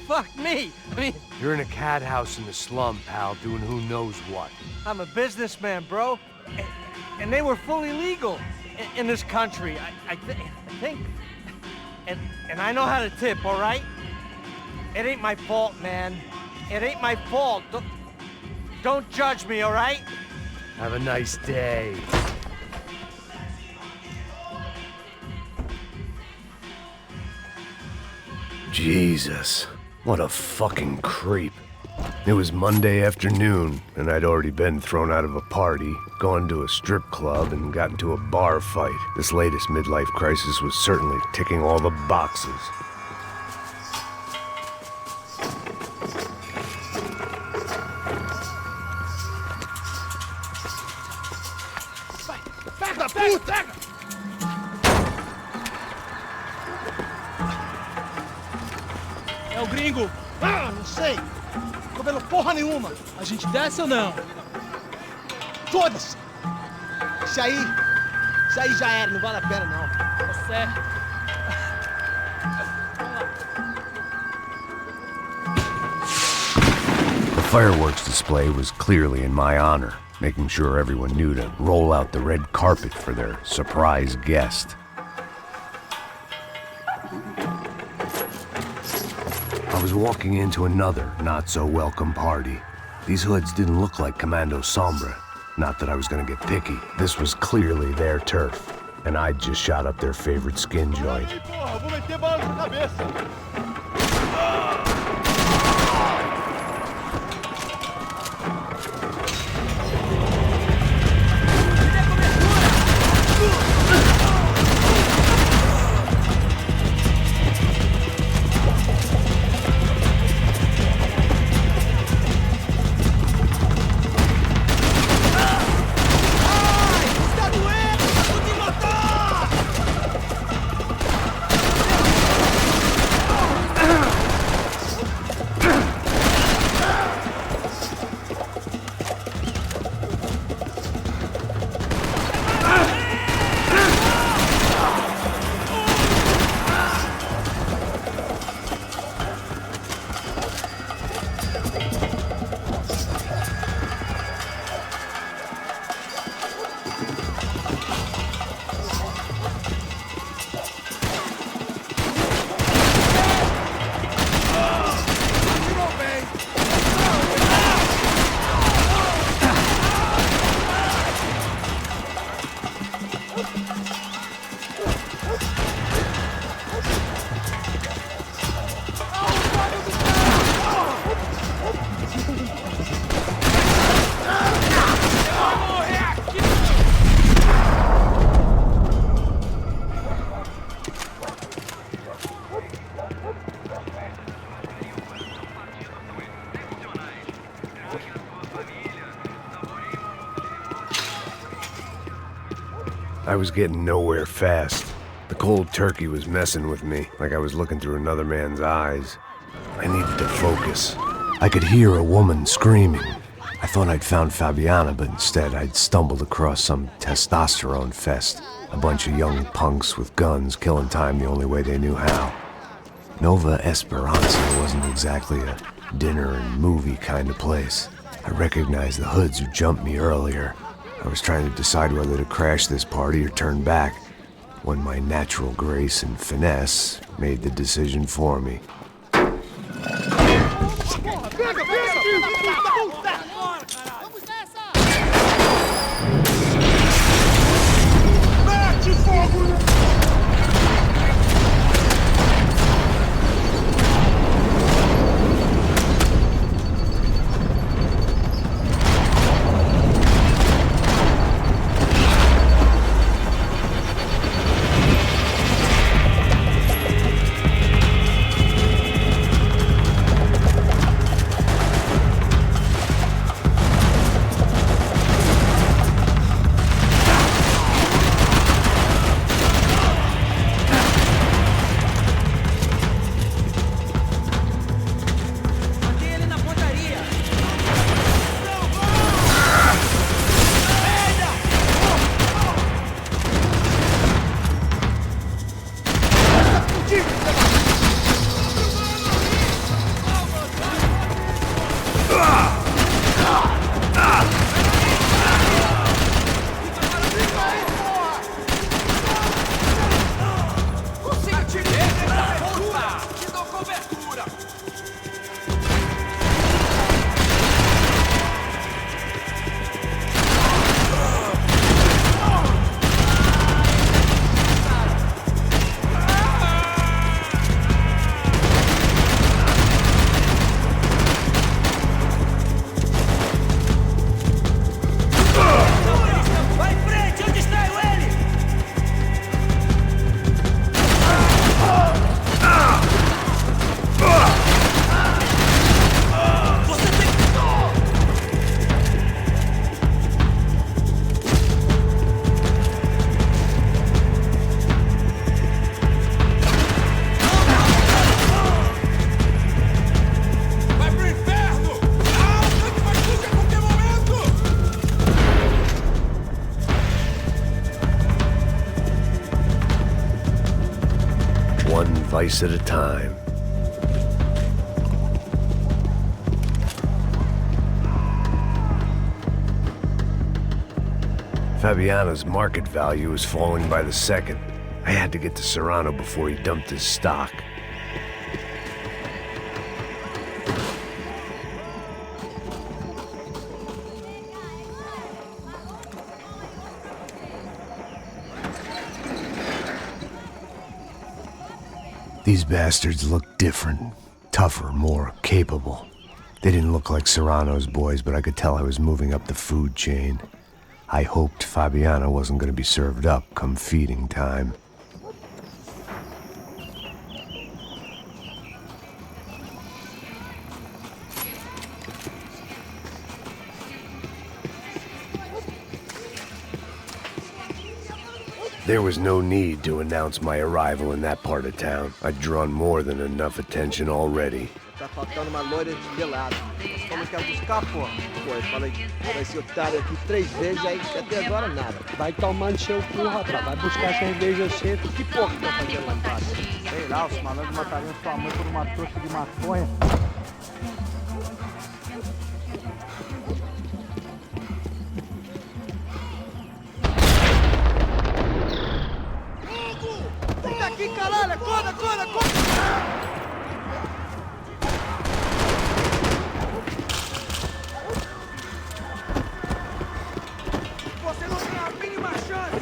Fuck me! I mean... You're in a cat house in the slum, pal, doing who knows what. I'm a businessman, bro. And they were fully legal in this country. I think... And I know how to tip, all right? It ain't my fault, man. It ain't my fault. Don't judge me, all right? Have a nice day. Jesus. What a fucking creep. It was Monday afternoon, and I'd already been thrown out of a party, gone to a strip club, and got into a bar fight. This latest midlife crisis was certainly ticking all the boxes. Pega, puta! É o gringo! Ah, não sei! Tô vendo porra nenhuma! A gente desce ou não? Foda-se! Isso aí já era, não vale a pena não. Tá certo. The fireworks display was clearly in my honor, making sure everyone knew to roll out the red carpet for their surprise guest. I was walking into another not-so-welcome party. These hoods didn't look like Commando Sombra. Not that I was gonna get picky. This was clearly their turf, and I'd just shot up their favorite skin joint. I was getting nowhere fast. The cold turkey was messing with me, like I was looking through another man's eyes. I needed to focus. I could hear a woman screaming. I thought I'd found Fabiana, but instead I'd stumbled across some testosterone fest. A bunch of young punks with guns killing time the only way they knew how. Nova Esperanza wasn't exactly a dinner and movie kind of place. I recognized the hoods who jumped me earlier. I was trying to decide whether to crash this party or turn back, when my natural grace and finesse made the decision for me. One vice at a time. Fabiana's market value was falling by the second. I had to get to Serrano before he dumped his stock. These bastards looked different, tougher, more capable. They didn't look like Serrano's boys, but I could tell I was moving up the food chain. I hoped Fabiana wasn't going to be served up come feeding time. There was no need to announce my arrival in that part of town. I'd drawn more than enough attention already. Tá faltando uma loira de gelado. Como quer buscar, pô? Pô, eu falei, esse otário aqui 3 vezes, aí até agora nada. Vai tomar no seu cu, rapaz. Vai buscar cerveja cedo. Que porra que tá fazendo lá embaixo? Sei lá, os malandros matariam sua mãe por uma trouxa de maconha. Fica aqui, caralho! Acorda, acorda, acorda! Você não tem a mínima chance!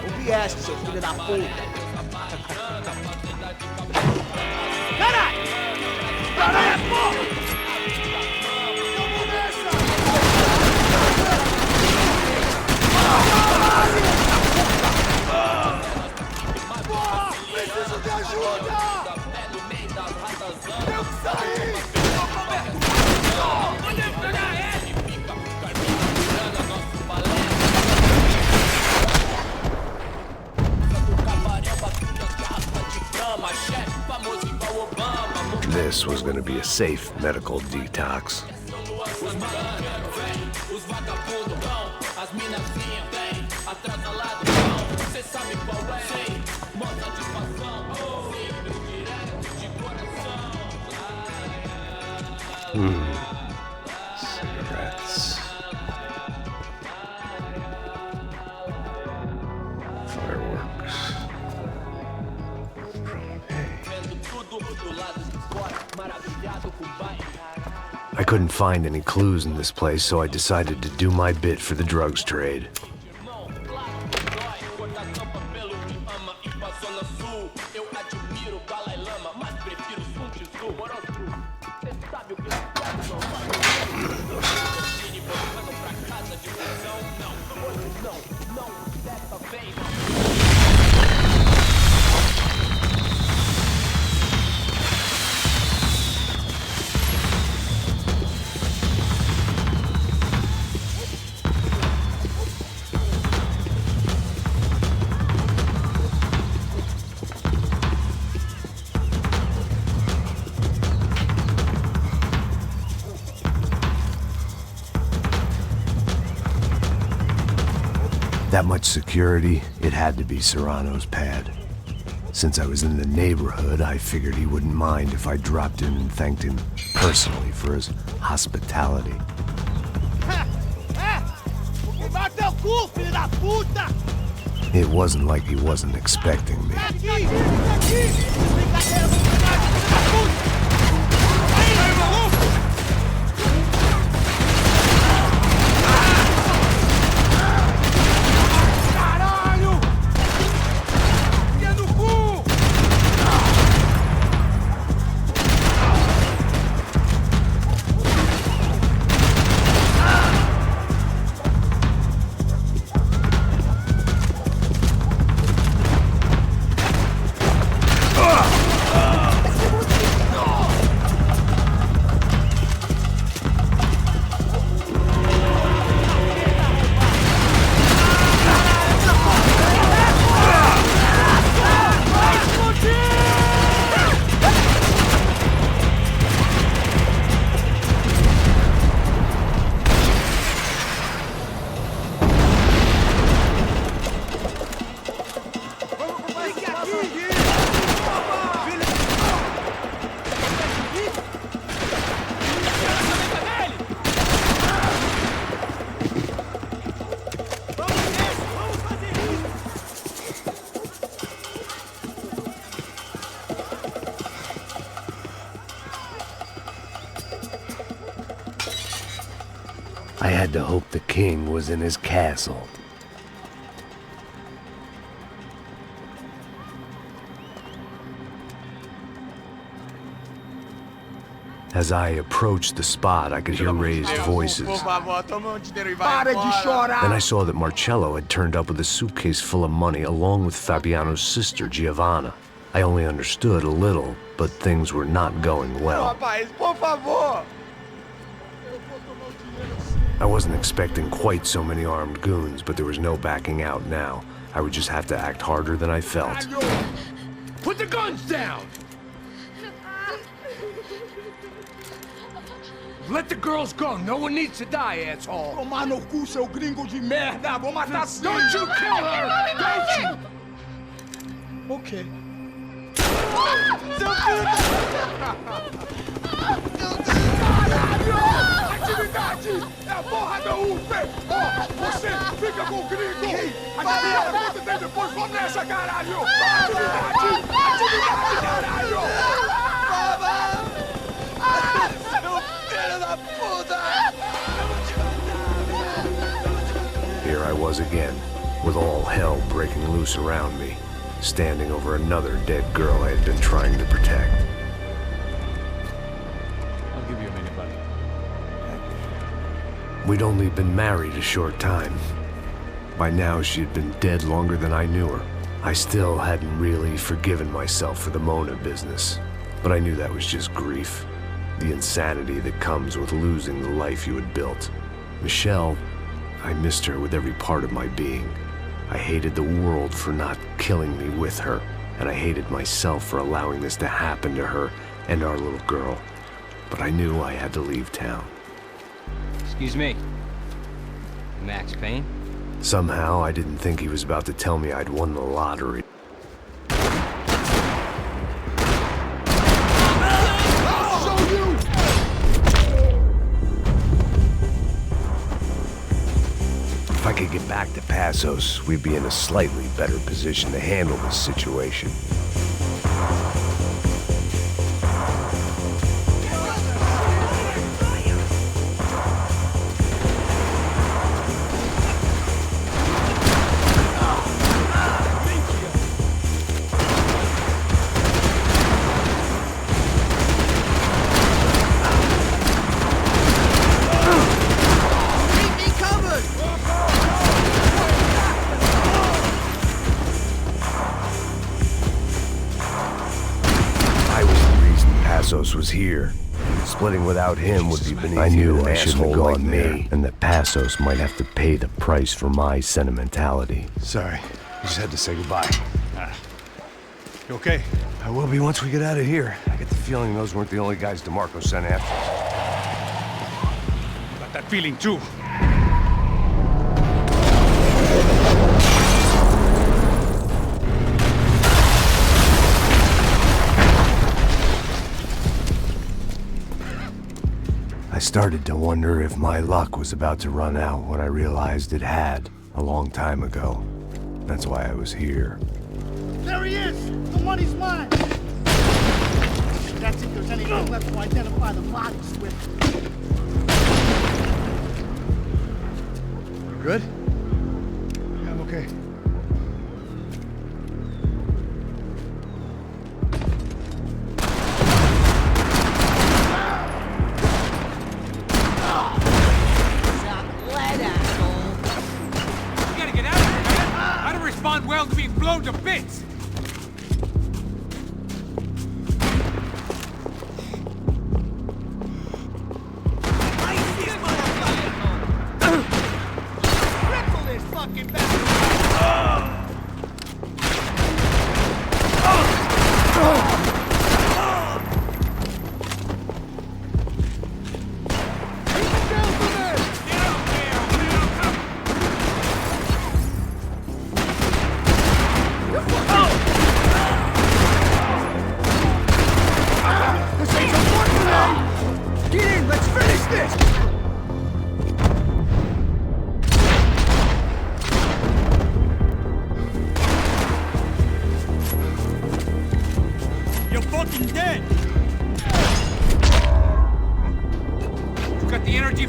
O viés, seu filho da puta. Caralho! Caralho, porra! Porra! Preciso de ajuda! Eu saí! This was gonna be a safe medical detox. Cigarettes. Fireworks. I couldn't find any clues in this place, so I decided to do my bit for the drugs trade. That much security, it had to be Serrano's pad. Since I was in the neighborhood, I figured he wouldn't mind if I dropped in and thanked him personally for his hospitality. Bateu o cu, filho da puta! It wasn't like he wasn't expecting me. Aqui! Brincadeira, filho da puta! Aí, maluco! I had to hope the king was in his castle. As I approached the spot, I could hear raised voices. Then I saw that Marcello had turned up with a suitcase full of money along with Fabiano's sister, Giovanna. I only understood a little, but things were not going well. I wasn't expecting quite so many armed goons, but there was no backing out now. I would just have to act harder than I felt. Put the guns down! Let the girls go. No one needs to die, asshole. Tomar no cu, seu gringo de merda. Vou matar sim. Don't you kill her! Don't you! Okay. Seu filho da... Atividade! É a porra da UP! Ó, você fica com o gringo! Atividade acontece depois, vamos nessa, caralho! Atividade! Atividade, caralho! Seu filho da puta! Here I was again, with all hell breaking loose around me, standing over another dead girl I had been trying to protect. I'll give you a minute, buddy. We'd only been married a short time. By now, she had been dead longer than I knew her. I still hadn't really forgiven myself for the Mona business, but I knew that was just grief. The insanity that comes with losing the life you had built. Michelle, I missed her with every part of my being. I hated the world for not killing me with her, and I hated myself for allowing this to happen to her and our little girl. But I knew I had to leave town. Excuse me. Max Payne? Somehow, I didn't think he was about to tell me I'd won the lottery. If I could get back to Passos, we'd be in a slightly better position to handle this situation. Was here. Splitting without him would be beneath. I knew I shouldn't have gone there, and that Passos might have to pay the price for my sentimentality. Sorry, I just had to say goodbye. You okay? I will be once we get out of here. I get the feeling those weren't the only guys DeMarco sent after us. Got that feeling too. I started to wonder if my luck was about to run out when I realized it had a long time ago. That's why I was here. There he is! The money's mine! That's if there's anything left to identify the bodies with. You good? Yeah, I'm okay. Well to being blown to bits! Cripple this fucking bastard!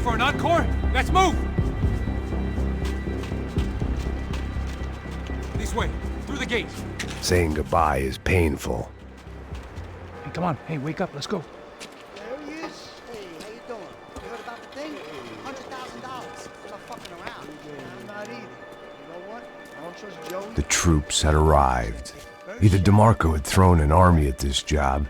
For an encore? Let's move! This way, through the gate. Saying goodbye is painful. Hey, come on. Hey, wake up. Let's go. There he is. Hey, how you doing? You heard about the thing? $100,000. I'm not fucking around. I'm not either. You know what? I don't trust Joey. The troops had arrived. Either DeMarco had thrown an army at this job,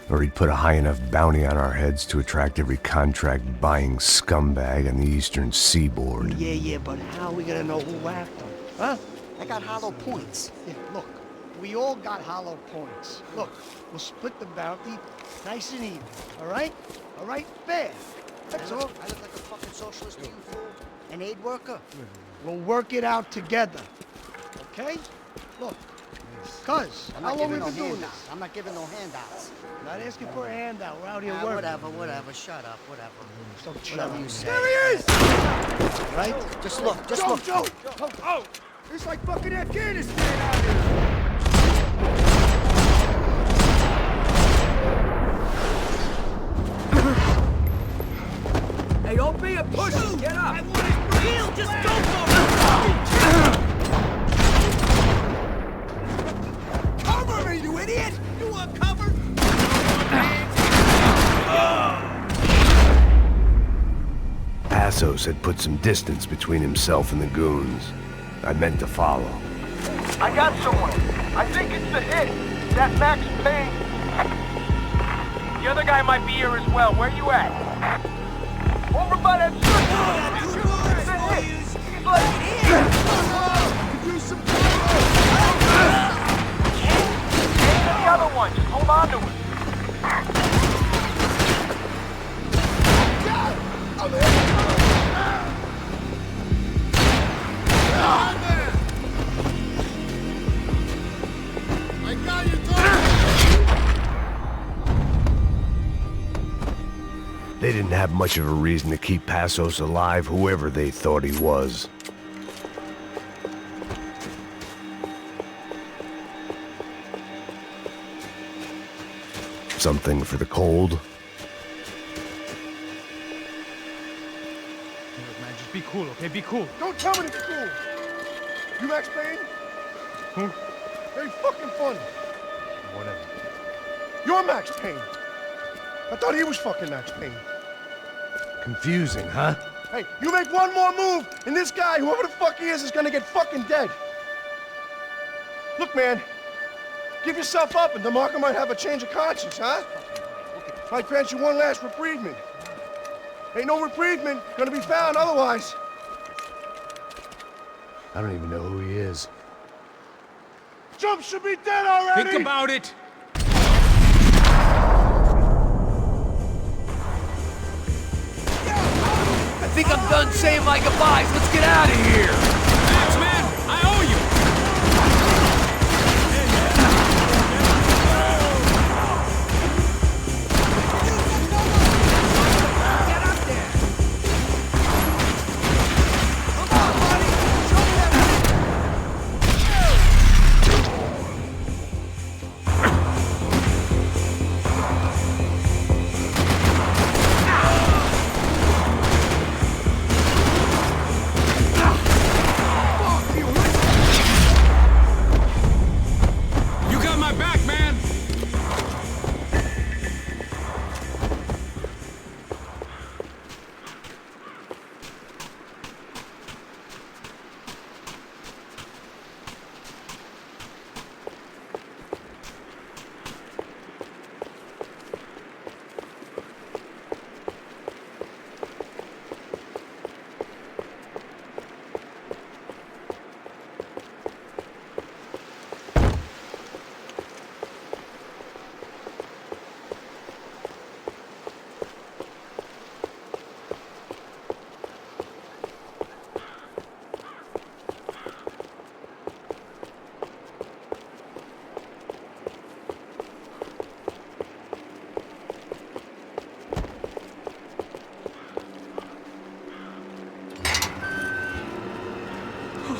or he'd put a high enough bounty on our heads to attract every contract-buying scumbag on the eastern seaboard. Yeah, but how are we gonna know who whacked him? Huh? I got hollow points. Yeah, look, we all got hollow points. Look, we'll split the bounty nice and even, all right? All right, fair. That's all. I look like a fucking socialist to you, fool. An aid worker. We'll work it out together, okay? Look, cuz, how long have we been doing this? I'm not giving no handouts. Not asking for a handout. We're out here working. Whatever. Shut up. Whatever you say. There he is! Right? Just look. Joe! Oh! It's like fucking Afghanistan out here! Hey, don't be a pussy! Get up! I want his real! Just go for it! Passos had put some distance between himself and the goons. I meant to follow. I got someone. I think it's the hit. That Max Payne. The other guy might be here as well. Where you at? Over by that church. It's the hit. He's like... And the other one. Just hold on to it. They didn't have much of a reason to keep Passos alive, whoever they thought he was. Something for the cold? Look, man, just be cool, okay? Be cool. Don't tell me to be cool. You Max Payne? Who? Very fucking funny. Whatever. You're Max Payne. I thought he was fucking Max Payne. Confusing, huh? Hey, you make one more move, and this guy, whoever the fuck he is gonna get fucking dead. Look, man, give yourself up, and DeMarco might have a change of conscience, huh? Might grant you one last reprievement. Ain't no reprievement gonna be found otherwise. I don't even know who he is. Jump should be dead already! Think about it! I think I'm done saying my goodbyes. Let's get out of here. Max, man, I owe you. Get up there! Come on, buddy! Show me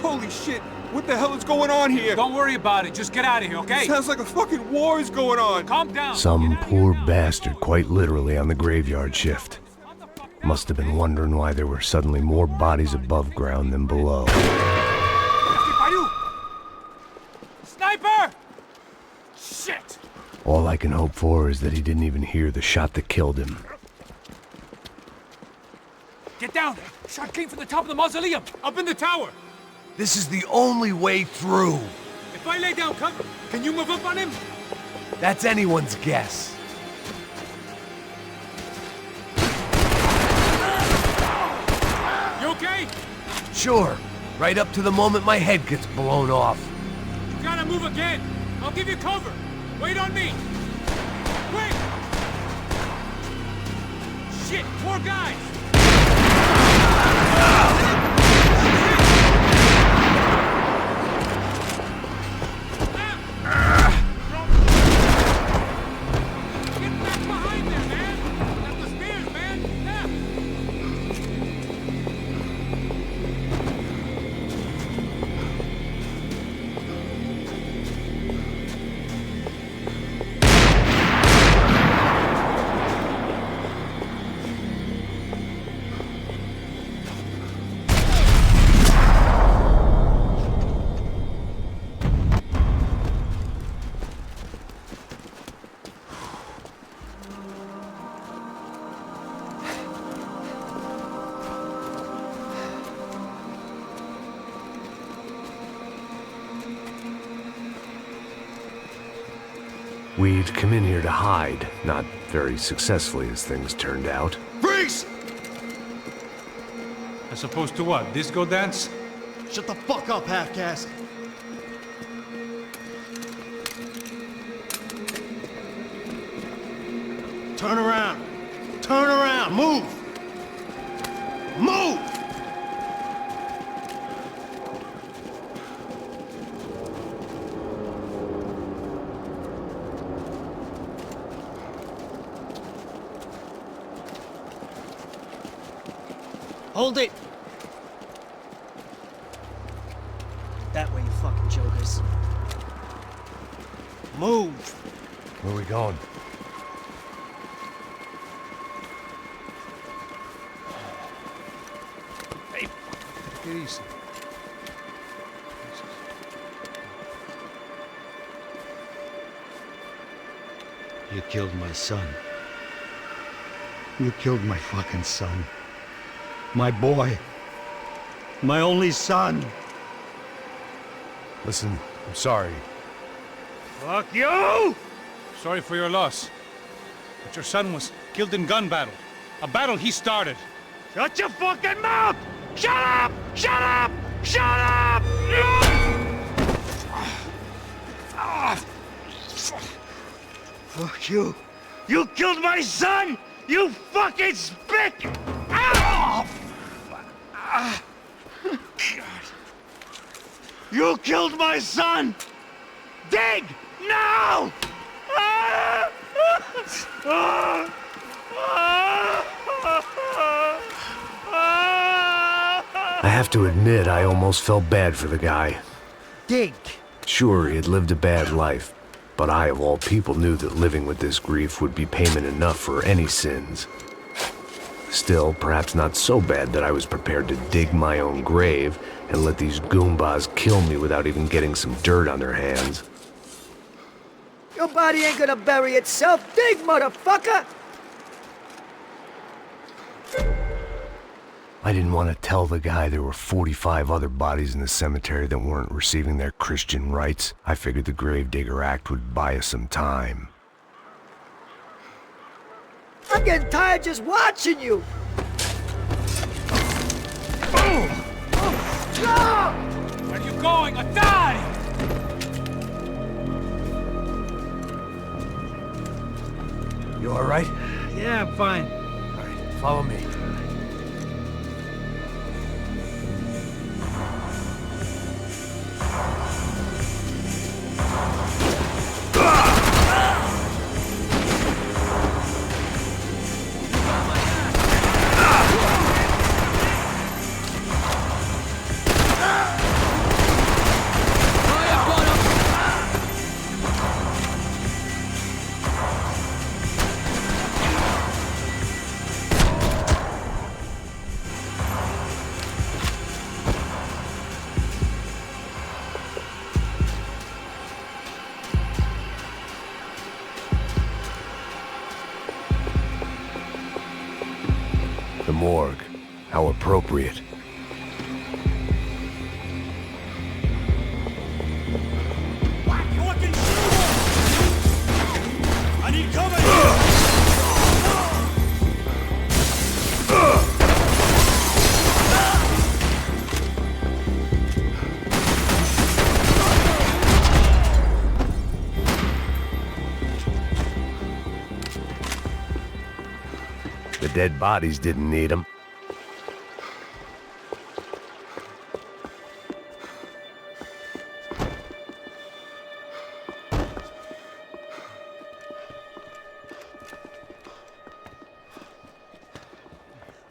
Holy shit! What the hell is going on here? Don't worry about it. Just get out of here, okay? Sounds like a fucking war is going on. Calm down. Some poor bastard, quite literally, on the graveyard shift. Must have been wondering why there were suddenly more bodies above ground than below. Sniper! Shit! All I can hope for is that he didn't even hear the shot that killed him. Get down! Shot came from the top of the mausoleum! Up in the tower! This is the only way through. If I lay down cover, can you move up on him? That's anyone's guess. You okay? Sure. Right up to the moment my head gets blown off. You gotta move again. I'll give you cover. Wait on me. Quick! Shit, more guys! We'd come in here to hide, not very successfully as things turned out. Freeze! As opposed to what? Disco dance? Shut the fuck up, half-caste! Turn around! Turn around! Move! Move! Hold it! That way, you fucking jokers. Move! Where are we going? Hey, get easy. You killed my son. You killed my fucking son. My boy. My only son. Listen, I'm sorry. Fuck you! Sorry for your loss. But your son was killed in gun battle. A battle he started. Shut your fucking mouth! Shut up! Shut up! Shut up! Fuck you! You killed my son! You fucking spick! Ow! You killed my son! Dig! Now! I have to admit, I almost felt bad for the guy. Dig! Sure, he had lived a bad life, but I, of all people, knew that living with this grief would be payment enough for any sins. Still, perhaps not so bad that I was prepared to dig my own grave and let these goombas kill me without even getting some dirt on their hands. Your body ain't gonna bury itself. Dig, motherfucker! I didn't want to tell the guy there were 45 other bodies in the cemetery that weren't receiving their Christian rites. I figured the Gravedigger Act would buy us some time. I'm getting tired just watching you! Where are you going? Or die! You all right? Yeah, I'm fine. All right, follow me. The morgue. How appropriate. Fucking shoot! I need cover The dead bodies didn't need them.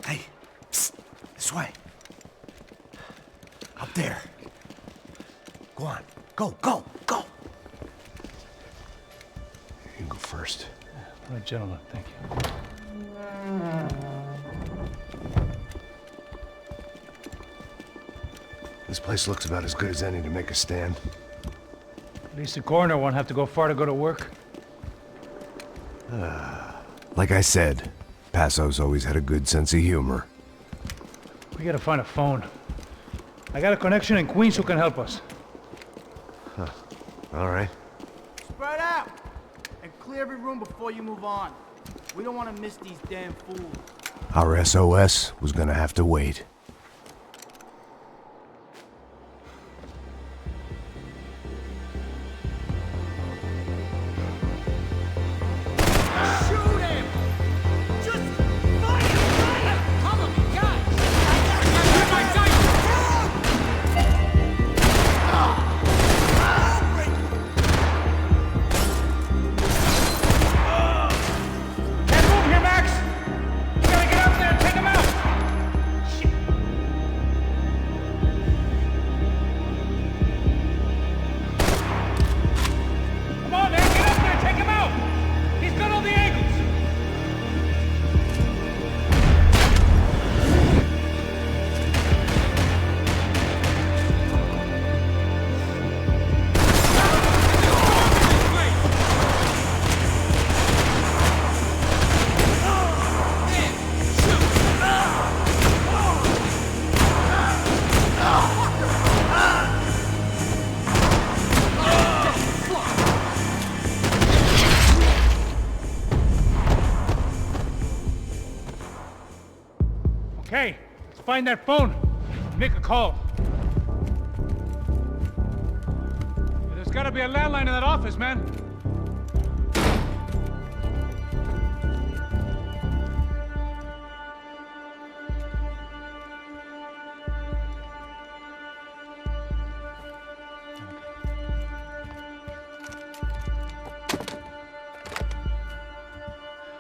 Hey, psst, this way. Up there. Go on, go, go, go! You can go first. All right, gentlemen, thank you. This place looks about as good as any to make a stand. At least the coroner won't have to go far to go to work. Like I said, Passo's always had a good sense of humor. We gotta find a phone. I got a connection in Queens who can help us. All right. Spread out! clear every room before you move on. We don't want to miss these damn fools. Our SOS was gonna have to wait. Okay, let's find that phone. Make a call. There's gotta be a landline in that office, man.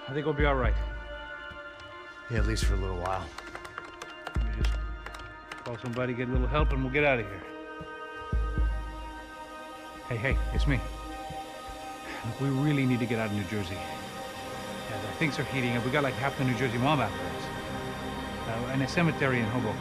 I think we'll be all right. Yeah, at least for a little while. Let me just call somebody, get a little help, and we'll get out of here. Hey, it's me. Look, we really need to get out of New Jersey. Yeah, things are heating up. We got like half the New Jersey mob after us. And a cemetery in Hoboken.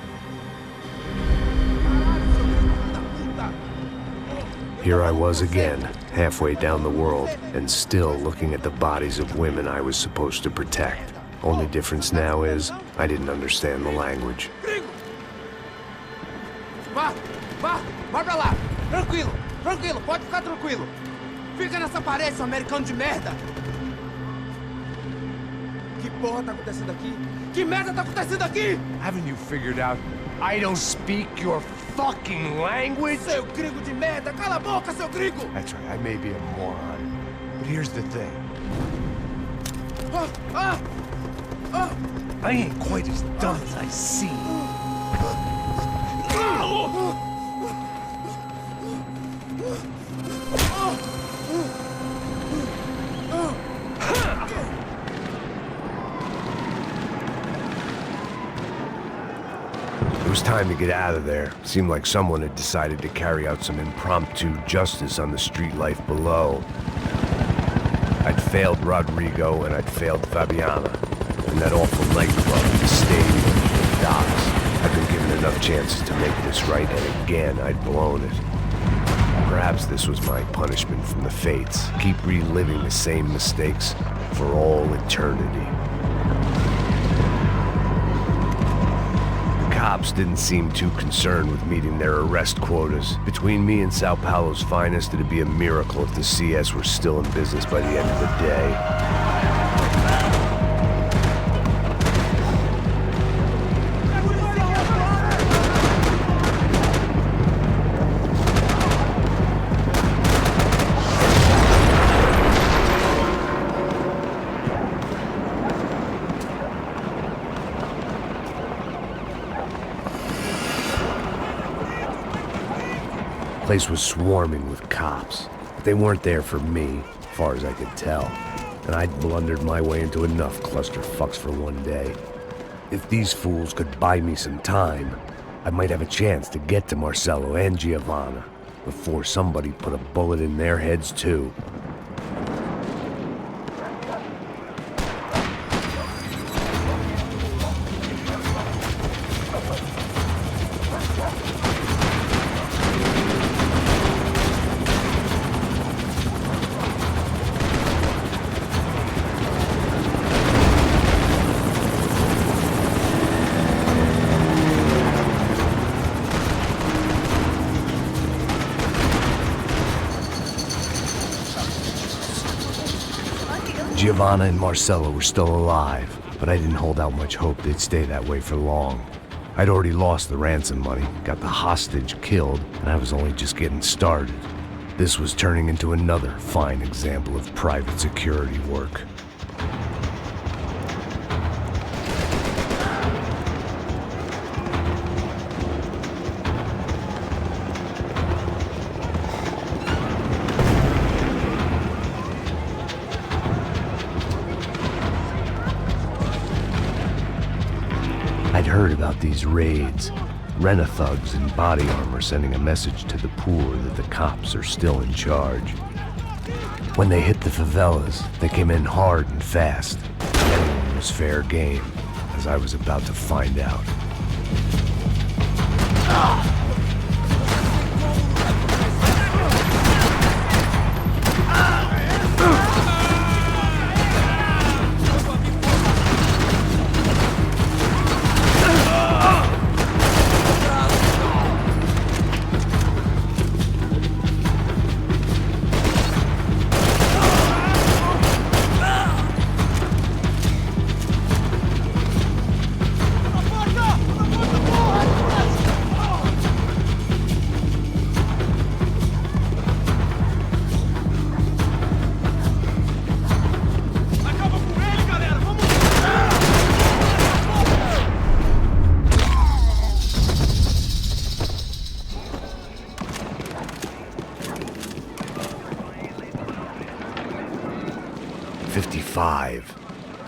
Here I was again, halfway down the world, and still looking at the bodies of women I was supposed to protect. Only difference now is, I didn't understand the language. Vai pra lá. Tranquilo, pode ficar tranquilo. Fica nessa parede, seu americano de merda. Que porra tá acontecendo aqui? Que merda tá acontecendo aqui? Haven't you figured out I don't speak your fucking language? Seu gringo de merda, cala a boca, seu gringo! That's right, I may be a moron, but here's the thing. I ain't quite as dumb as I seem. It was time to get out of there. Seemed like someone had decided to carry out some impromptu justice on the street life below. I'd failed Rodrigo and I'd failed Fabiana. And that awful nightclub, the stadium, the docks. I'd been given enough chances to make this right, and again, I'd blown it. Perhaps this was my punishment from the fates. Keep reliving the same mistakes for all eternity. The cops didn't seem too concerned with meeting their arrest quotas. Between me and Sao Paulo's finest, it'd be a miracle if the CS were still in business by the end of the day. The place was swarming with cops, but they weren't there for me, as far as I could tell. And I'd blundered my way into enough clusterfucks for one day. If these fools could buy me some time, I might have a chance to get to Marcello and Giovanna before somebody put a bullet in their heads too. Giovanna and Marcelo were still alive, but I didn't hold out much hope they'd stay that way for long. I'd already lost the ransom money, got the hostage killed, and I was only just getting started. This was turning into another fine example of private security work. I'd heard about these raids. Rent-a-thugs in body armor sending a message to the poor that the cops are still in charge. When they hit the favelas, they came in hard and fast. Anyone was fair game, as I was about to find out.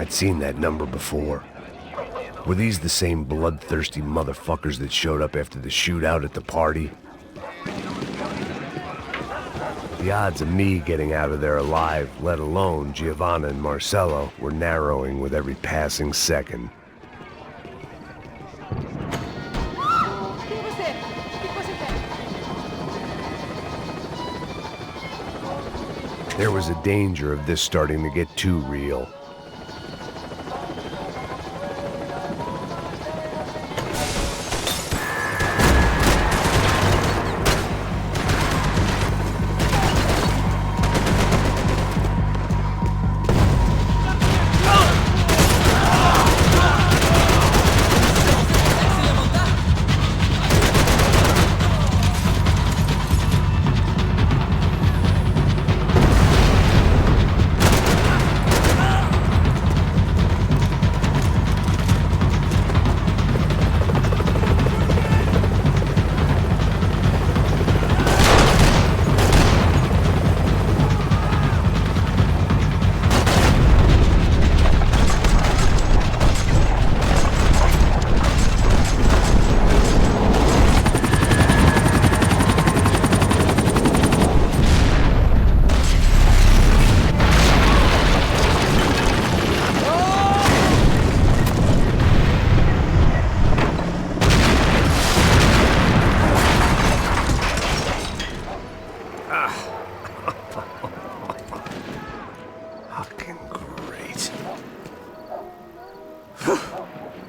I'd seen that number before. Were these the same bloodthirsty motherfuckers that showed up after the shootout at the party? The odds of me getting out of there alive, let alone Giovanna and Marcelo, were narrowing with every passing second. There was a danger of this starting to get too real.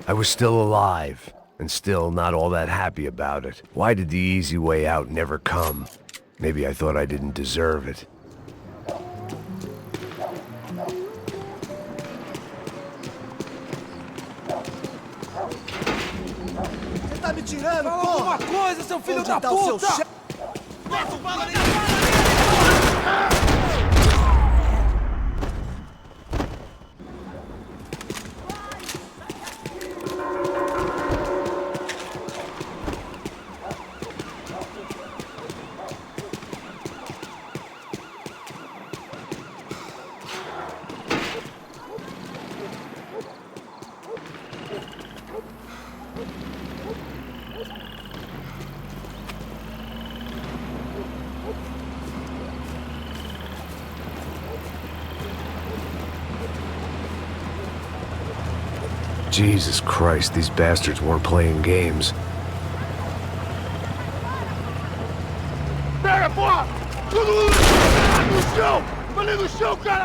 I was still alive, and still not all that happy about it. Why did the easy way out never come? Maybe I thought I didn't deserve it. Você tá me tirando, Fala porra? alguma coisa, seu filho Onde da tá o seu puta! chefe? Meta bala nele! Jesus Christ, these bastards weren't playing games.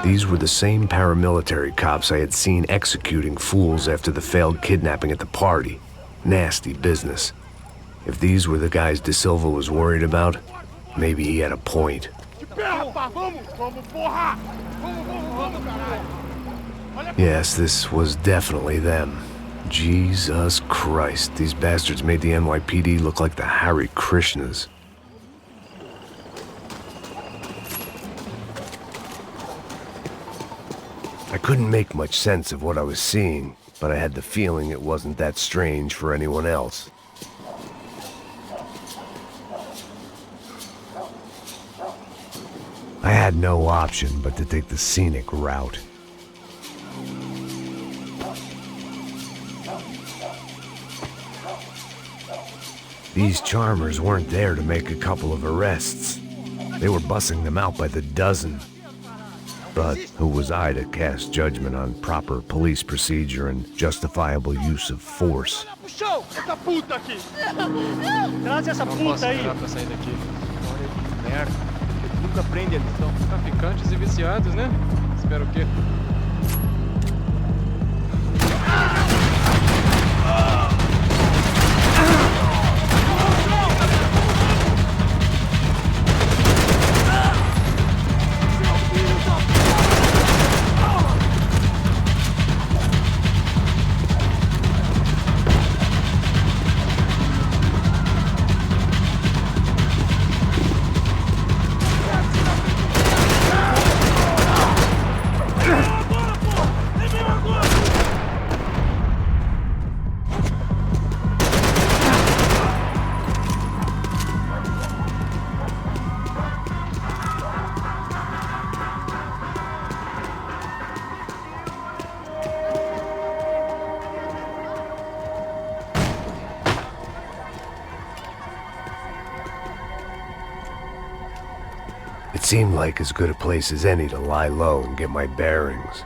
These were the same paramilitary cops I had seen executing fools after the failed kidnapping at the party. Nasty business. If these were the guys De Silva was worried about, maybe he had a point. Vamos, porra! Vamos, caralho! Yes, this was definitely them. Jesus Christ, these bastards made the NYPD look like the Hare Krishnas. I couldn't make much sense of what I was seeing, but I had the feeling it wasn't that strange for anyone else. I had no option but to take the scenic route. These charmers weren't there to make a couple of arrests. They were bussing them out by the dozen. But who was I to cast judgment on proper police procedure and justifiable use of force? Puxou! Essa puta aqui! Traz essa puta aí! Não posso esperar pra sair daqui. Olha que merda. Nunca aprende a lição. Traficantes e viciados, né? Espero o quê? It seemed like as good a place as any to lie low and get my bearings.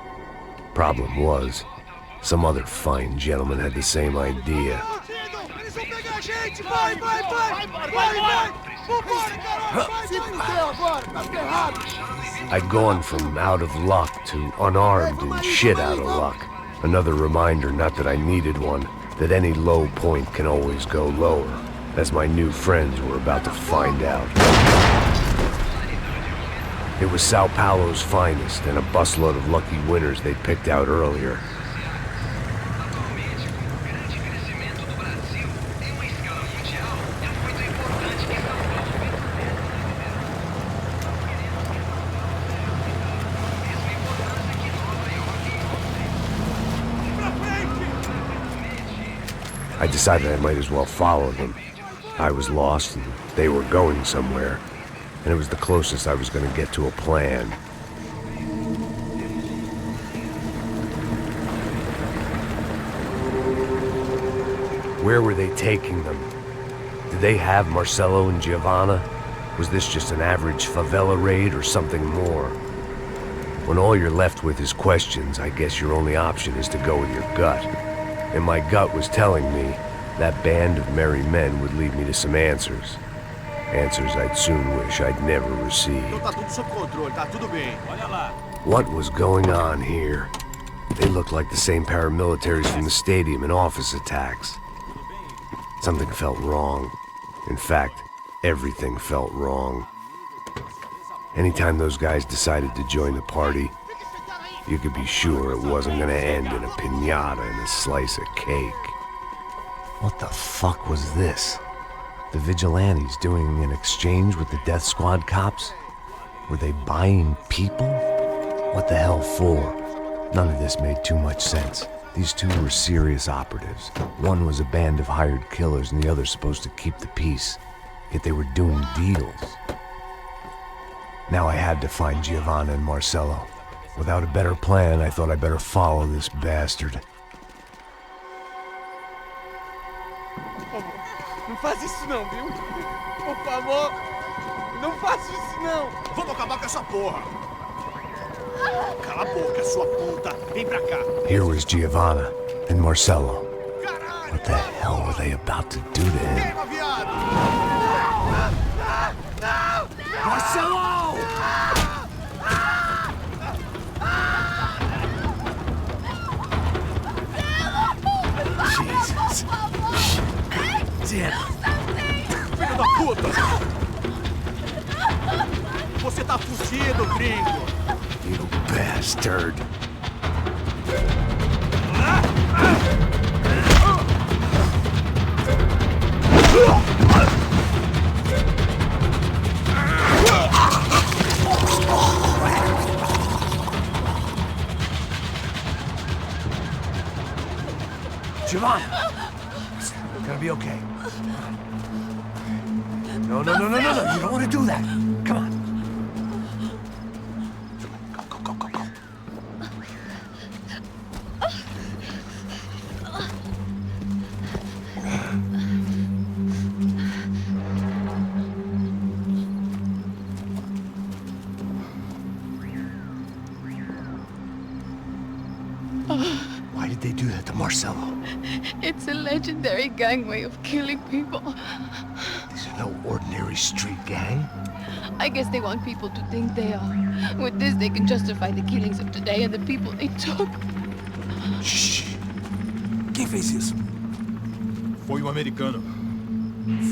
Problem was, some other fine gentleman had the same idea. I'd gone from out of luck to unarmed and shit out of luck. Another reminder, not that I needed one, that any low point can always go lower, as my new friends were about to find out. It was São Paulo's finest, and a busload of lucky winners they'd picked out earlier. I decided I might as well follow them. I was lost, and they were going somewhere. And it was the closest I was going to get to a plan. Where were they taking them? Did they have Marcelo and Giovanna? Was this just an average favela raid or something more? When all you're left with is questions, I guess your only option is to go with your gut. And my gut was telling me that band of merry men would lead me to some answers. Answers I'd soon wish I'd never received. What was going on here? They looked like the same paramilitaries from the stadium and office attacks. Something felt wrong. In fact, everything felt wrong. Anytime those guys decided to join the party, you could be sure it wasn't gonna end in a piñata and a slice of cake. What the fuck was this? The vigilantes doing an exchange with the death squad cops? Were they buying people? What the hell for? None of this made too much sense. These two were serious operatives. One was a band of hired killers and the other supposed to keep the peace. Yet they were doing deals. Now I had to find Giovanna and Marcelo. Without a better plan, I thought I'd better follow this bastard. Não faz isso não, viu? Por favor, não faça isso não. Vamos acabar com essa porra. Cala a boca, sua puta. Vem pra cá. Here was Giovanna and Marcelo. What the hell were they about to do to him? Marcelo! Jesus. Damn. Filho da puta! Você tá fudido, gringo! You bastard. Giovanna! It's gonna be okay. No, no, no, no, no, no. You don't want to do that. Come on. Go, go, go, go, go. Why did they do that to Marcelo? It's a legendary gang way of killing people. These are no ordinary street gang. I guess they want people to think they are. With this, they can justify the killings of today and the people they took. Shh. Quem fez isso? Foi um americano.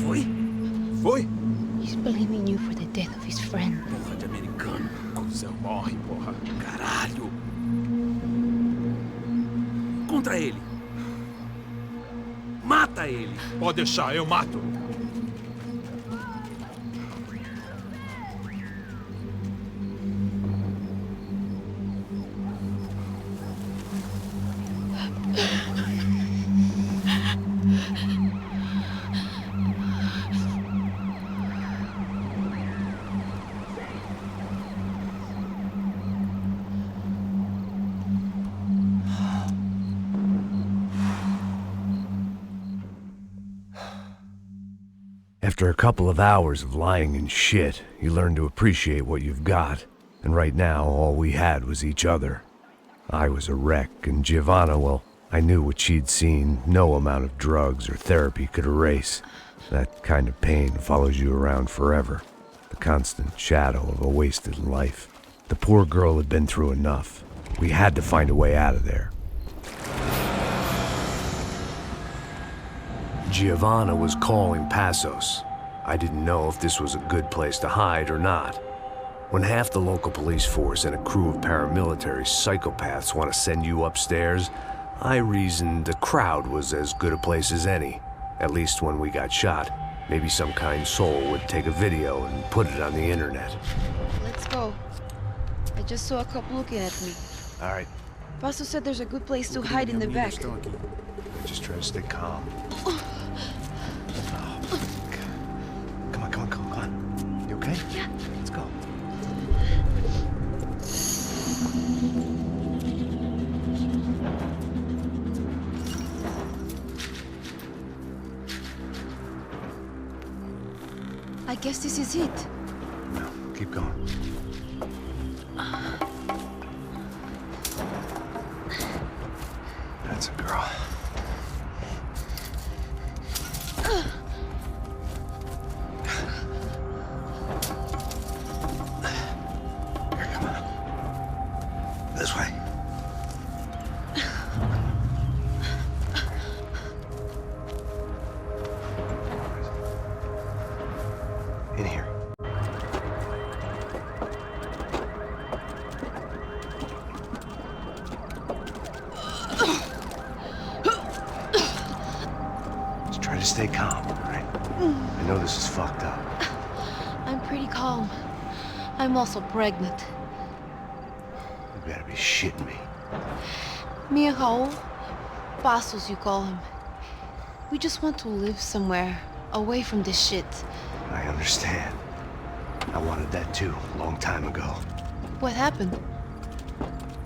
Foi? Foi? He's blaming you for the death of his friend. Porra de americano. Cusão morre, porra. Caralho. Contra ele. Mata ele. Pode deixar, eu mato. After a couple of hours of lying in shit, you learn to appreciate what you've got. And right now, all we had was each other. I was a wreck, and Giovanna, well, I knew what she'd seen no amount of drugs or therapy could erase. That kind of pain follows you around forever. The constant shadow of a wasted life. The poor girl had been through enough. We had to find a way out of there. Giovanna was calling Passos. I didn't know if this was a good place to hide or not. When half the local police force and a crew of paramilitary psychopaths want to send you upstairs, I reasoned the crowd was as good a place as any. At least when we got shot, maybe some kind soul would take a video and put it on the internet. Let's go. I just saw a couple looking at me. All right. Paso said there's a good place to hide in the back. Just try to stay calm. Come on, come on, come on. You okay? Yeah. Let's go. I guess this is it. No, keep going. That's a girl. Here, come on. This way. In here. Just try to stay calm, all right? I know this is fucked up. I'm pretty calm. I'm also pregnant. You gotta be shitting me. Me and Raul, Passos you call him. We just want to live somewhere, away from this shit. I understand. I wanted that too, a long time ago. What happened?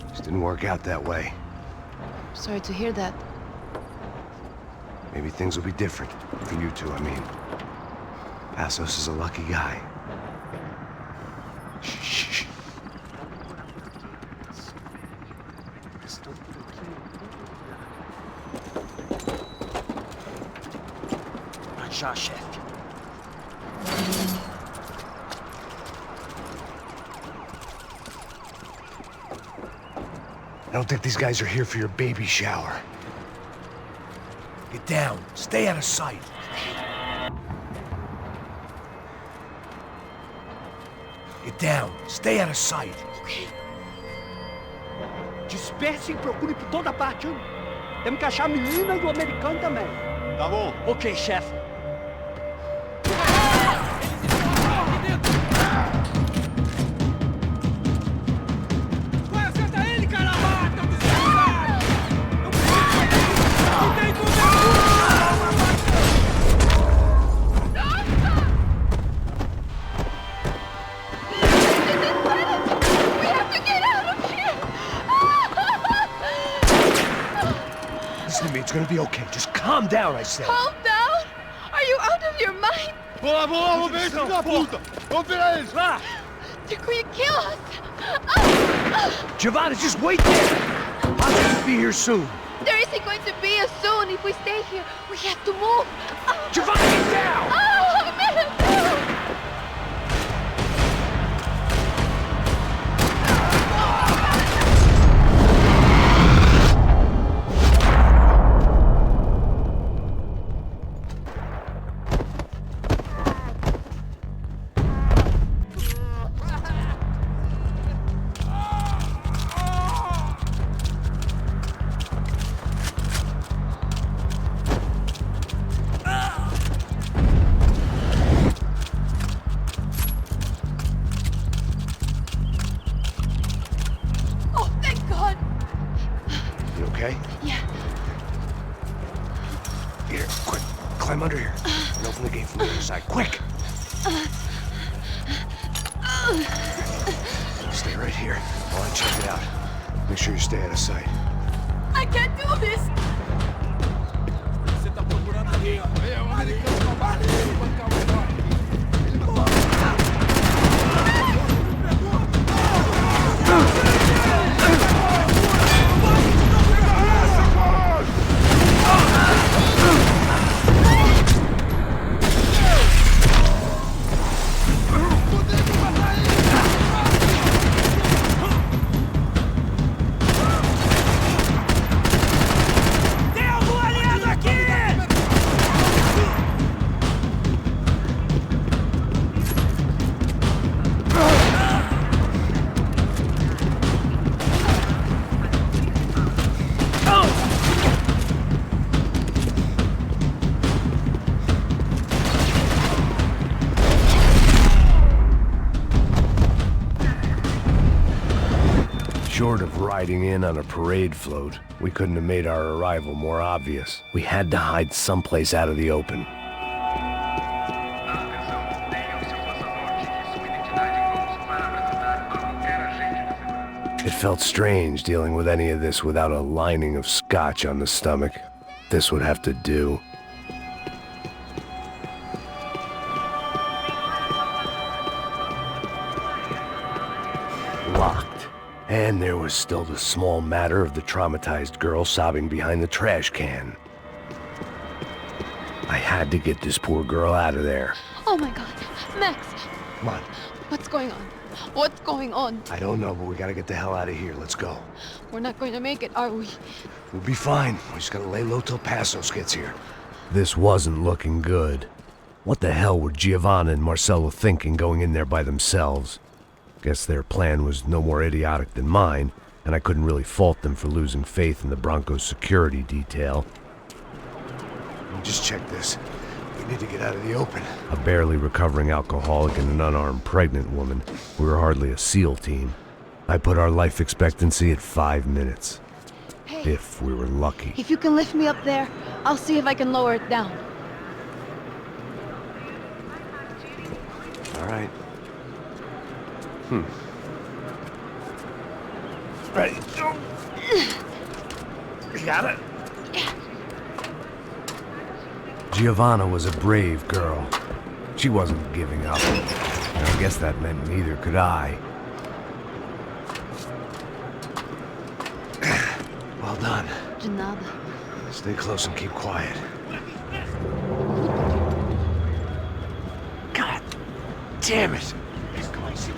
Just didn't work out that way. Sorry to hear that. Maybe things will be different. For you two, I mean. Passos is a lucky guy. Shh. Já, chefe. I don't think these guys are here for your baby shower. Get down. Stay out of sight. Get down. Stay out of sight. Dispersem e procurem por toda parte. Temos que achar a menina e o americano também. Tá bom. Ok, chefe. Listen to me, it's gonna be okay. Just calm down, I said. Calm down? Are you out of your mind? Vamos ver esse filho da puta! Vamos virar eles, lá! They're going to kill us! Giovanna, just wait there! I'll just be here soon. There isn't going to be a soon if we stay here. We have to move. Giovanna, get down! Oh, man! Climb under here and open the gate from the other side. Quick! Stay right here while I check it out. Make sure you stay out of sight. I can't do this! Você tá procurando alguém? É um americano trabalho. Short of riding in on a parade float, we couldn't have made our arrival more obvious. We had to hide someplace out of the open. It felt strange dealing with any of this without a lining of scotch on the stomach. This would have to do. Locked. And there was still the small matter of the traumatized girl sobbing behind the trash can. I had to get this poor girl out of there. Oh my god. Max! Come on. What's going on? What's going on? I don't know, but we gotta get the hell out of here. Let's go. We're not going to make it, are we? We'll be fine. We just gotta lay low till Passos gets here. This wasn't looking good. What the hell were Giovanna and Marcello thinking going in there by themselves? Guess their plan was no more idiotic than mine, and I couldn't really fault them for losing faith in the Broncos' security detail. Just check this. We need to get out of the open. A barely recovering alcoholic and an unarmed pregnant woman. We were hardly a SEAL team. I put our life expectancy at 5 minutes. Hey, if we were lucky. if you can lift me up there, I'll see if I can lower it down. All right. Ready? Go. You got it? Giovanna was a brave girl. She wasn't giving up. And I guess that meant neither could I. Well done. De nada. Stay close and keep quiet. God damn it!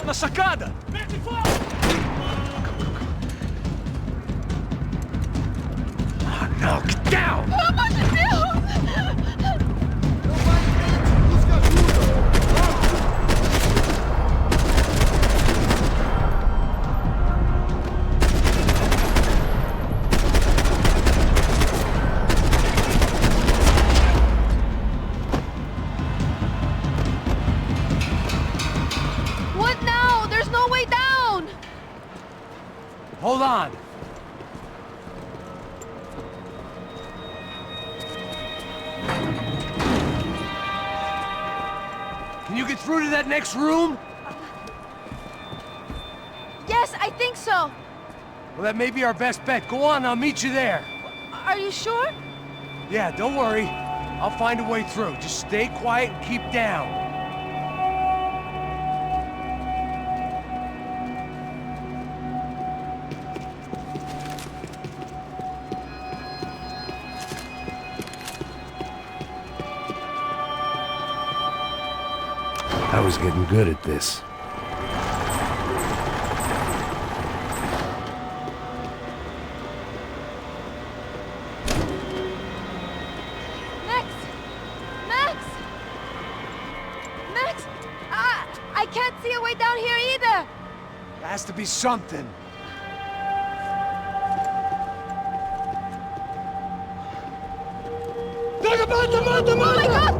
Na sacada! Oh, no, get down! Pelo amor de Deus! Hold on. Can you get through to that next room? Yes, I think so. Well, that may be our best bet. Go on, I'll meet you there. Are you sure? Yeah, don't worry. I'll find a way through. Just stay quiet and keep down. I was getting good at this. I can't see a way down here either! There has to be something. Oh my God!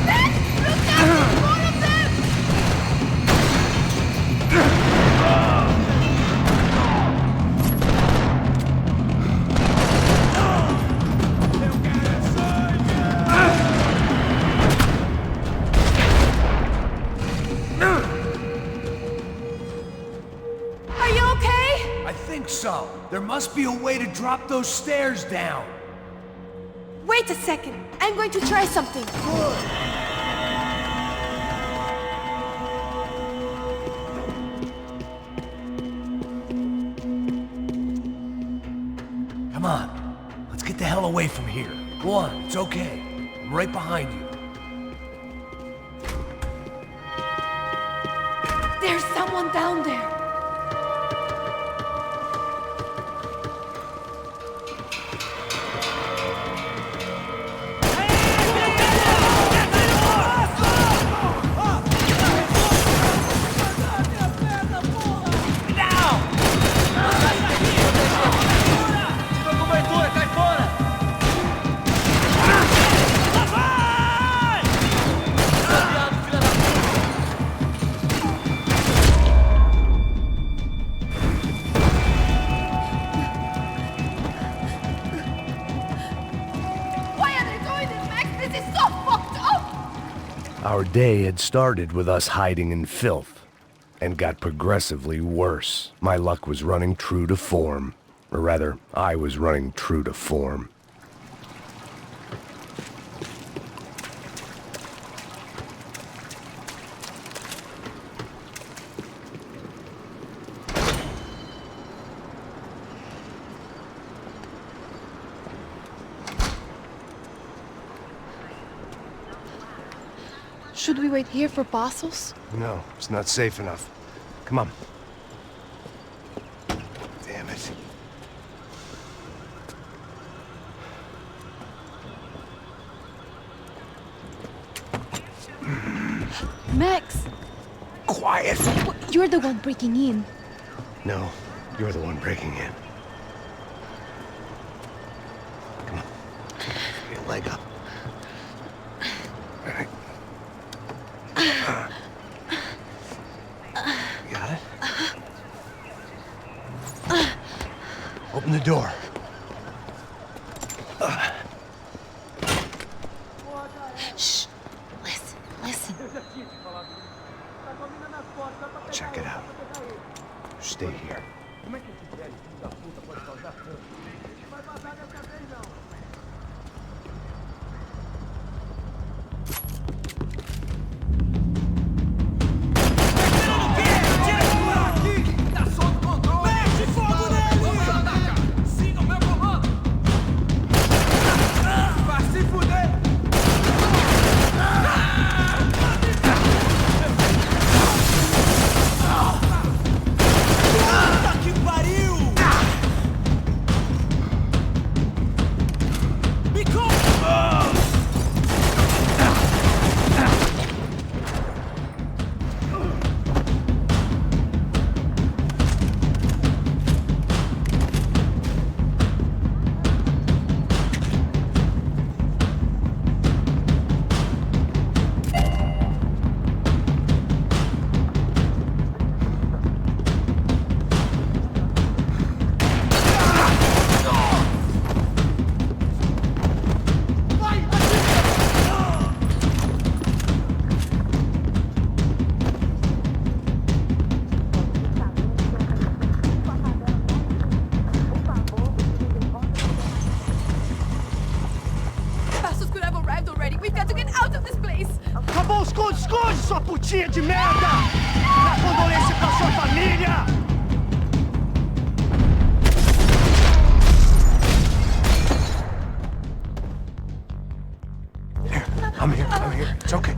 Max, look out! There must be a way to drop those stairs down. Wait a second. I'm going to try something. Good. Come on. Let's get the hell away from here. Go on, it's okay. I'm right behind you. There's someone down there. Our day had started with us hiding in filth, and got progressively worse. My luck was running true to form. Or rather, I was running true to form. Should we wait here for Passos? No, it's not safe enough. Come on. Damn it. Max! Quiet! You're the one breaking in. No, you're the one breaking in. Come on. Get your leg up. All right. You got it? Open the door. Shh. Listen. Check it out. Stay here. Esconde, esconde, sua putinha de merda! Dá condolência pra sua família! I'm here. It's okay.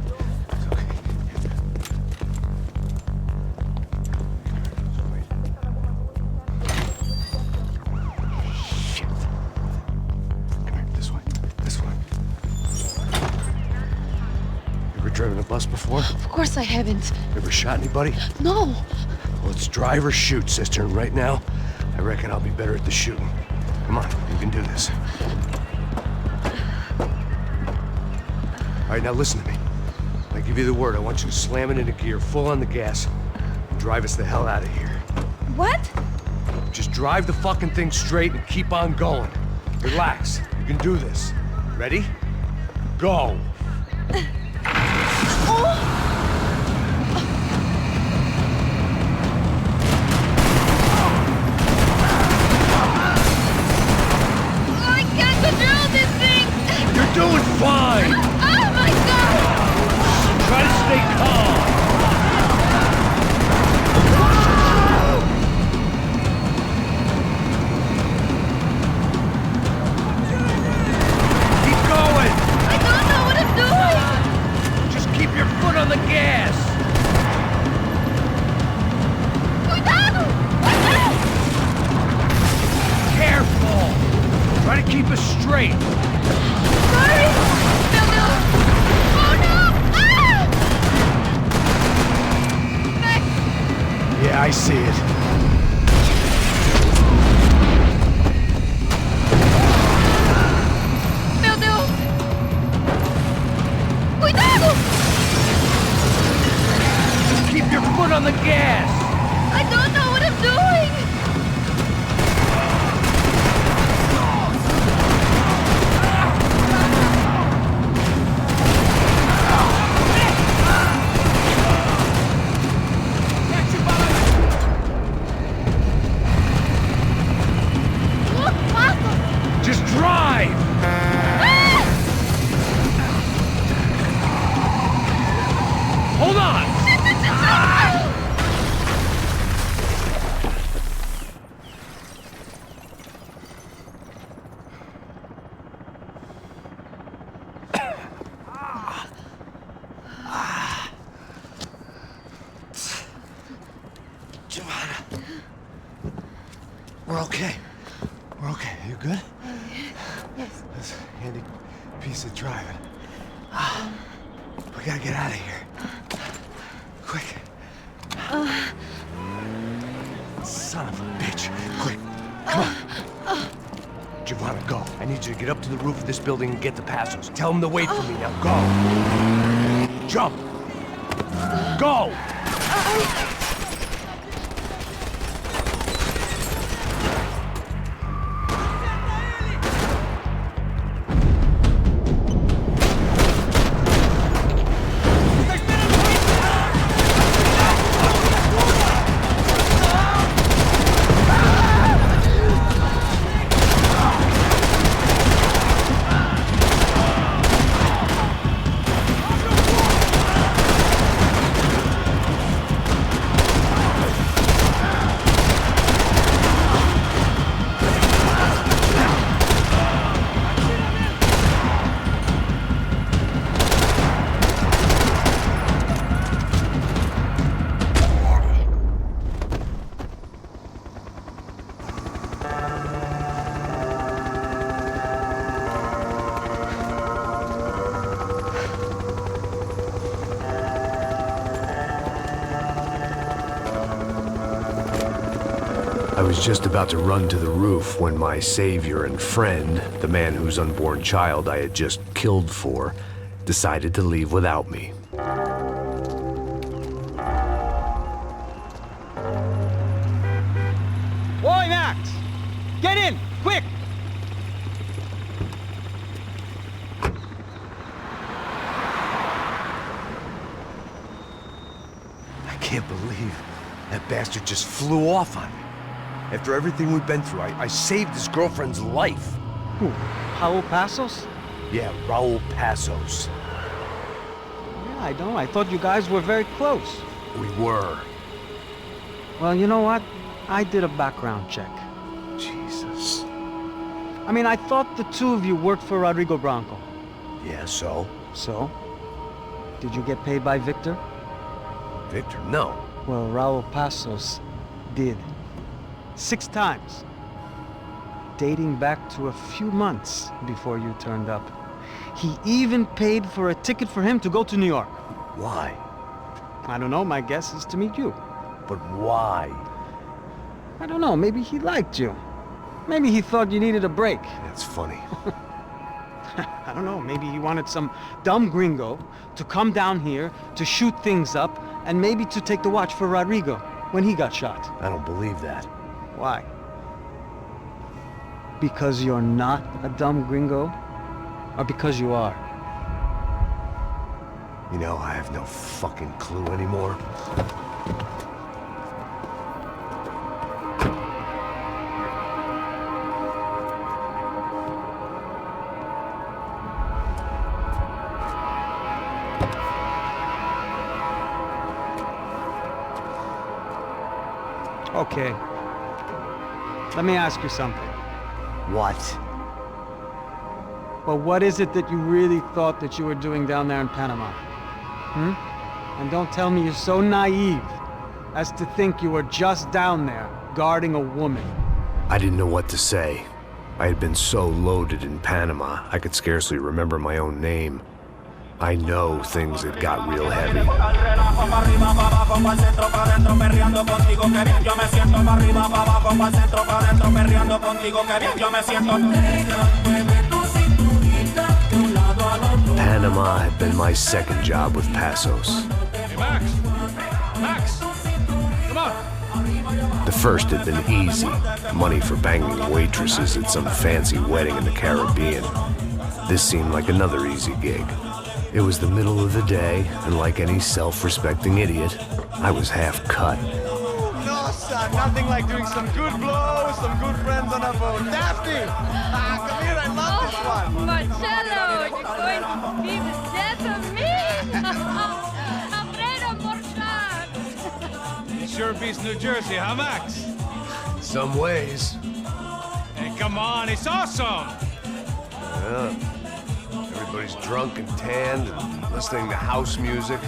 Shit. Come here, this way. You ever driven a bus before? Of course I haven't. Ever shot anybody? No. Well, it's drive or shoot, sister. And right now, I reckon I'll be better at the shooting. Come on, you can do this. All right, now listen to me. I give you the word. I want you to slam it into gear, full on the gas, and drive us the hell out of here. What? Just drive the fucking thing straight and keep on going. Relax. You can do this. Ready? Go. I can't control this thing! You're doing fine! Oh my god! Try to stay calm! Keep going! I don't know what I'm doing! Just keep your foot on the gas! Cuidado! Cuidado! Careful! Try to keep us straight! Sorry! No, no! Oh no! Ah! Max! Yeah, I see it. Meu Deus! Cuidado! Keep your foot on the gas! I don't know what I'm doing! Look, Paco! Just drive! Hold on! We're okay. We're okay. You good? Yes. That's a handy piece of driving. We gotta get out of here. Quick. Son of a bitch. Quick. Come on. Giovanna, go. I need you to get up to the roof of this building and get the passos. Tell them to wait for me. Now go. Jump. Go! I was just about to run to the roof when my savior and friend, the man whose unborn child I had just killed for, decided to leave without me. Oi, Max! Get in! Quick! I can't believe that bastard just flew off on me. After everything we've been through, I saved his girlfriend's life. Who? Raul Passos? Yeah, Raul Passos. I don't. I thought you guys were very close. We were. Well, you know what? I did a background check. Jesus. I mean, I thought the two of you worked for Rodrigo Branco. Yeah, so? So? Did you get paid by Victor? Victor, no. Well, Raul Passos did. 6 times. Dating back to a few months before you turned up. He even paid for a ticket for him to go to New York. Why? I don't know, my guess is to meet you. But why? I don't know, maybe he liked you. Maybe he thought you needed a break. That's funny. I don't know, maybe he wanted some dumb gringo to come down here to shoot things up and maybe to take the watch for Rodrigo when he got shot. I don't believe that. Why? Because you're not a dumb gringo? Or because you are? You know, I have no fucking clue anymore. Okay. Let me ask you something. What? Well, what is it that you really thought that you were doing down there in Panama? And don't tell me you're so naive as to think you were just down there guarding a woman. I didn't know what to say. I had been so loaded in Panama, I could scarcely remember my own name. I know things had got real heavy. Panama had been my second job with Passos. Hey, Max! Max! Come on! The first had been easy. Money for banging waitresses at some fancy wedding in the Caribbean. This seemed like another easy gig. It was the middle of the day, and like any self-respecting idiot, I was half cut. No, son, nothing like doing some good blows, some good friends on a boat. Daphne! Come here, I love this one. Marcello, you're going to be the death of me? Alfredo Morchan! It sure beats New Jersey, huh, Max? In some ways. Hey, come on, it's awesome! Yeah. Everybody's drunk and tanned and listening to house music.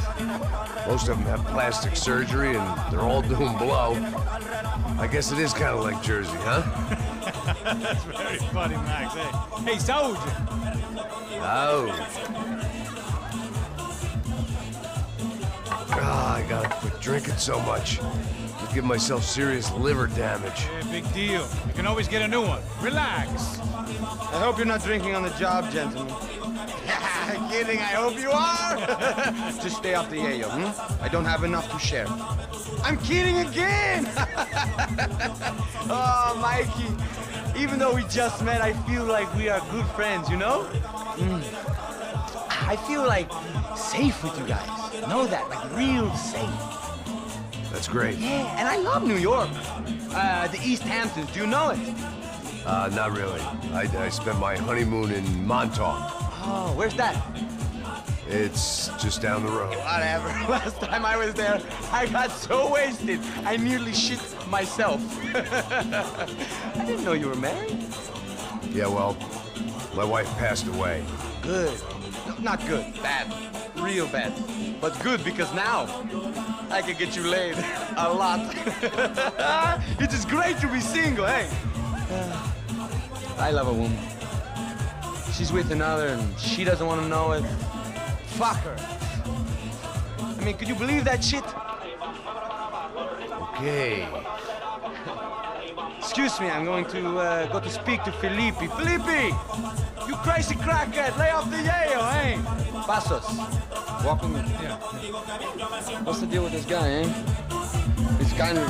Most of them have plastic surgery and they're all doing blow. I guess it is kind of like Jersey, huh? That's very funny, Max. Hey, Saúde! Oh. I gotta quit drinking so much. I'll give myself serious liver damage. Yeah, big deal. You can always get a new one. Relax. I hope you're not drinking on the job, gentlemen. Kidding, I hope you are! Just stay off the yayo, I don't have enough to share. I'm kidding again! Oh, Mikey, even though we just met, I feel like we are good friends, you know? I feel like safe with you guys. Know that, like real safe. That's great. Yeah, and I love New York. The East Hamptons, do you know it? Not really. I spent my honeymoon in Montauk. Oh, where's that? It's just down the road. Whatever. Last time I was there, I got so wasted, I nearly shit myself. I didn't know you were married. Yeah, well, my wife passed away. Good. No, not good. Bad. Real bad. But good because now I can get you laid a lot. It is great to be single, hey? I love a woman. She's with another and she doesn't want to know it. Fuck her. I mean, could you believe that shit? Okay. Excuse me, I'm going to go to speak to Felipe. Felipe! You crazy crackhead, lay off the yayo, eh? Passos, walk with me. Yeah. What's the deal with this guy, eh? He's kind of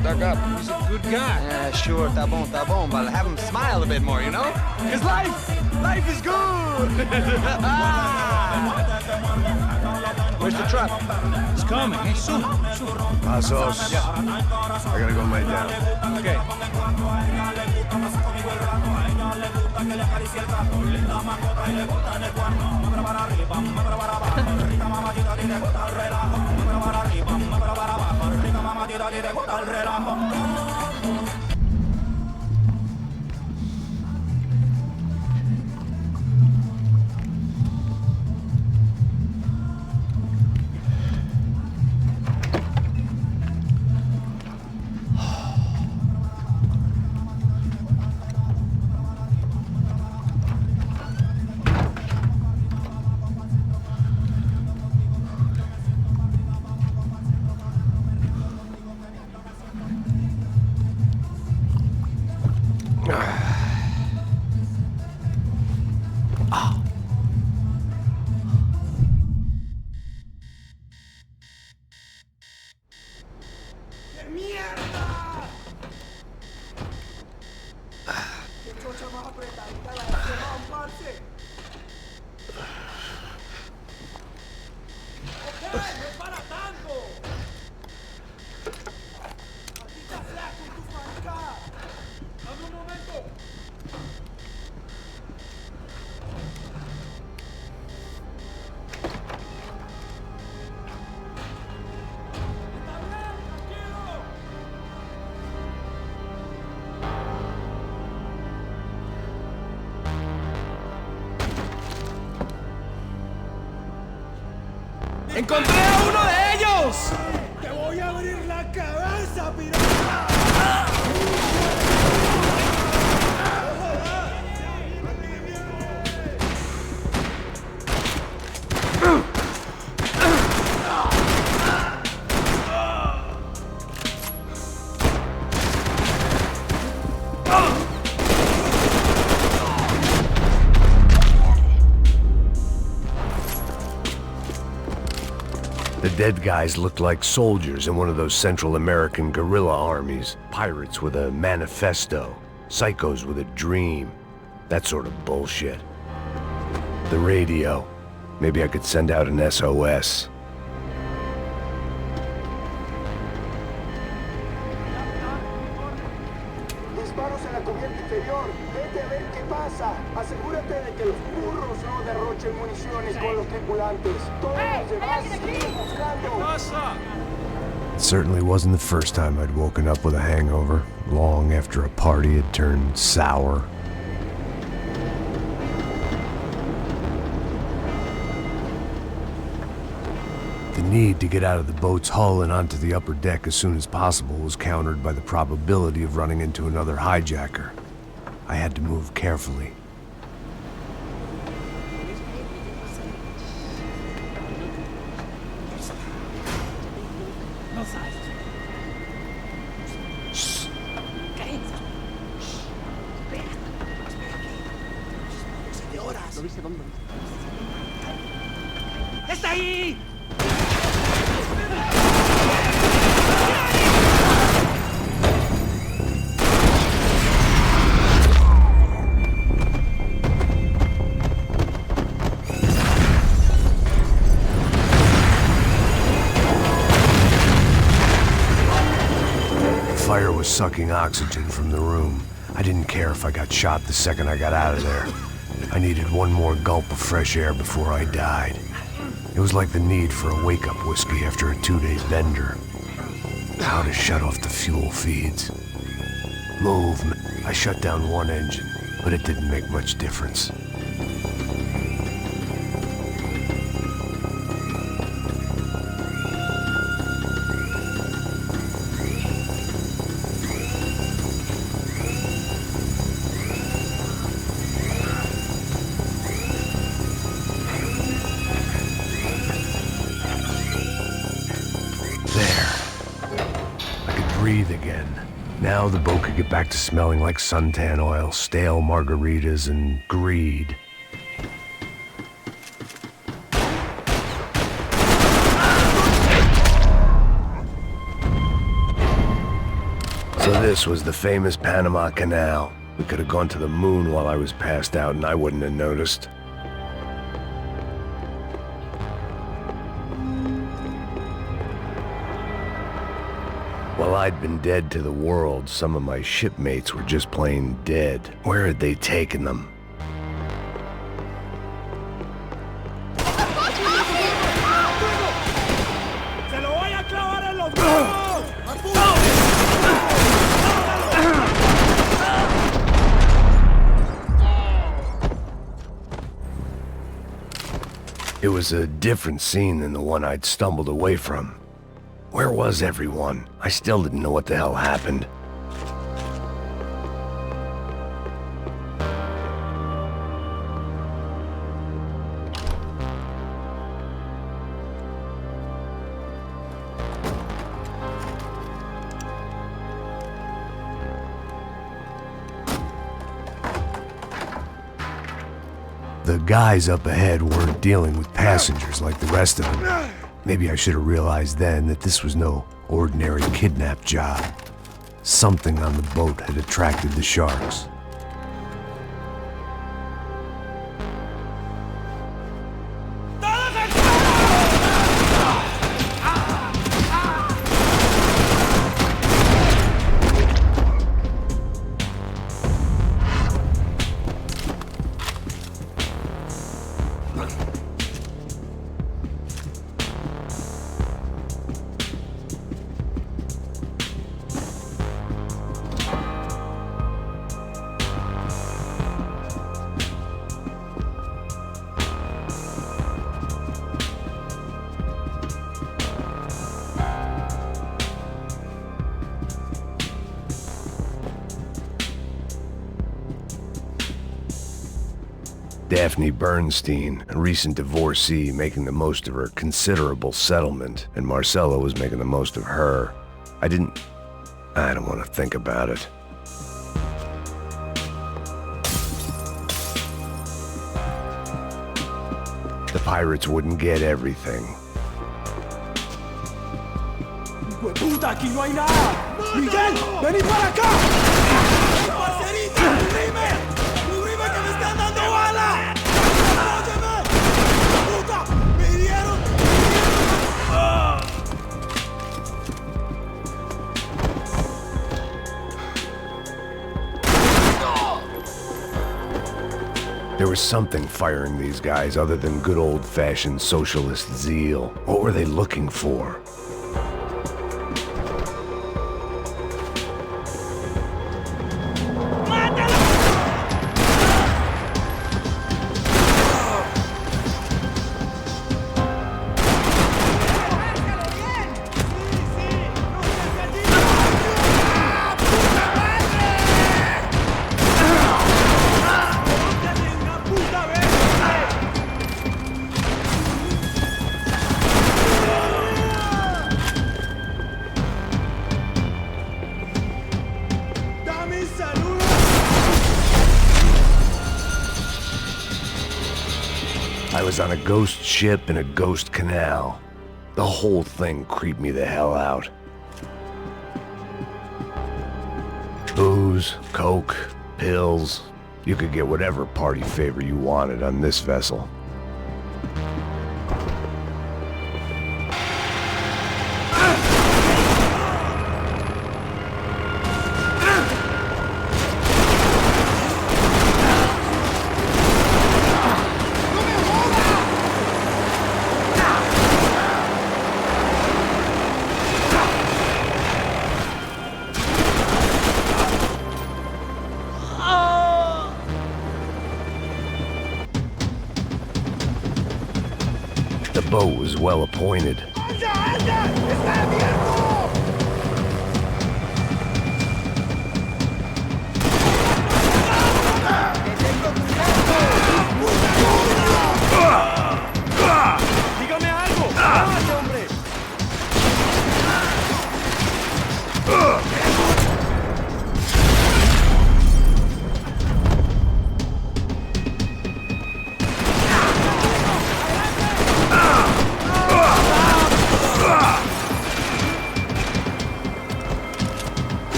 stuck up. He's a good guy. Yeah, sure, tá bom, but have him smile a bit more, you know? Because life is good! Where's the truck? It's coming. Hey, soon. Passos. Yeah. I gotta go lay down. Okay. ¡Encontré a uno de ellos! ¡Te voy a abrir la cabeza, pirata! The dead guys looked like soldiers in one of those Central American guerrilla armies. Pirates with a manifesto. Psychos with a dream. That sort of bullshit. The radio. Maybe I could send out an SOS. Disparos en la cubierta inferior. Vete a ver qué pasa. Asegúrate de que los burros no derrochen municiones con los tripulantes. Todos los demás siguen buscando. It certainly wasn't the first time I'd woken up with a hangover, long after a party had turned sour. The need to get out of the boat's hull and onto the upper deck as soon as possible was countered by the probability of running into another hijacker. I had to move carefully. ¡Está ahí! The fire was sucking oxygen from the room. I didn't care if I got shot the second I got out of there. I needed one more gulp of fresh air before I died. It was like the need for a wake-up whiskey after a 2-day bender. How to shut off the fuel feeds. Move. I shut down one engine, but it didn't make much difference. Breathe again. Now the boat could get back to smelling like suntan oil, stale margaritas, and greed. So this was the famous Panama Canal. We could have gone to the moon while I was passed out and I wouldn't have noticed. While I'd been dead to the world, some of my shipmates were just plain dead. Where had they taken them? It was a different scene than the one I'd stumbled away from. Where was everyone? I still didn't know what the hell happened. The guys up ahead weren't dealing with passengers like the rest of them. Maybe I should have realized then that this was no ordinary kidnap job. Something on the boat had attracted the sharks. Daphne Bernstein, a recent divorcee, making the most of her considerable settlement, and Marcella was making the most of her. I don't want to think about it. The pirates wouldn't get everything. ¡Puta, aquí no hay nada! ¡Miguel, vení para acá! ¡Parcerita, cubrime! ¡Cubrime que me están dando bala! ¡Óyeme! ¡Puta! ¡Me hirieron! There was something firing these guys other than good old-fashioned socialist zeal. What were they looking for? I was on a ghost ship in a ghost canal. The whole thing creeped me the hell out. Booze, coke, pills. You could get whatever party favor you wanted on this vessel. The boat was well appointed. Dígame algo. ¡Lávate, hombre!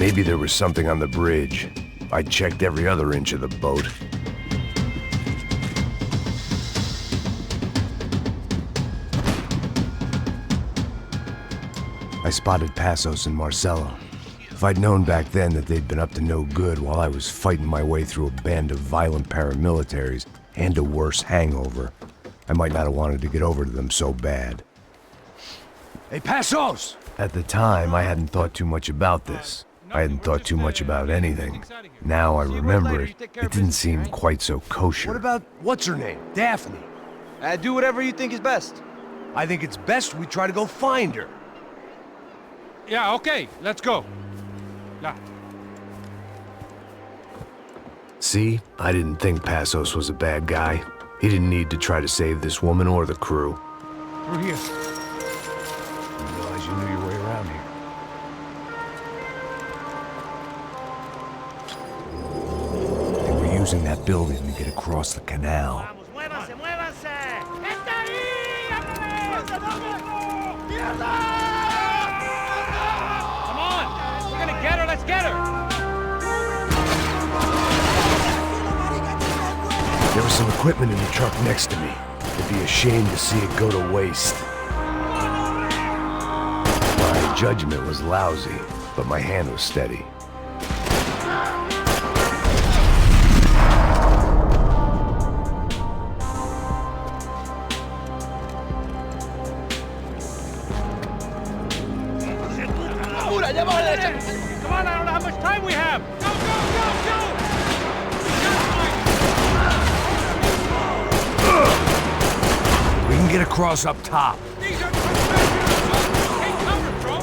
Maybe there was something on the bridge. I checked every other inch of the boat. I spotted Passos and Marcelo. If I'd known back then that they'd been up to no good while I was fighting my way through a band of violent paramilitaries and a worse hangover, I might not have wanted to get over to them so bad. Hey, Passos! At the time, I hadn't thought too much about this. I hadn't thought too much about anything. Now I remember it, it didn't seem quite so kosher. What about, what's her name? Daphne? Do whatever you think is best. I think it's best we try to go find her. Yeah, okay, let's go. Yeah. See, I didn't think Passos was a bad guy. He didn't need to try to save this woman or the crew. Through here. Didn't realize you knew your way around here. They were using that building to get across the canal. Come on! We're gonna get her, let's get her! There was some equipment in the truck next to me. It'd be a shame to see it go to waste. My judgment was lousy, but my hand was steady. Come on, I don't know how much time we have! Go, go, go, go! We can get across up top. These are take cover, bro!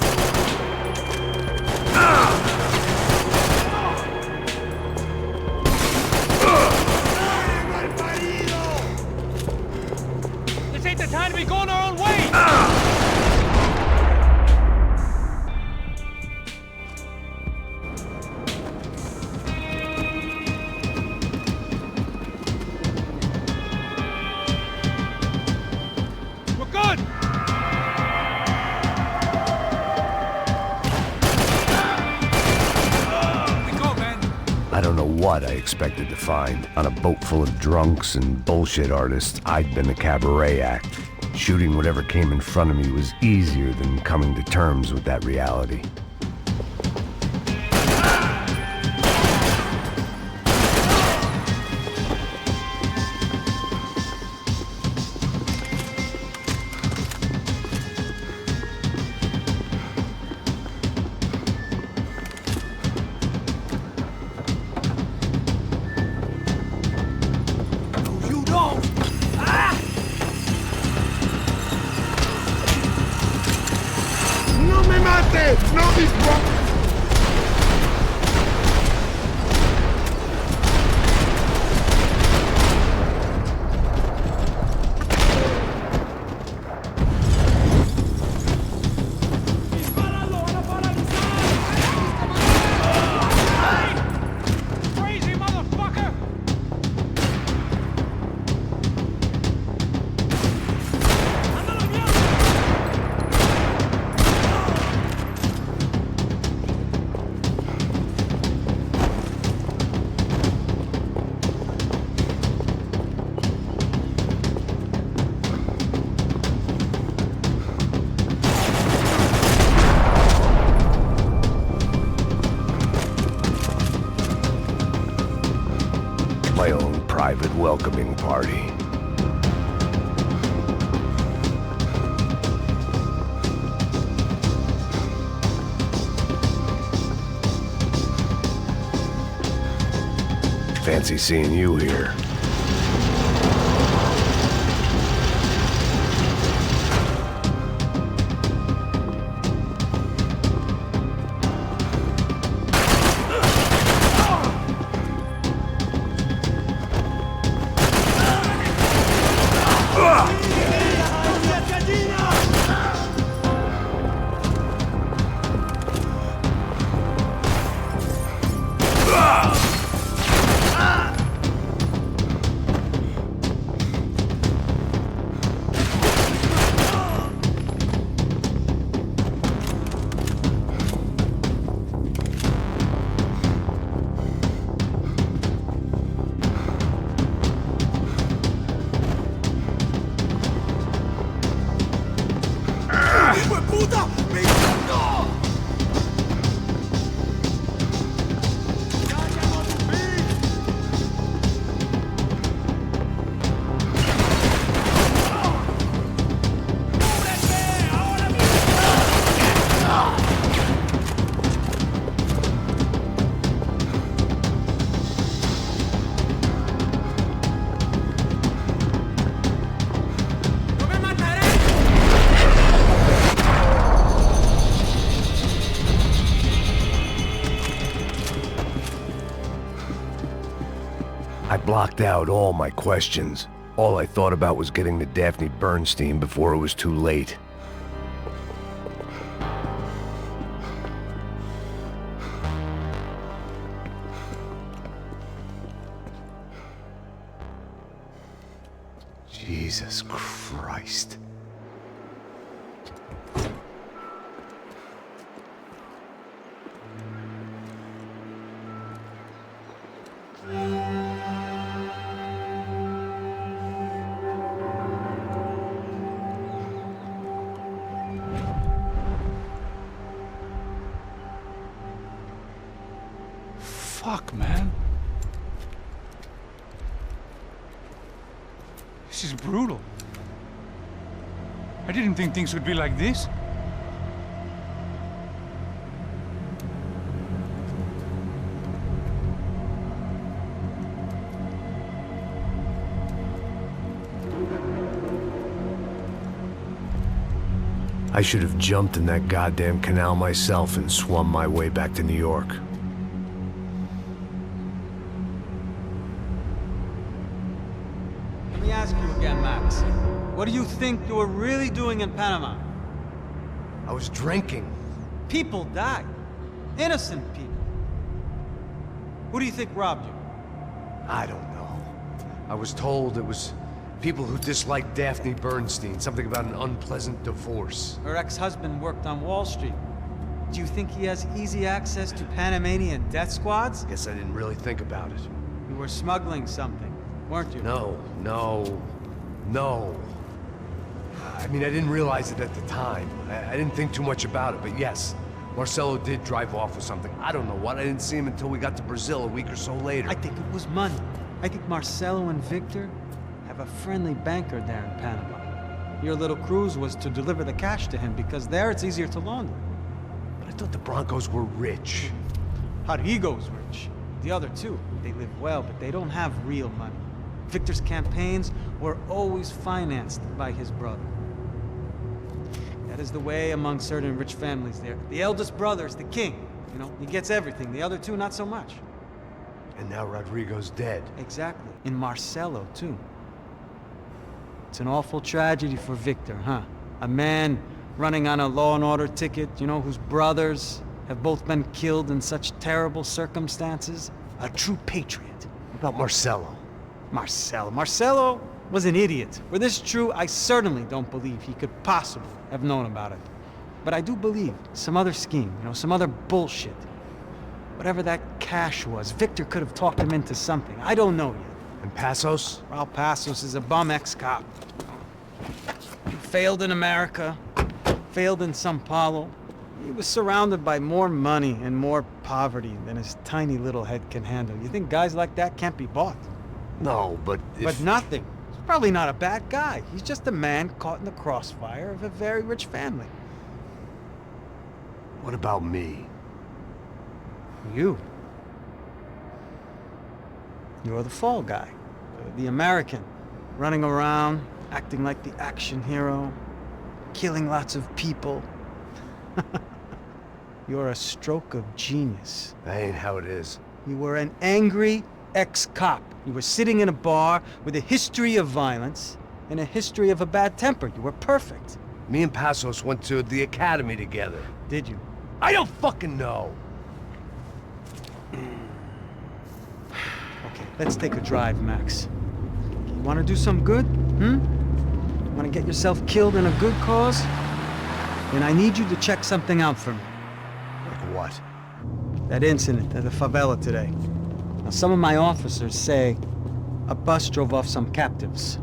This ain't the time to be going our own way! I don't know what I expected to find. On a boat full of drunks and bullshit artists, I'd been the cabaret act. Shooting whatever came in front of me was easier than coming to terms with that reality. My own private welcoming party. Fancy seeing you here. blocked out all my questions. All I thought about was getting to Daphne Bernstein before it was too late. Jesus Christ. Fuck, man. This is brutal. I didn't think things would be like this. I should have jumped in that goddamn canal myself and swum my way back to New York. Let me ask you again, Max. What do you think you were really doing in Panama? I was drinking. People died. Innocent people. Who do you think robbed you? I don't know. I was told it was people who disliked Daphne Bernstein, something about an unpleasant divorce. Her ex-husband worked on Wall Street. Do you think he has easy access to Panamanian death squads? Guess I didn't really think about it. You were smuggling something, weren't you? No. I mean, I didn't realize it at the time. I didn't think too much about it, but yes, Marcelo did drive off with something. I don't know what. I didn't see him until we got to Brazil a week or so later. I think it was money. I think Marcelo and Victor have a friendly banker there in Panama. Your little cruise was to deliver the cash to him because there it's easier to launder. But I thought the Broncos were rich. Rodrigo's rich. The other two, they live well, but they don't have real money. Victor's campaigns were always financed by his brother. That is the way among certain rich families there. The eldest brother's the king. You know, he gets everything. The other two, not so much. And now Rodrigo's dead. Exactly. And Marcelo, too. It's an awful tragedy for Victor, huh? A man running on a law and order ticket, you know, whose brothers have both been killed in such terrible circumstances. A true patriot. What about Marcelo? Marcelo was an idiot. Were this true, I certainly don't believe he could possibly have known about it. But I do believe some other scheme, you know, some other bullshit. Whatever that cash was, Victor could have talked him into something. I don't know yet. And Passos? Well, Passos is a bum ex-cop. He failed in America, failed in São Paulo. He was surrounded by more money and more poverty than his tiny little head can handle. You think guys like that can't be bought? No, but But nothing. He's probably not a bad guy. He's just a man caught in the crossfire of a very rich family. What about me? You. You're the fall guy. The American. Running around, acting like the action hero. Killing lots of people. You're a stroke of genius. That ain't how it is. You were an angry ex-cop. You were sitting in a bar with a history of violence and a history of a bad temper. You were perfect. Me and Passos went to the academy together. Did you? I don't fucking know. Okay, let's take a drive, Max. You want to do some good? Want to get yourself killed in a good cause? Then I need you to check something out for me. Like what? That incident at the favela today. Now, some of my officers say a bus drove off some captives.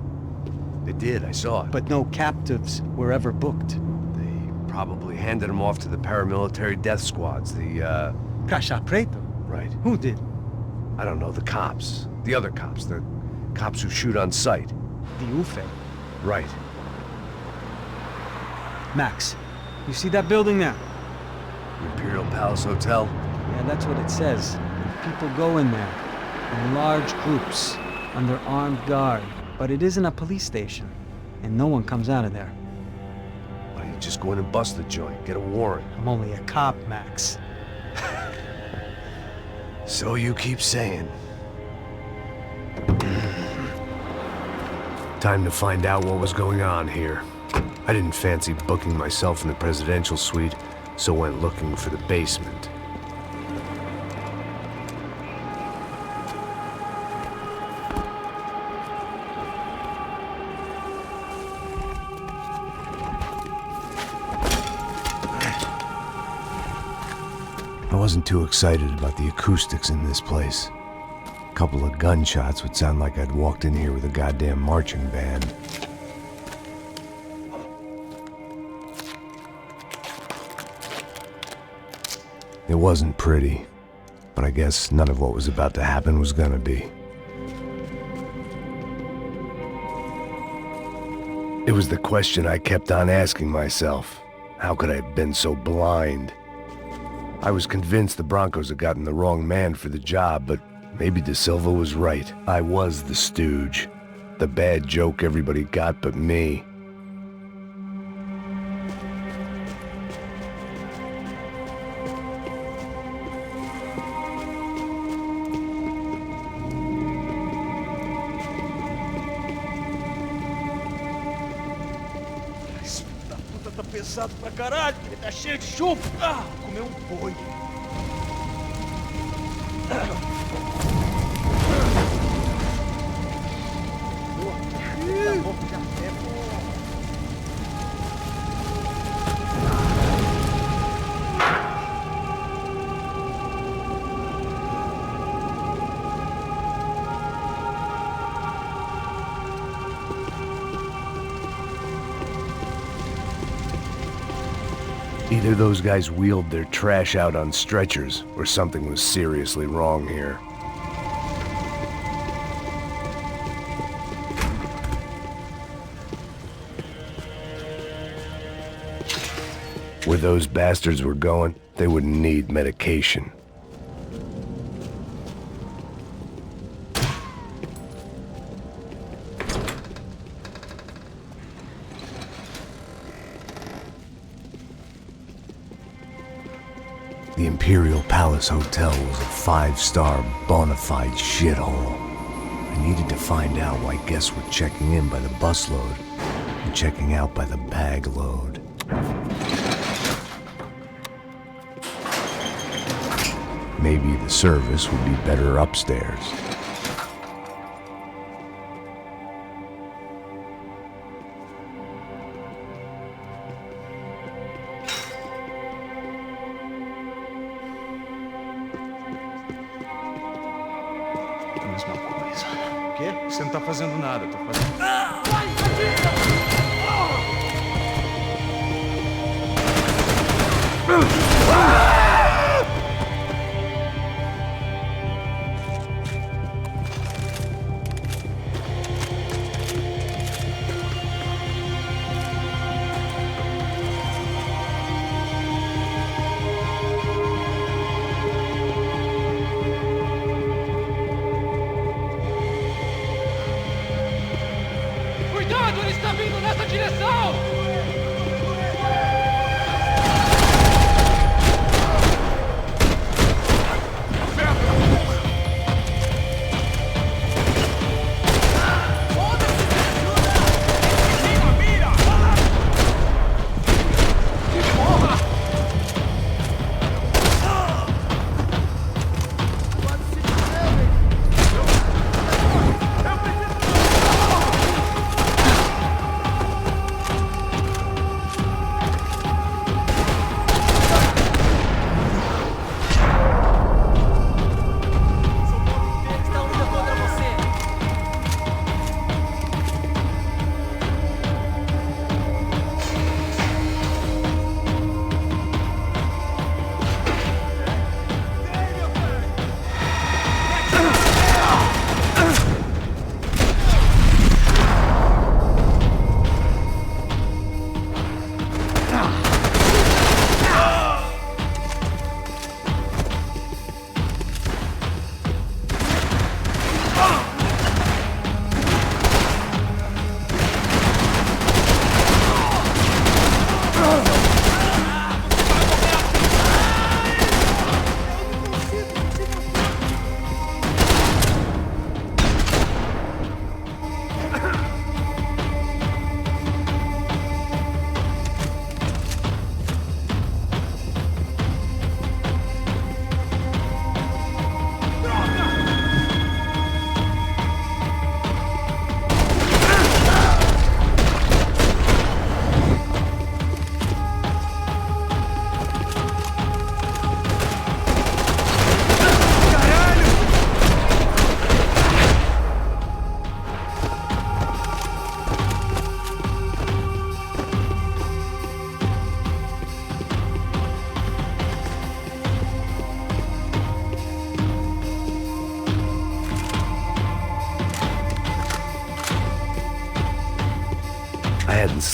They did, I saw it. But no captives were ever booked. They probably handed them off to the paramilitary death squads, the, Caixa Preto? Right. Who did? I don't know, the cops. The other cops, the cops who shoot on sight. The UFE. Right. Max, you see that building there? Imperial Palace Hotel? Yeah, that's what it says. People go in there, in large groups, under armed guard. But it isn't a police station, and no one comes out of there. Why don't you just go in and bust the joint, get a warrant? I'm only a cop, Max. So you keep saying. Time to find out what was going on here. I didn't fancy booking myself in the presidential suite, so went looking for the basement. I wasn't too excited about the acoustics in this place. A couple of gunshots would sound like I'd walked in here with a goddamn marching band. It wasn't pretty, but I guess none of what was about to happen was gonna be. It was the question I kept on asking myself. How could I have been so blind? I was convinced the Brancos had gotten the wrong man for the job, but maybe De Silva was right. I was the stooge. The bad joke everybody got but me. Esse filho da puta tá pesado pra caralho, ele tá cheio de chumbo. Ah, comeu um boi. Either those guys wheeled their trash out on stretchers, or something was seriously wrong here. Where those bastards were going, they wouldn't need medication. The Imperial Palace Hotel was a 5-star bona fide shithole. I needed to find out why guests were checking in by the busload and checking out by the bag load. Maybe the service would be better upstairs. Você não tá fazendo nada, eu tô fazendo... Cuidado, ele está vindo nessa direção!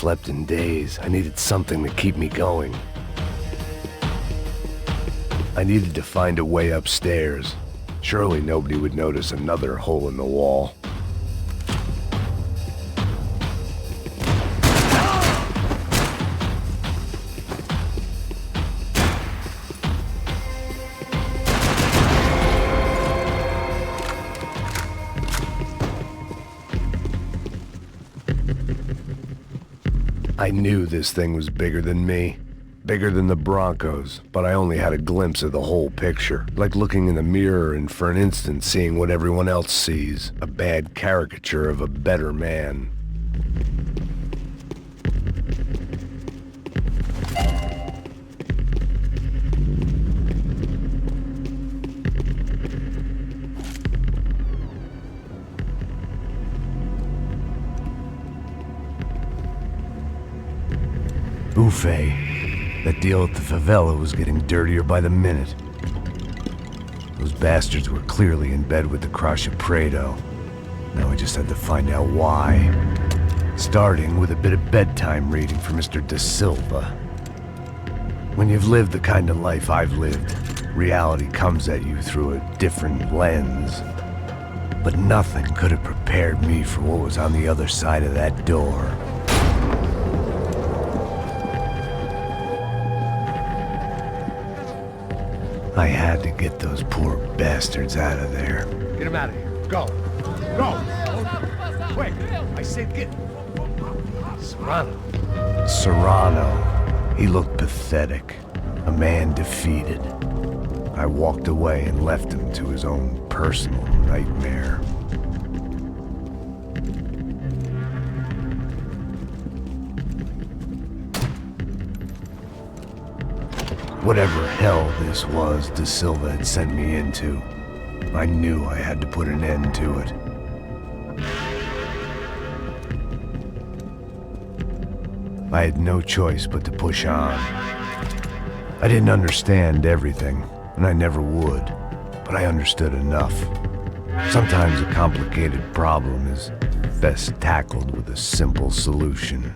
slept in days. I needed something to keep me going. I needed to find a way upstairs. Surely nobody would notice another hole in the wall. I knew this thing was bigger than me, bigger than the Broncos, but I only had a glimpse of the whole picture, like looking in the mirror and for an instant seeing what everyone else sees, a bad caricature of a better man. Ufe. That deal at the favela was getting dirtier by the minute. Those bastards were clearly in bed with the Crash of Prado. Now I just had to find out why. Starting with a bit of bedtime reading for Mr. Da Silva. When you've lived the kind of life I've lived, reality comes at you through a different lens. But nothing could have prepared me for what was on the other side of that door. I had to get those poor bastards out of there. Get him out of here. Go. Go! Quick! I said get... Serrano. Serrano. He looked pathetic. A man defeated. I walked away and left him to his own personal nightmare. Whatever hell this was Da Silva had sent me into, I knew I had to put an end to it. I had no choice but to push on. I didn't understand everything, and I never would, but I understood enough. Sometimes a complicated problem is best tackled with a simple solution.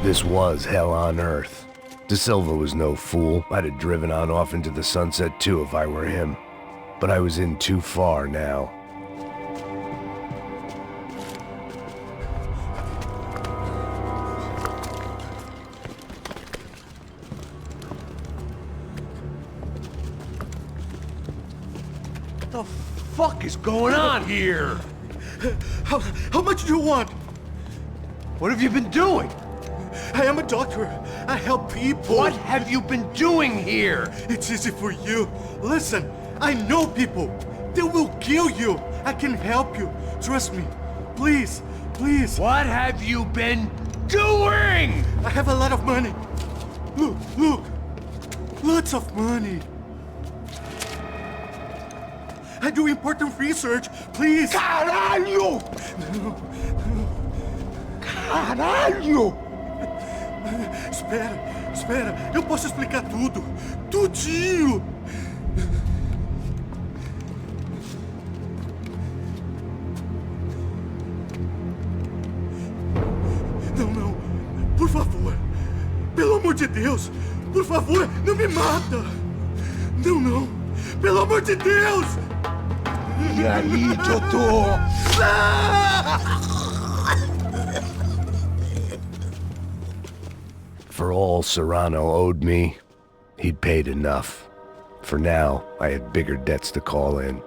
This was hell on earth. Da Silva was no fool. I'd have driven on off into the sunset too if I were him. But I was in too far now. What the fuck is going on here? How much do you want? What have you been doing? I am a doctor. I help people. What have you been doing here? It's easy for you. Listen, I know people. They will kill you. I can help you. Trust me. Please, please. What have you been doing? I have a lot of money. Look, look. Lots of money. I do important research. Please. Caralho! Caralho! Espera. Eu posso explicar tudo. Tudinho. Não. Por favor. Pelo amor de Deus. Por favor, não me mata. Não. Pelo amor de Deus. E aí, doutor? For all Serrano owed me, he'd paid enough. For now, I had bigger debts to call in.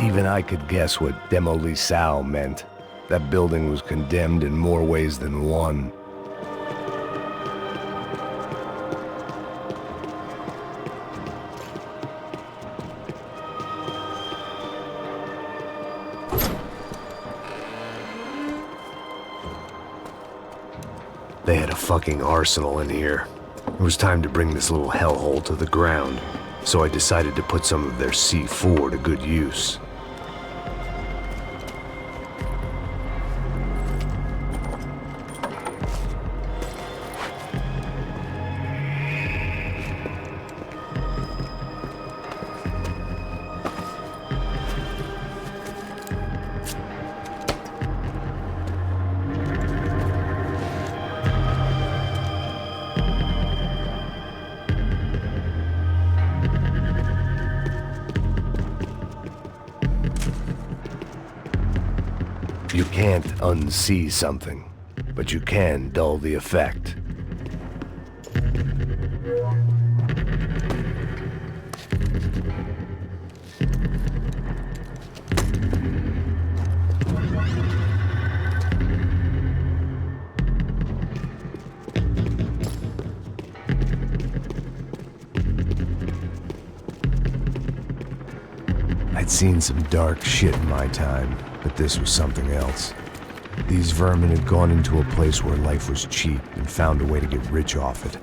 Even I could guess what demolição meant. That building was condemned in more ways than one. They had a fucking arsenal in here. It was time to bring this little hellhole to the ground, so I decided to put some of their C4 to good use. You can't unsee something, but you can dull the effect. I'd seen some dark shit in my time, but this was something else. These vermin had gone into a place where life was cheap and found a way to get rich off it.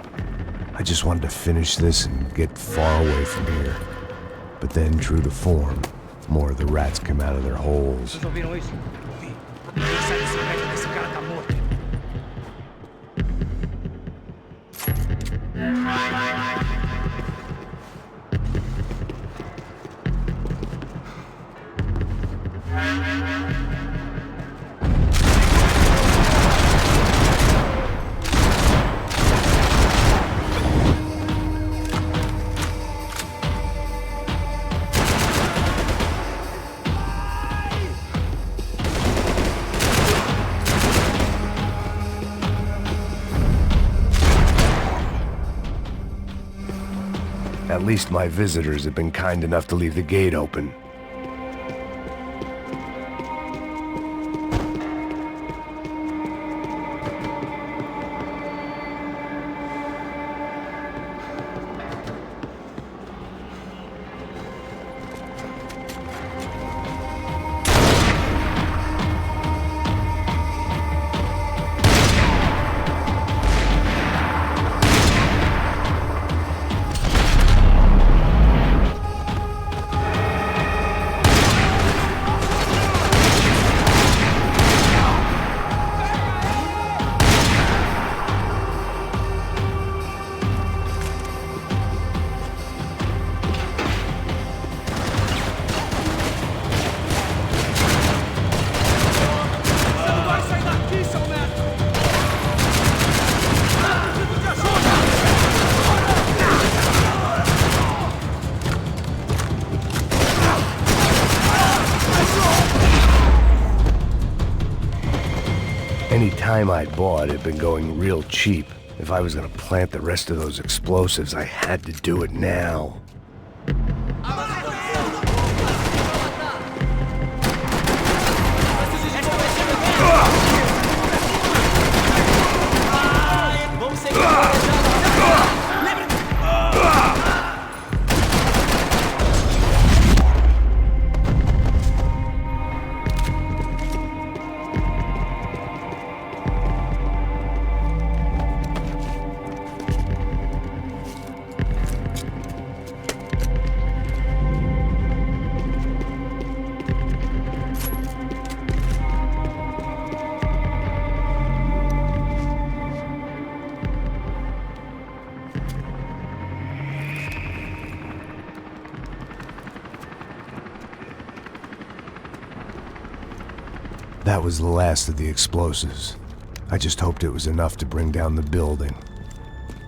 I just wanted to finish this and get far away from here. But then, true to form, more of the rats come out of their holes. Vocês ouviram isso? Ouvi. Ninguém sai desse prédio desse cara tá morto. At least my visitors have been kind enough to leave the gate open. Any time I'd bought had been going real cheap. If I was gonna plant the rest of those explosives, I had to do it now. Vamos seguir. That was the last of the explosives. I just hoped it was enough to bring down the building.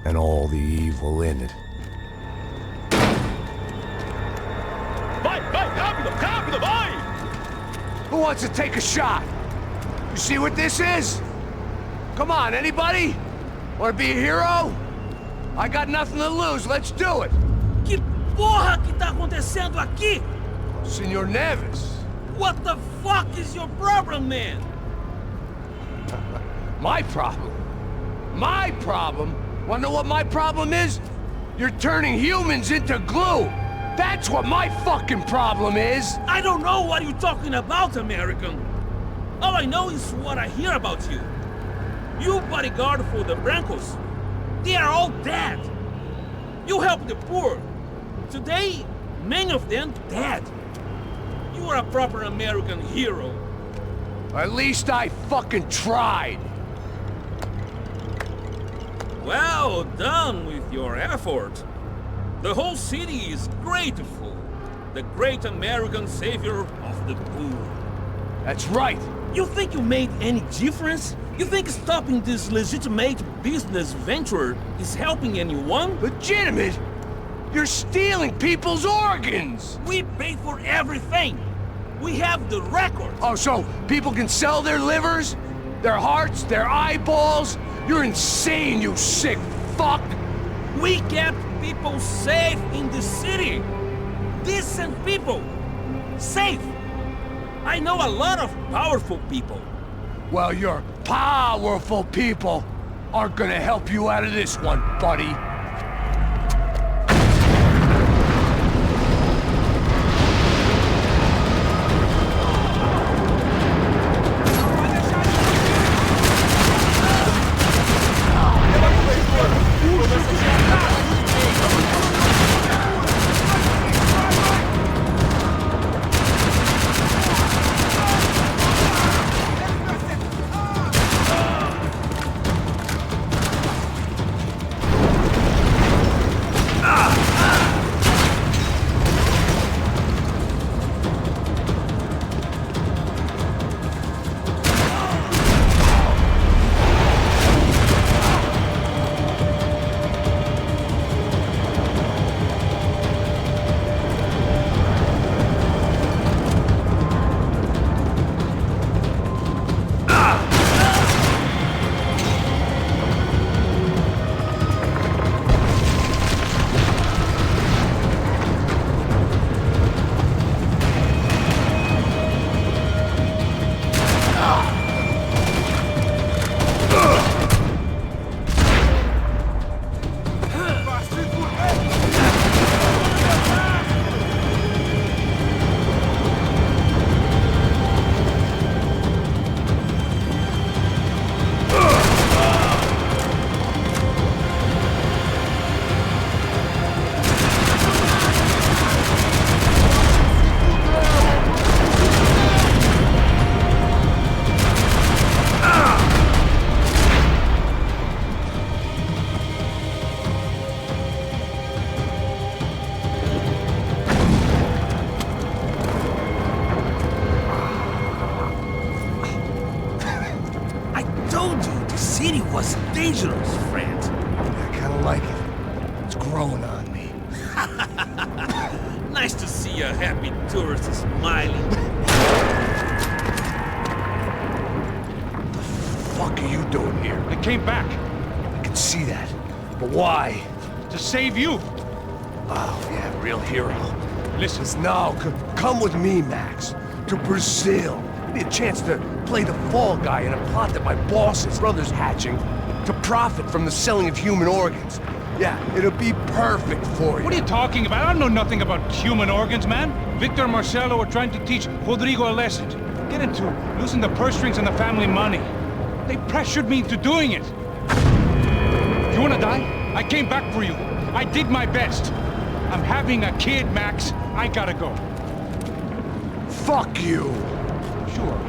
And all the evil in it. Vai, rápido, rápido, vai! Who wants to take a shot? You see what this is? Come on, anybody? Want to be a hero? I got nothing to lose, let's do it! Que porra que tá acontecendo aqui? Senor Neves. What the fuck is your problem, man? My problem? My problem? Wanna know what my problem is? You're turning humans into glue! That's what my fucking problem is! I don't know what you're talking about, American. All I know is what I hear about you. You bodyguard for the Brancos. They are all dead. You help the poor. Today, many of them dead. You are a proper American hero. At least I fucking tried. Well done with your effort. The whole city is grateful. The great American savior of the poor. That's right. You think you made any difference? You think stopping this legitimate business venture is helping anyone? Legitimate? You're stealing people's organs! We pay for everything! We have the records! Oh, so people can sell their livers? Their hearts? Their eyeballs? You're insane, you sick fuck! We kept people safe in the city! Decent people! Safe! I know a lot of powerful people. Well, your powerful people aren't gonna help you out of this one, buddy. Dangerous, friend. I kinda like it. It's growing on me. Nice to see a happy tourist smiling. What the fuck are you doing here? I came back. I can see that. But why? To save you. Oh, yeah, real hero. Listen, no, come with me, Max. To Brazil. Be a chance to play the fall guy in a plot that my boss's brother's hatching to profit from the selling of human organs. Yeah, it'll be perfect for you. What are you talking about? I know nothing about human organs, man. Victor and Marcelo are trying to teach Rodrigo a lesson. Get into losing the purse strings and the family money. They pressured me into doing it. You wanna die? I came back for you. I did my best. I'm having a kid, Max. I gotta go. Fuck you. Sure.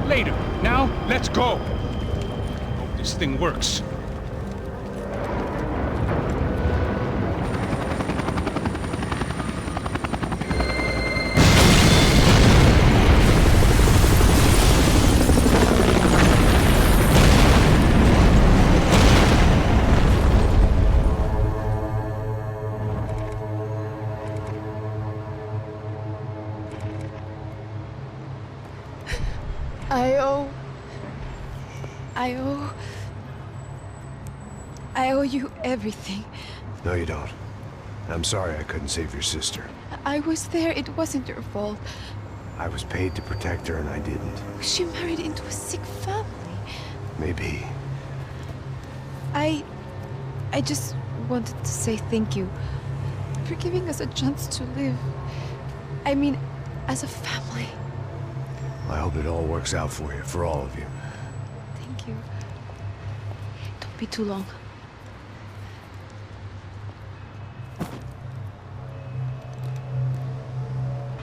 Later. Now, let's go. Hope this thing works. I owe you everything. No, you don't. I'm sorry I couldn't save your sister. I was there. It wasn't your fault. I was paid to protect her and I didn't. She married into a sick family. Maybe. I just wanted to say thank you for giving us a chance to live. I mean, as a family. I hope it all works out for you, for all of you. Thank you. Don't be too long.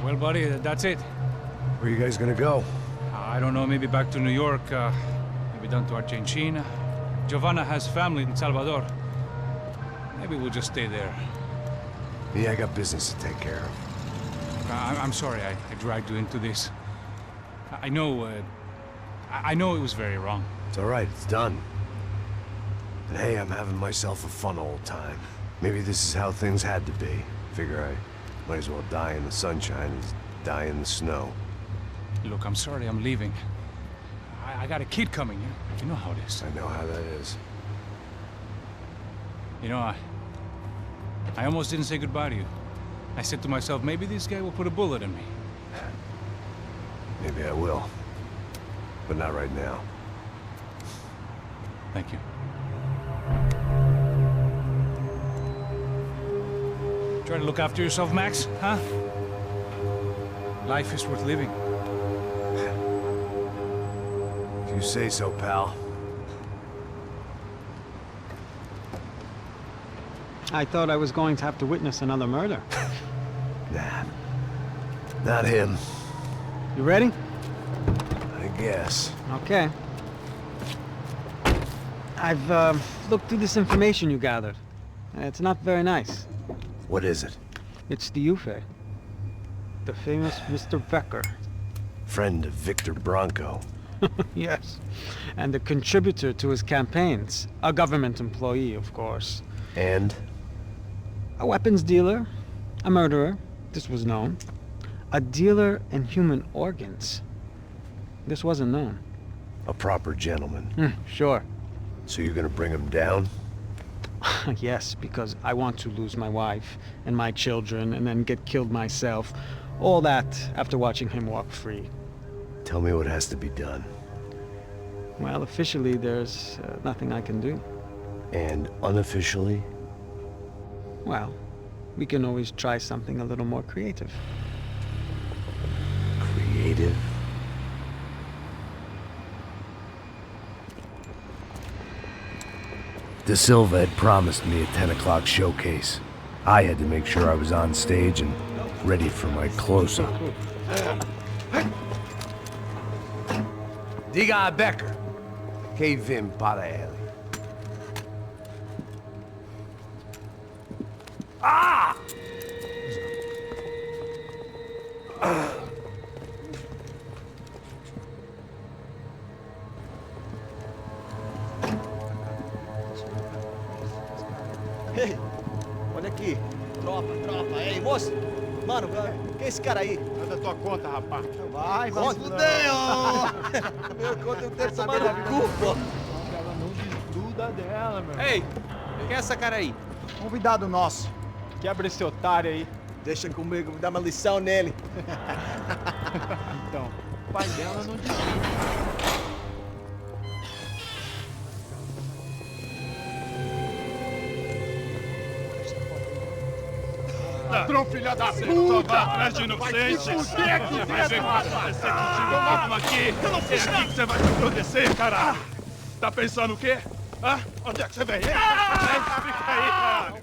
Well, buddy, that's it. Where are you guys gonna go? I don't know, maybe back to New York, maybe down to Argentina. Giovanna has family in Salvador. Maybe we'll just stay there. Me, I got business to take care of. I'm sorry I dragged you into this. I know it was very wrong. It's all right, it's done. And hey, I'm having myself a fun old time. Maybe this is how things had to be. Figure I might as well die in the sunshine as die in the snow. Look, I'm sorry I'm leaving. I got a kid coming, you know how it is. I know how that is. You know, I almost didn't say goodbye to you. I said to myself, maybe this guy will put a bullet in me. Maybe I will. But not right now. Thank you. Try to look after yourself, Max, huh? Life is worth living. If you say so, pal. I thought I was going to have to witness another murder. Nah. Not him. You ready? I guess. Okay. I've looked through this information you gathered. And it's not very nice. What is it? It's the Ufe. The famous Mr. Becker. Friend of Victor Branco. Yes. And a contributor to his campaigns. A government employee, of course. And? A weapons dealer. A murderer. This was known. A dealer in human organs. This wasn't known. A proper gentleman. Sure. So you're gonna bring him down? Yes, because I want to lose my wife and my children and then get killed myself. All that after watching him walk free. Tell me what has to be done. Well, officially there's nothing I can do. And unofficially? Well, we can always try something a little more creative. Creative? De Silva had promised me a 10 o'clock showcase. I had to make sure I was on stage and ready for my close-up. Diga a Becker. Que vim para ele. Ah! Ei, olha aqui. Tropa. Ei, moço. Mano, quem é esse cara aí? É da tua conta, rapaz. Vai se fuder, ó! Meu conta eu quero saber da culpa. Ela não desgruda dela, meu. Ei, quem é essa cara aí? Convidado nosso. Quebra esse otário aí. Deixa comigo, me dá uma lição nele. Então, o pai dela não desgruda. Ladrão, filha da puta! Vai atrás de inocentes! Vai se fuder aqui dentro! Vai ver o que vai acontecer contigo mesmo aqui! Eu não fiz nada! É aqui que você vai se acontecer, caralho! Tá pensando o quê? Hã? Onde é que você vem? Fica aí, caralho!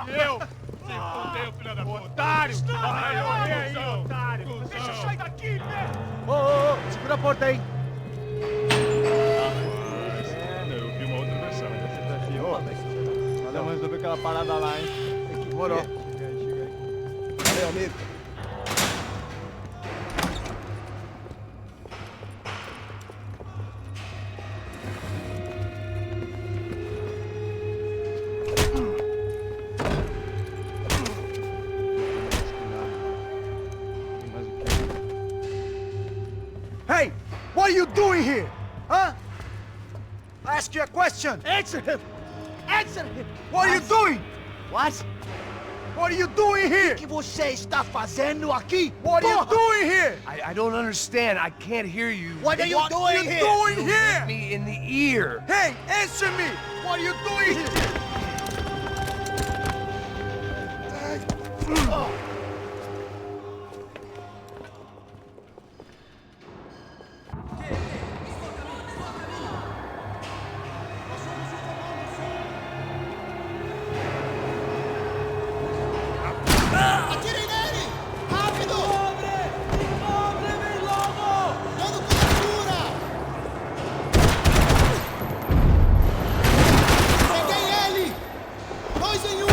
E eu? Se fudeu, filha da puta! Otário! Vai, aí, otário! Deixa eu sair daqui, né? Ô, segura a porta aí! Eu vi uma outra versão. Vamos resolver aquela parada lá, hein? Demorou. Chega aí. Valeu, amigo. Hey! What are you doing here? Huh? I ask you a question. Answer him! Answer him! What are you doing? What? What are you doing here? O que você está fazendo aqui? What are you doing here? I don't understand. I can't hear you. What are you doing here? Doing You here? hit me in the ear. Hey, answer me! What are you doing here? Atirem nele! Rápido! Encontre-me logo! Dando cobertura! Peguei ele! 2 em 1!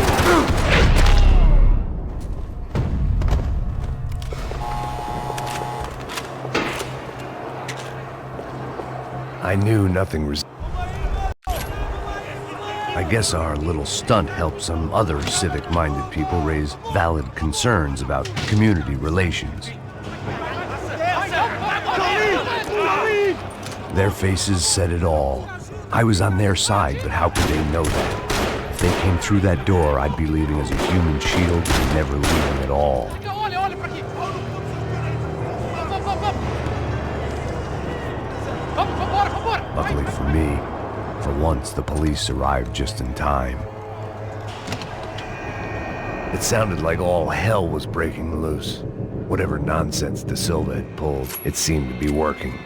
I knew nothing was... I guess our little stunt helped some other civic-minded people raise valid concerns about community relations. Their faces said it all. I was on their side, but how could they know that? If they came through that door, I'd be leaving as a human shield and never leaving at all. Luckily for me, for once the police arrived just in time. It sounded like all hell was breaking loose. Whatever nonsense De Silva had pulled, it seemed to be working.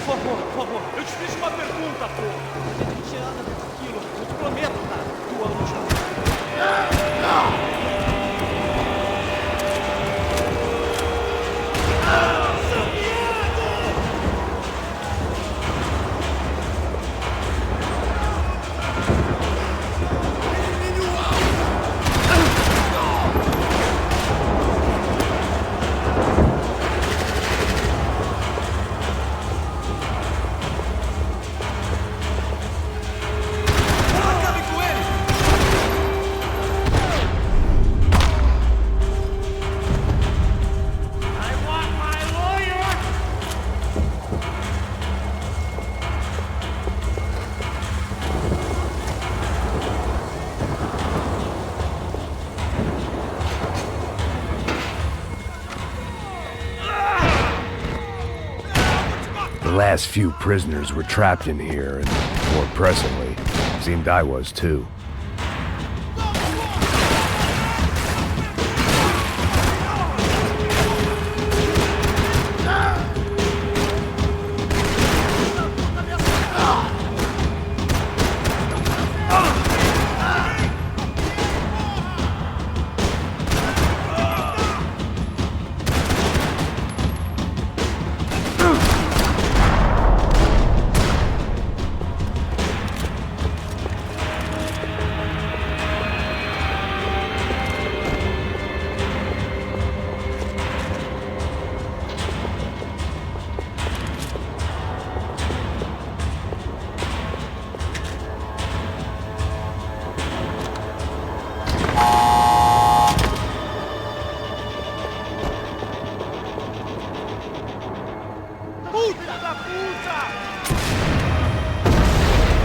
Por favor. Eu te fiz uma pergunta, pô. A gente anda tranquilo. Eu te prometo, cara. Tu ama o chão. The last few prisoners were trapped in here, and more pressingly, it seemed I was too.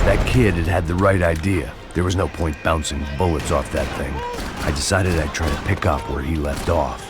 That kid had the right idea. There was no point bouncing bullets off that thing. I decided I'd try to pick up where he left off.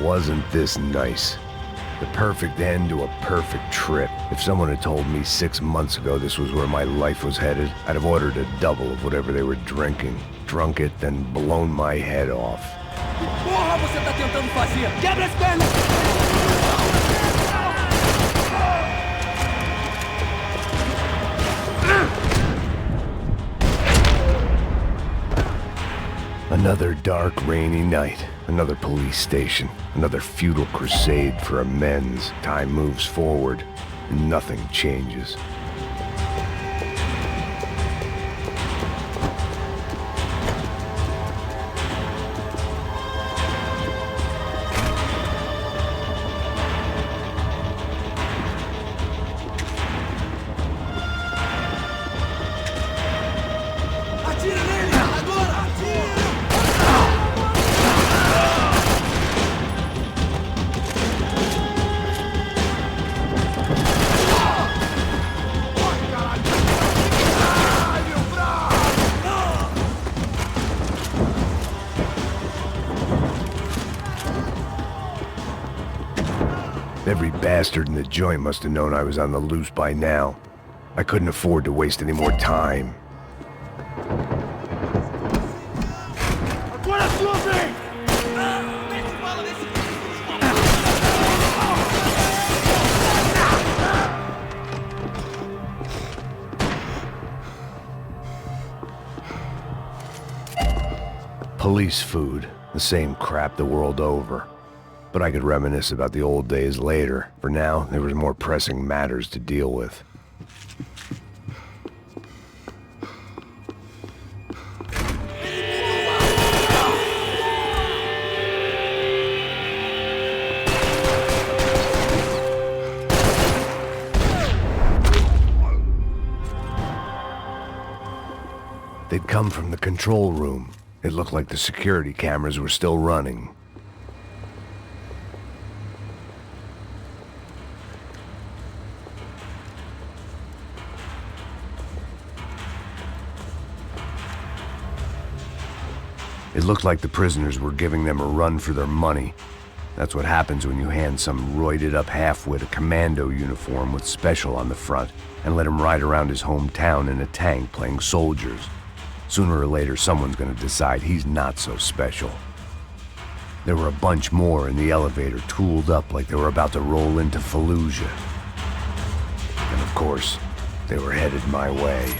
Wasn't this nice? The perfect end to a perfect trip. If someone had told me 6 months ago this was where my life was headed, I'd have ordered a double of whatever they were drinking, drunk it, then blown my head off. Que porra você tá tentando fazer? Quebra as pernas! Another dark, rainy night. Another police station. Another futile crusade for amends. Time moves forward, and nothing changes. Every bastard in the joint must have known I was on the loose by now. I couldn't afford to waste any more time. Agora sua vez! Police food, the same crap the world over. But I could reminisce about the old days later. For now, there was more pressing matters to deal with. They'd come from the control room. It looked like the security cameras were still running. It looked like the prisoners were giving them a run for their money. That's what happens when you hand some roided-up halfwit a commando uniform with special on the front and let him ride around his hometown in a tank playing soldiers. Sooner or later, someone's gonna decide he's not so special. There were a bunch more in the elevator, tooled up like they were about to roll into Fallujah. And of course, they were headed my way.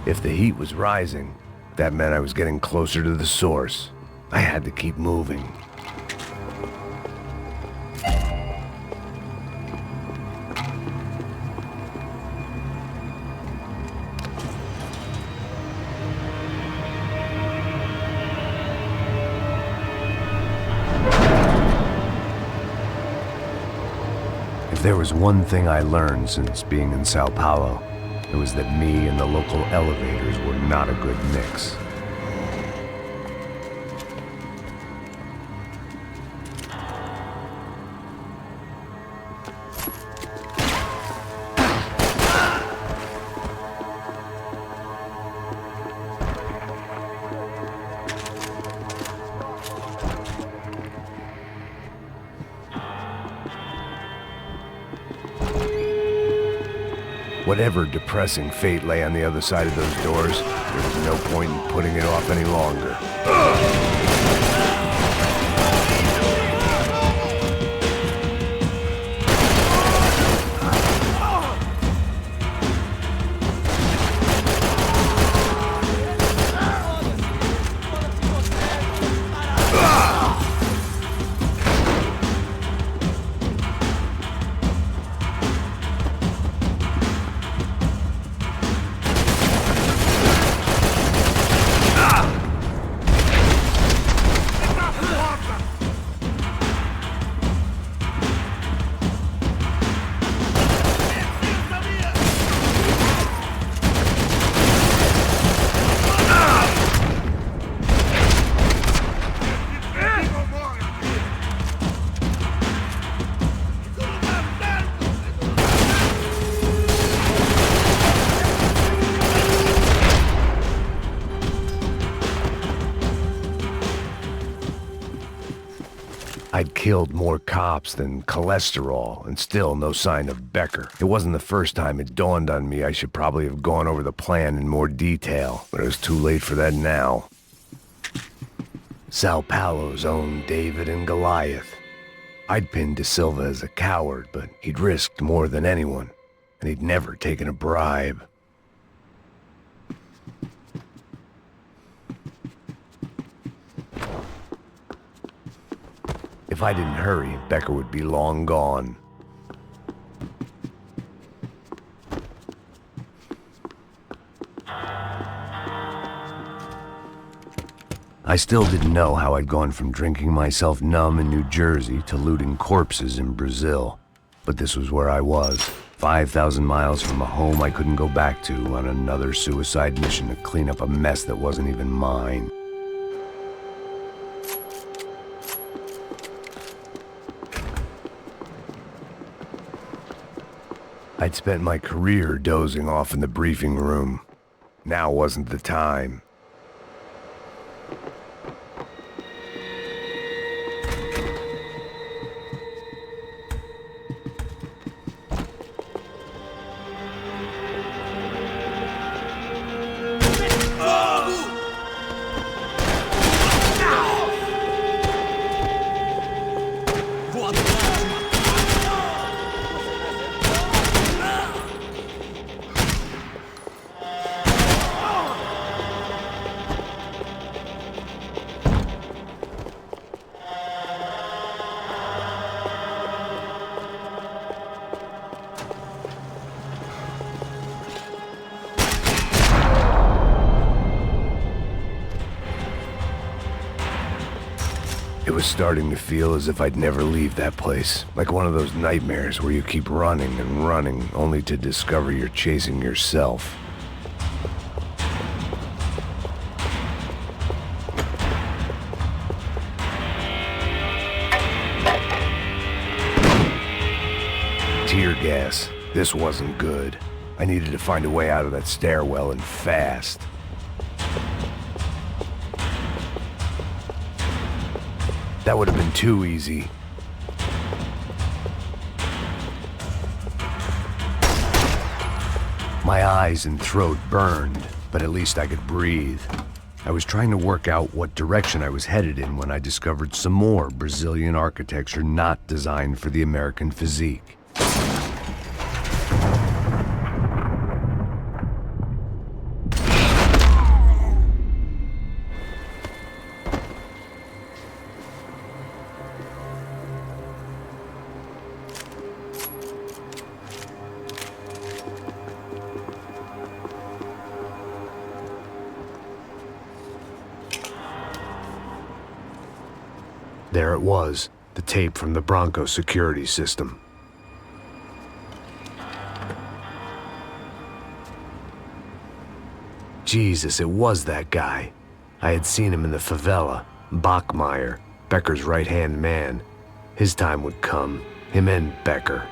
If the heat was rising, that meant I was getting closer to the source. I had to keep moving. If there was one thing I learned since being in São Paulo, it was that me and the local elevators were not a good mix. Whatever depressing fate lay on the other side of those doors, there was no point in putting it off any longer. I'd killed more cops than cholesterol, and still no sign of Becker. It wasn't the first time it dawned on me I should probably have gone over the plan in more detail, but it was too late for that now. Sao Paulo's own David and Goliath. I'd pinned De Silva as a coward, but he'd risked more than anyone, and he'd never taken a bribe. If I didn't hurry, Becker would be long gone. I still didn't know how I'd gone from drinking myself numb in New Jersey to looting corpses in Brazil. But this was where I was, 5,000 miles from a home I couldn't go back to, on another suicide mission to clean up a mess that wasn't even mine. I'd spent my career dozing off in the briefing room. Now wasn't the time. It was starting to feel as if I'd never leave that place, like one of those nightmares where you keep running and running, only to discover you're chasing yourself. Tear gas. This wasn't good. I needed to find a way out of that stairwell, and fast. That would have been too easy. My eyes and throat burned, but at least I could breathe. I was trying to work out what direction I was headed in when I discovered some more Brazilian architecture not designed for the American physique. There it was, the tape from the Branco security system. Jesus, it was that guy. I had seen him in the favela, Bachmeyer, Becker's right-hand man. His time would come, him and Becker.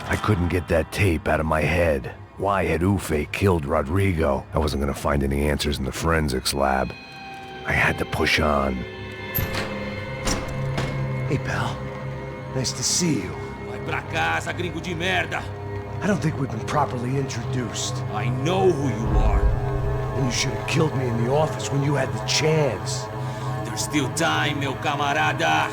I couldn't get that tape out of my head. Why had Ufe killed Rodrigo? I wasn't gonna find any answers in the forensics lab. I had to push on. Hey, pal. Nice to see you. Vai pra casa, gringo de merda! I don't think we've been properly introduced. I know who you are. And you should have killed me in the office when you had the chance. There's still time, meu camarada.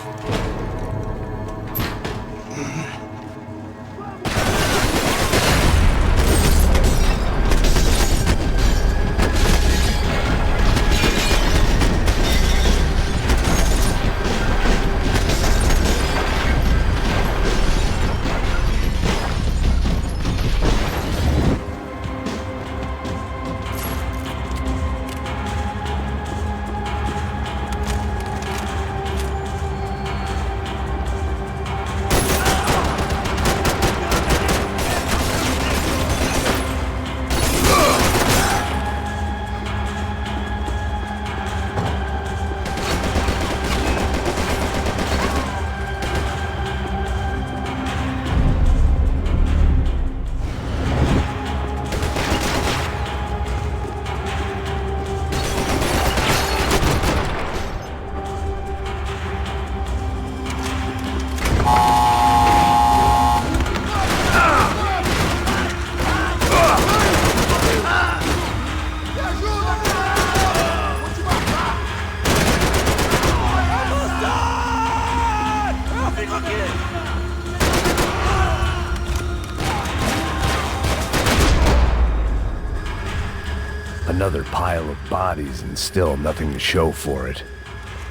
Another pile of bodies and still nothing to show for it.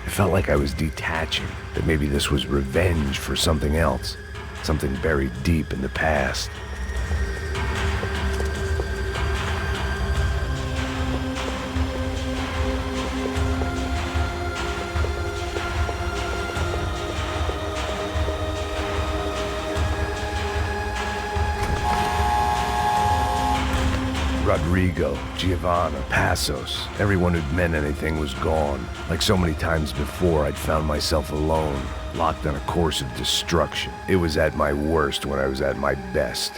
I felt like I was detaching, that maybe this was revenge for something else, something buried deep in the past. Rodrigo, Giovanna, Passos, everyone who'd meant anything was gone. Like so many times before, I'd found myself alone, locked on a course of destruction. It was at my worst when I was at my best.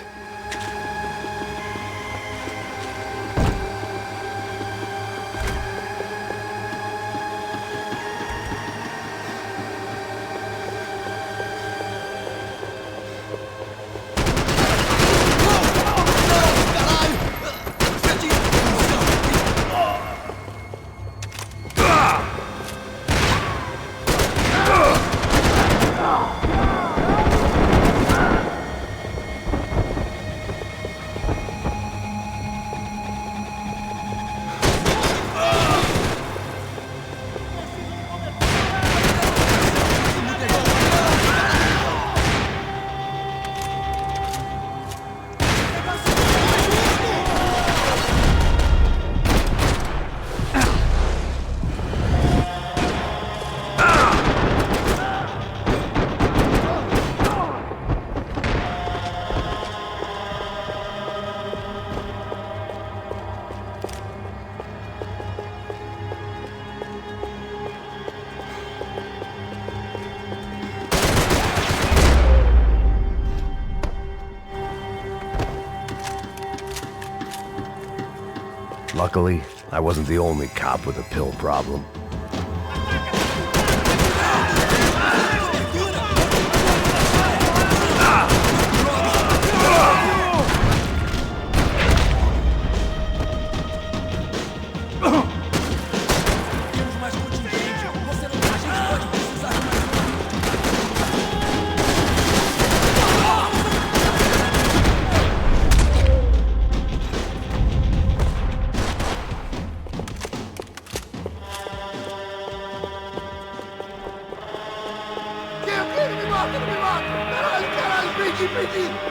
Luckily, I wasn't the only cop with a pill problem.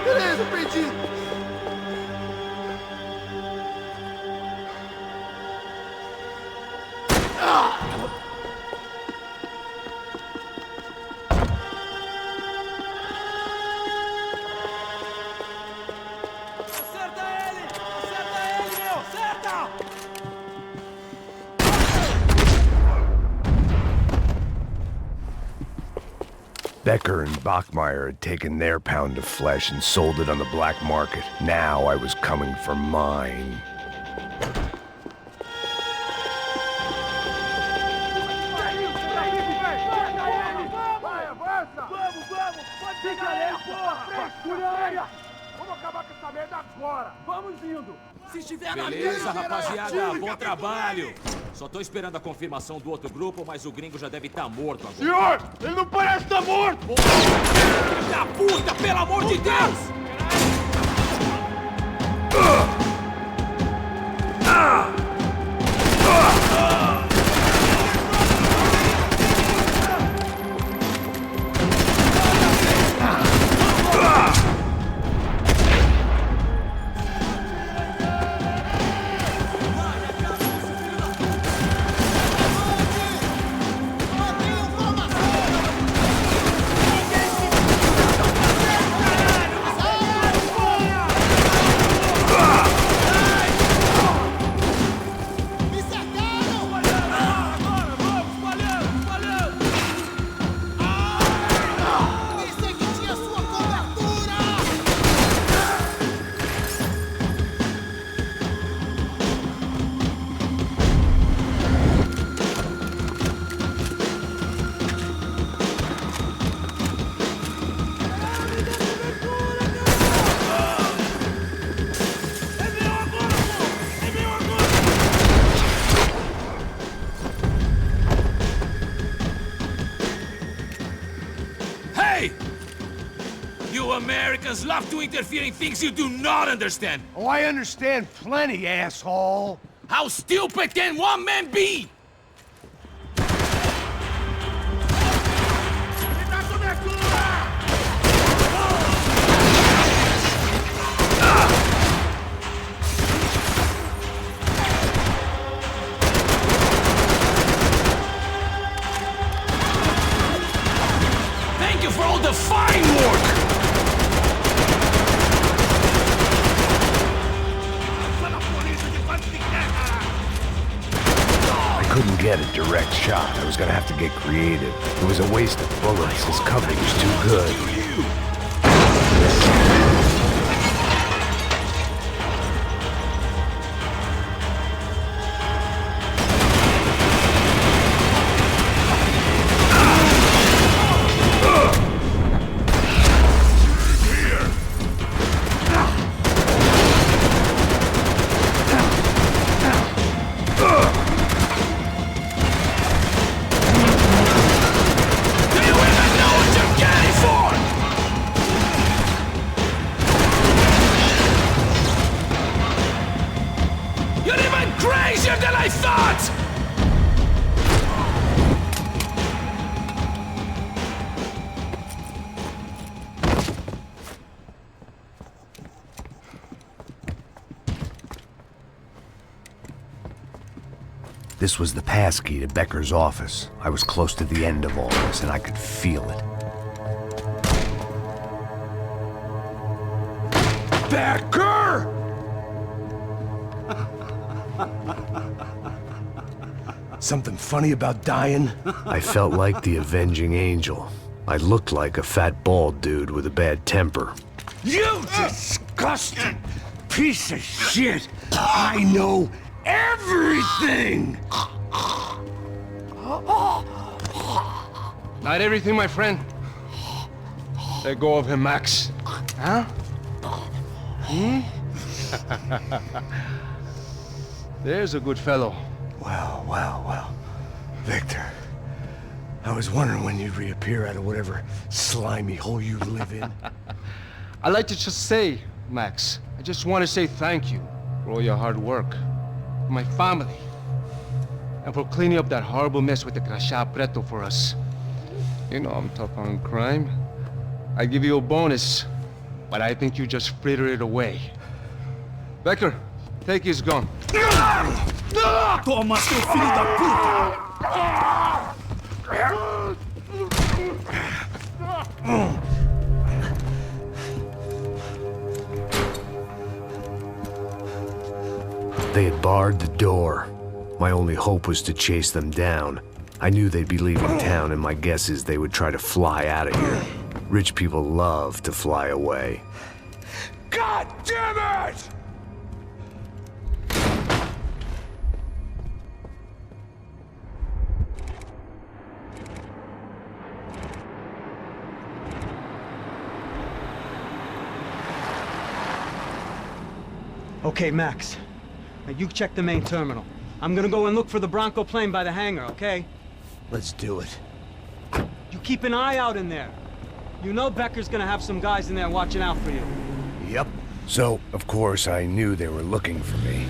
Beleza, perdi! Becker and Bachmeyer had taken their pound of flesh and sold it on the black market. Now I was coming for mine. Beleza, rapaziada, bom trabalho. Só tô esperando a confirmação do outro grupo, mas o gringo já deve estar morto agora. Senhor, ele não parece estar morto! Filho da puta, pelo amor de Deus! Americans love to interfere in things you do not understand. Oh, I understand plenty, asshole. How stupid can one man be? Thank you for all the fine work! I couldn't get a direct shot. I was gonna have to get creative. It was a waste of bullets. His coverage was too good. This was the passkey to Becker's office. I was close to the end of all this, and I could feel it. Becker! Something funny about dying? I felt like the avenging angel. I looked like a fat bald dude with a bad temper. You disgusting piece of shit! I know everything! Not everything, my friend. Let go of him, Max. Huh? Hmm? There's a good fellow. Well, well, well. Victor, I was wondering when you'd reappear out of whatever slimy hole you live in. I'd like to just say, Max, I just want to say thank you for all your hard work. For my family. And for cleaning up that horrible mess with the Crachá Preto for us. You know I'm tough on crime. I give you a bonus, but I think you just frittered it away. Becker, take his gun. Toma, seu filho da They had barred the door. My only hope was to chase them down. I knew they'd be leaving town, and my guess is they would try to fly out of here. Rich people love to fly away. God damn it! Okay, Max. Now you check the main terminal. I'm gonna go and look for the Branco plane by the hangar, okay? Let's do it. You keep an eye out in there. You know Becker's gonna have some guys in there watching out for you. Yep. So, of course, I knew they were looking for me.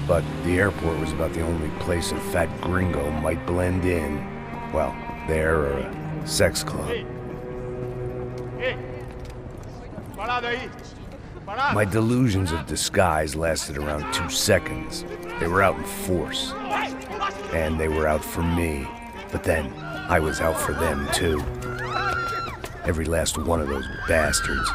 But the airport was about the only place a fat gringo might blend in. Well, there or a sex club. My delusions of disguise lasted around 2 seconds. They were out in force. And they were out for me. But then, I was out for them too. Every last one of those bastards.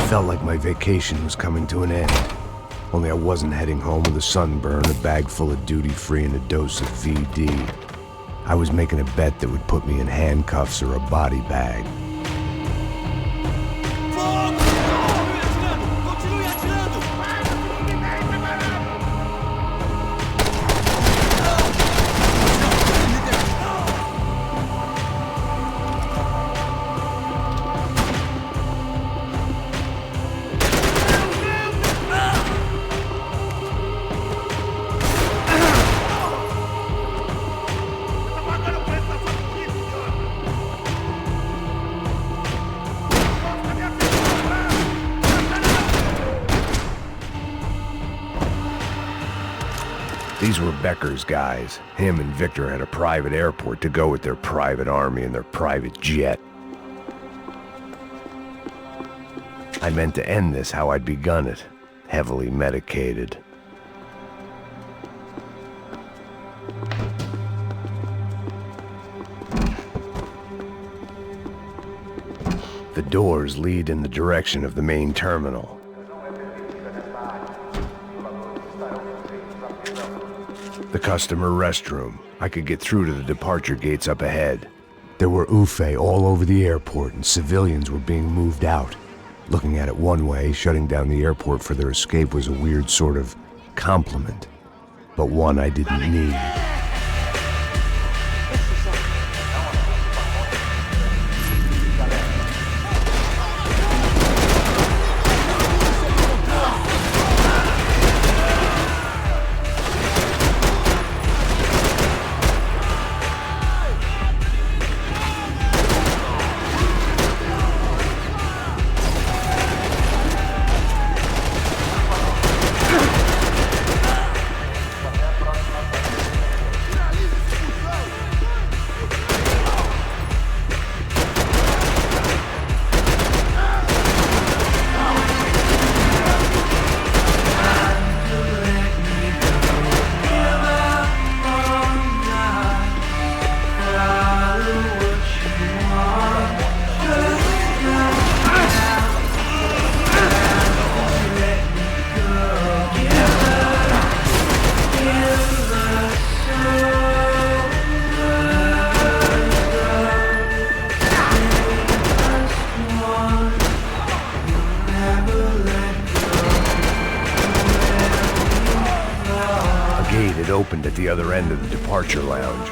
Felt like my vacation was coming to an end. Only I wasn't heading home with a sunburn, a bag full of duty-free, and a dose of VD. I was making a bet that would put me in handcuffs or a body bag. These were Becker's guys. Him and Victor had a private airport to go with their private army and their private jet. I meant to end this how I'd begun it, heavily medicated. The doors lead in the direction of the main terminal. The customer restroom. I could get through to the departure gates up ahead. There were UFE all over the airport and civilians were being moved out. Looking at it one way, shutting down the airport for their escape was a weird sort of compliment, but one I didn't need. It opened at the other end of the departure lounge.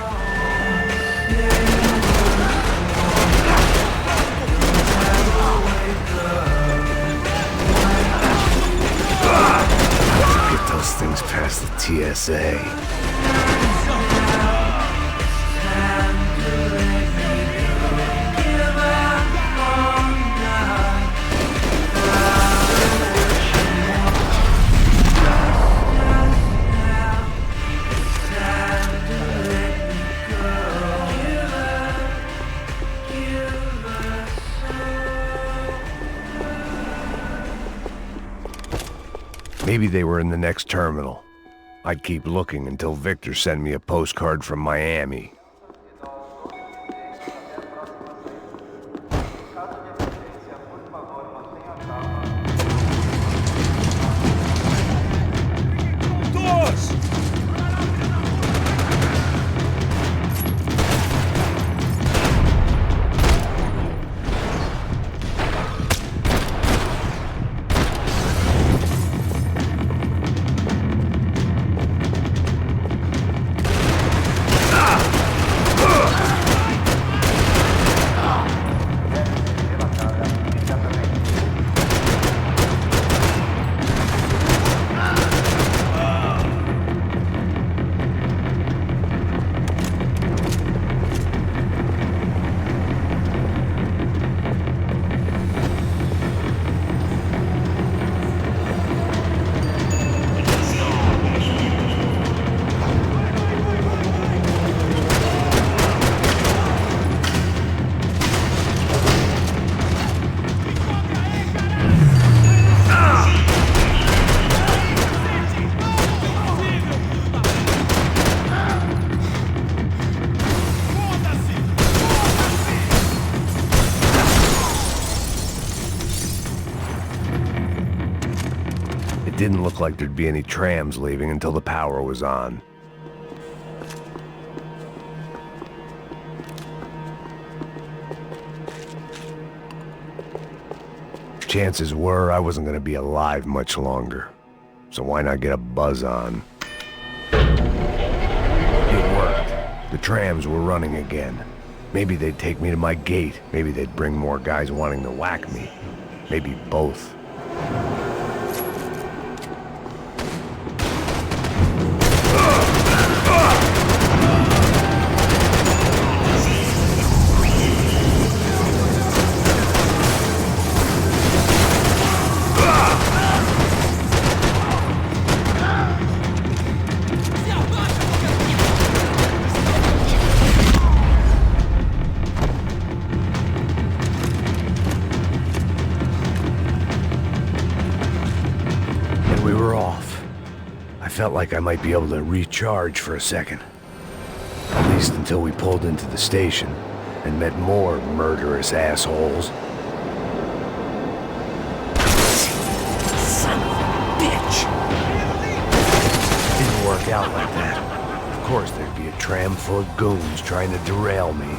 Get those things past the TSA. Maybe they were in the next terminal. I'd keep looking until Victor sent me a postcard from Miami. It didn't look like there'd be any trams leaving until the power was on. Chances were I wasn't gonna be alive much longer, so why not get a buzz on? It worked. The trams were running again. Maybe they'd take me to my gate. Maybe they'd bring more guys wanting to whack me. Maybe both. Felt like I might be able to recharge for a second. At least until we pulled into the station and met more murderous assholes. Son of a bitch! Didn't work out like that. Of course there'd be a tram full of goons trying to derail me.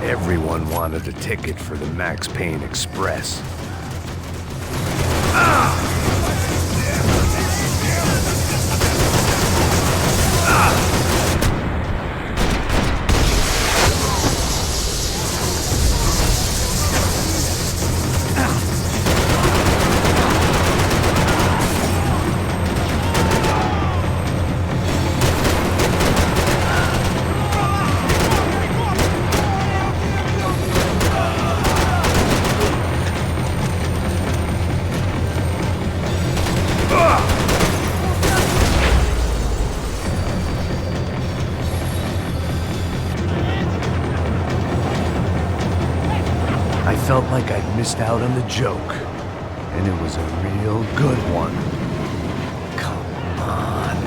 Everyone wanted a ticket for the Max Payne Express. I felt like I'd missed out on the joke, and it was a real good one. Come on.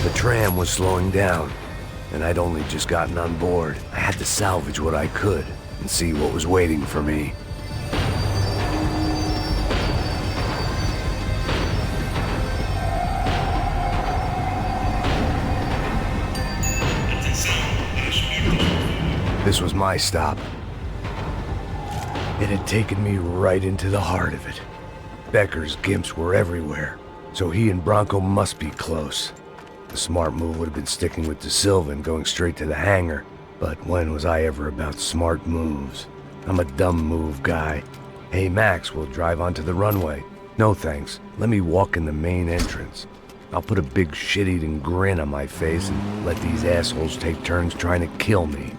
The tram was slowing down, and I'd only just gotten on board. I had to salvage what I could and see what was waiting for me. This was my stop. It had taken me right into the heart of it. Becker's gimps were everywhere, so he and Branco must be close. The smart move would have been sticking with De Silva and going straight to the hangar. But when was I ever about smart moves? I'm a dumb move guy. Hey Max, we'll drive onto the runway. No thanks, let me walk in the main entrance. I'll put a big shit-eating grin on my face and let these assholes take turns trying to kill me.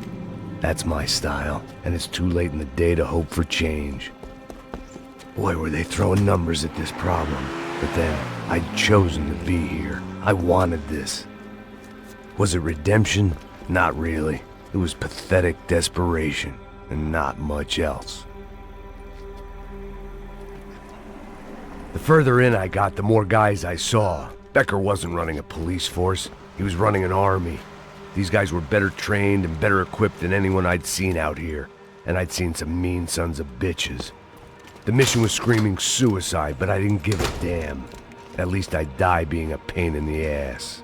That's my style, and it's too late in the day to hope for change. Boy, were they throwing numbers at this problem. But then, I'd chosen to be here. I wanted this. Was it redemption? Not really. It was pathetic desperation, and not much else. The further in I got, the more guys I saw. Becker wasn't running a police force. He was running an army. These guys were better trained and better equipped than anyone I'd seen out here. And I'd seen some mean sons of bitches. The mission was screaming suicide, but I didn't give a damn. At least I'd die being a pain in the ass.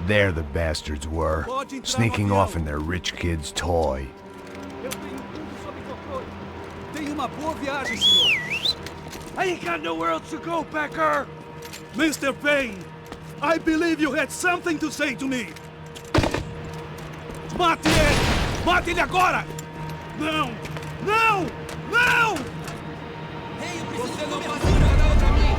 There the bastards were, sneaking off in their rich kid's toy. Tenha uma boa viagem, senhor. I ain't got nowhere else to go, Packer. Mr. Payne, I believe you had something to say to me. Mate ele! Mate ele agora! Não! Não! Não! Você não faz nada pra mim!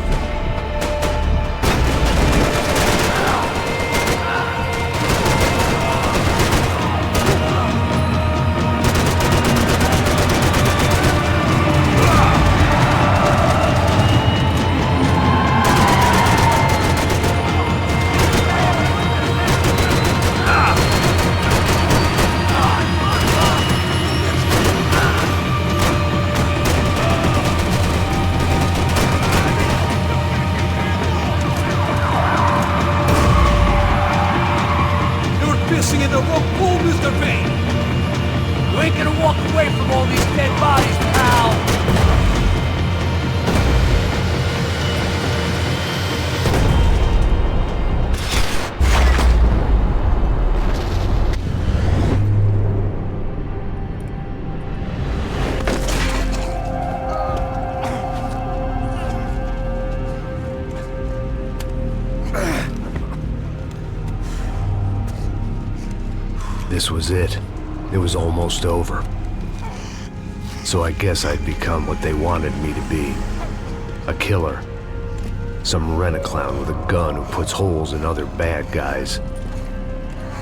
In the wrong pool, Mr. Payne! You ain't gonna walk away from all these dead bodies, pal! This was it. It was almost over. So I guess I'd become what they wanted me to be. A killer. Some rent-a-clown with a gun who puts holes in other bad guys.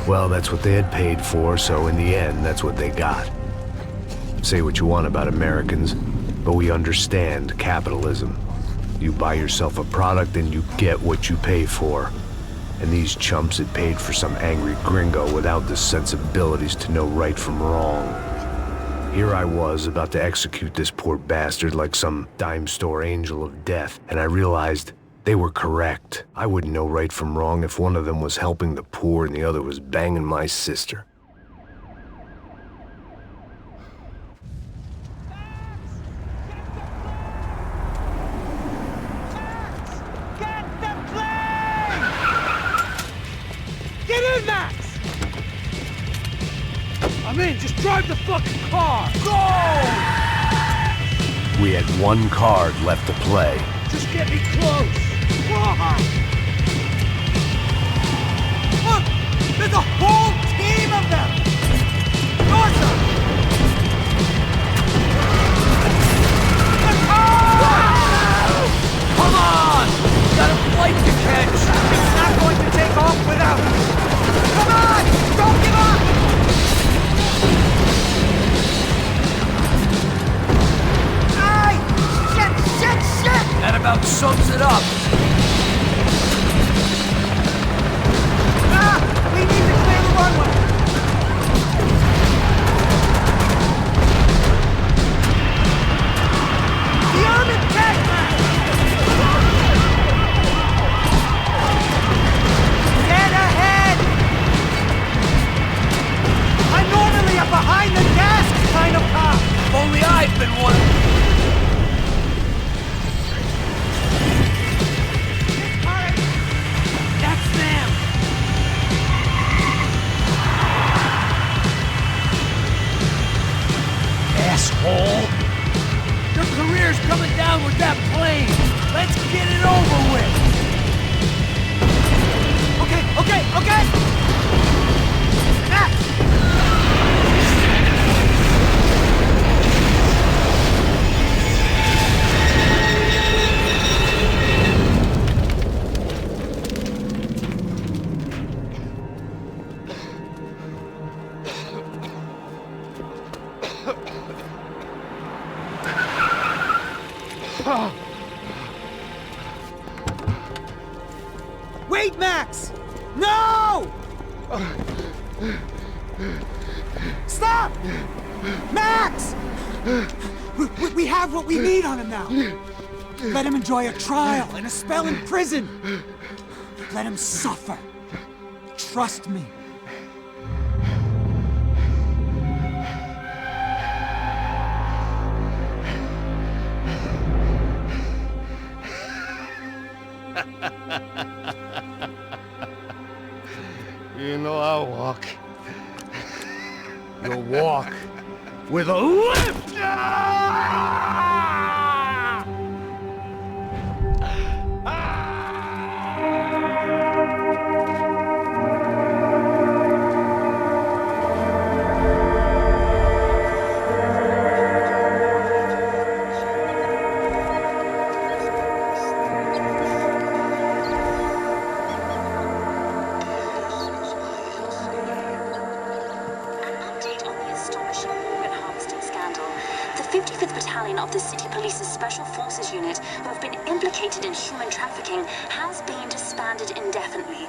Well, that's what they had paid for, so in the end, that's what they got. Say what you want about Americans, but we understand capitalism. You buy yourself a product and you get what you pay for. And these chumps had paid for some angry gringo without the sensibilities to know right from wrong. Here I was, about to execute this poor bastard like some dime store angel of death, and I realized they were correct. I wouldn't know right from wrong if one of them was helping the poor and the other was banging my sister. Get in, Max! I'm in, just drive the fucking car! Go! We had one card left to play. Just get me close! Look! There's a whole team of them! North! Come on! Got a flight to catch! It's not going to take off without us! Come on! Don't give up! Aye! Shit! That about sums it up. We need to clear the runway! The armored tank! Dead ahead! I'm normally a behind the desk kind of cop! If only I'd been one! That's them! Asshole! Your career's coming down with that plane! Let's get it over with! Okay! Max! Wait, Max! No! Stop! Max! We have what we need on him now. Let him enjoy a trial and a spell in prison. Let him suffer. Trust me. walk with a lift! Of the City Police's Special Forces unit who have been implicated in human trafficking has been disbanded indefinitely.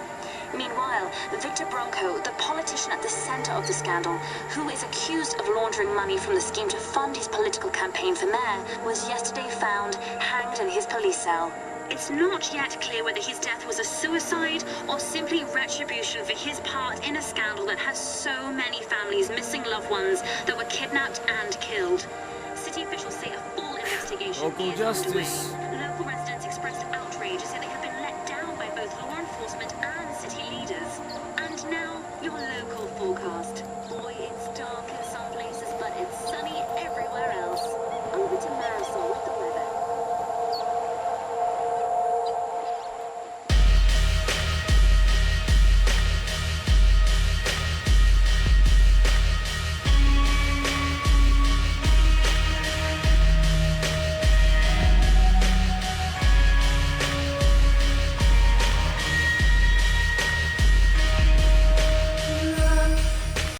Meanwhile, Victor Branco, the politician at the center of the scandal, who is accused of laundering money from the scheme to fund his political campaign for mayor, was yesterday found hanged in his police cell. It's not yet clear whether his death was a suicide or simply retribution for his part in a scandal that has so many families missing loved ones that were kidnapped and killed. City officials say a full investigation Local is justice. underway. Local residents expressed outrage, saying they have been let down by both law enforcement and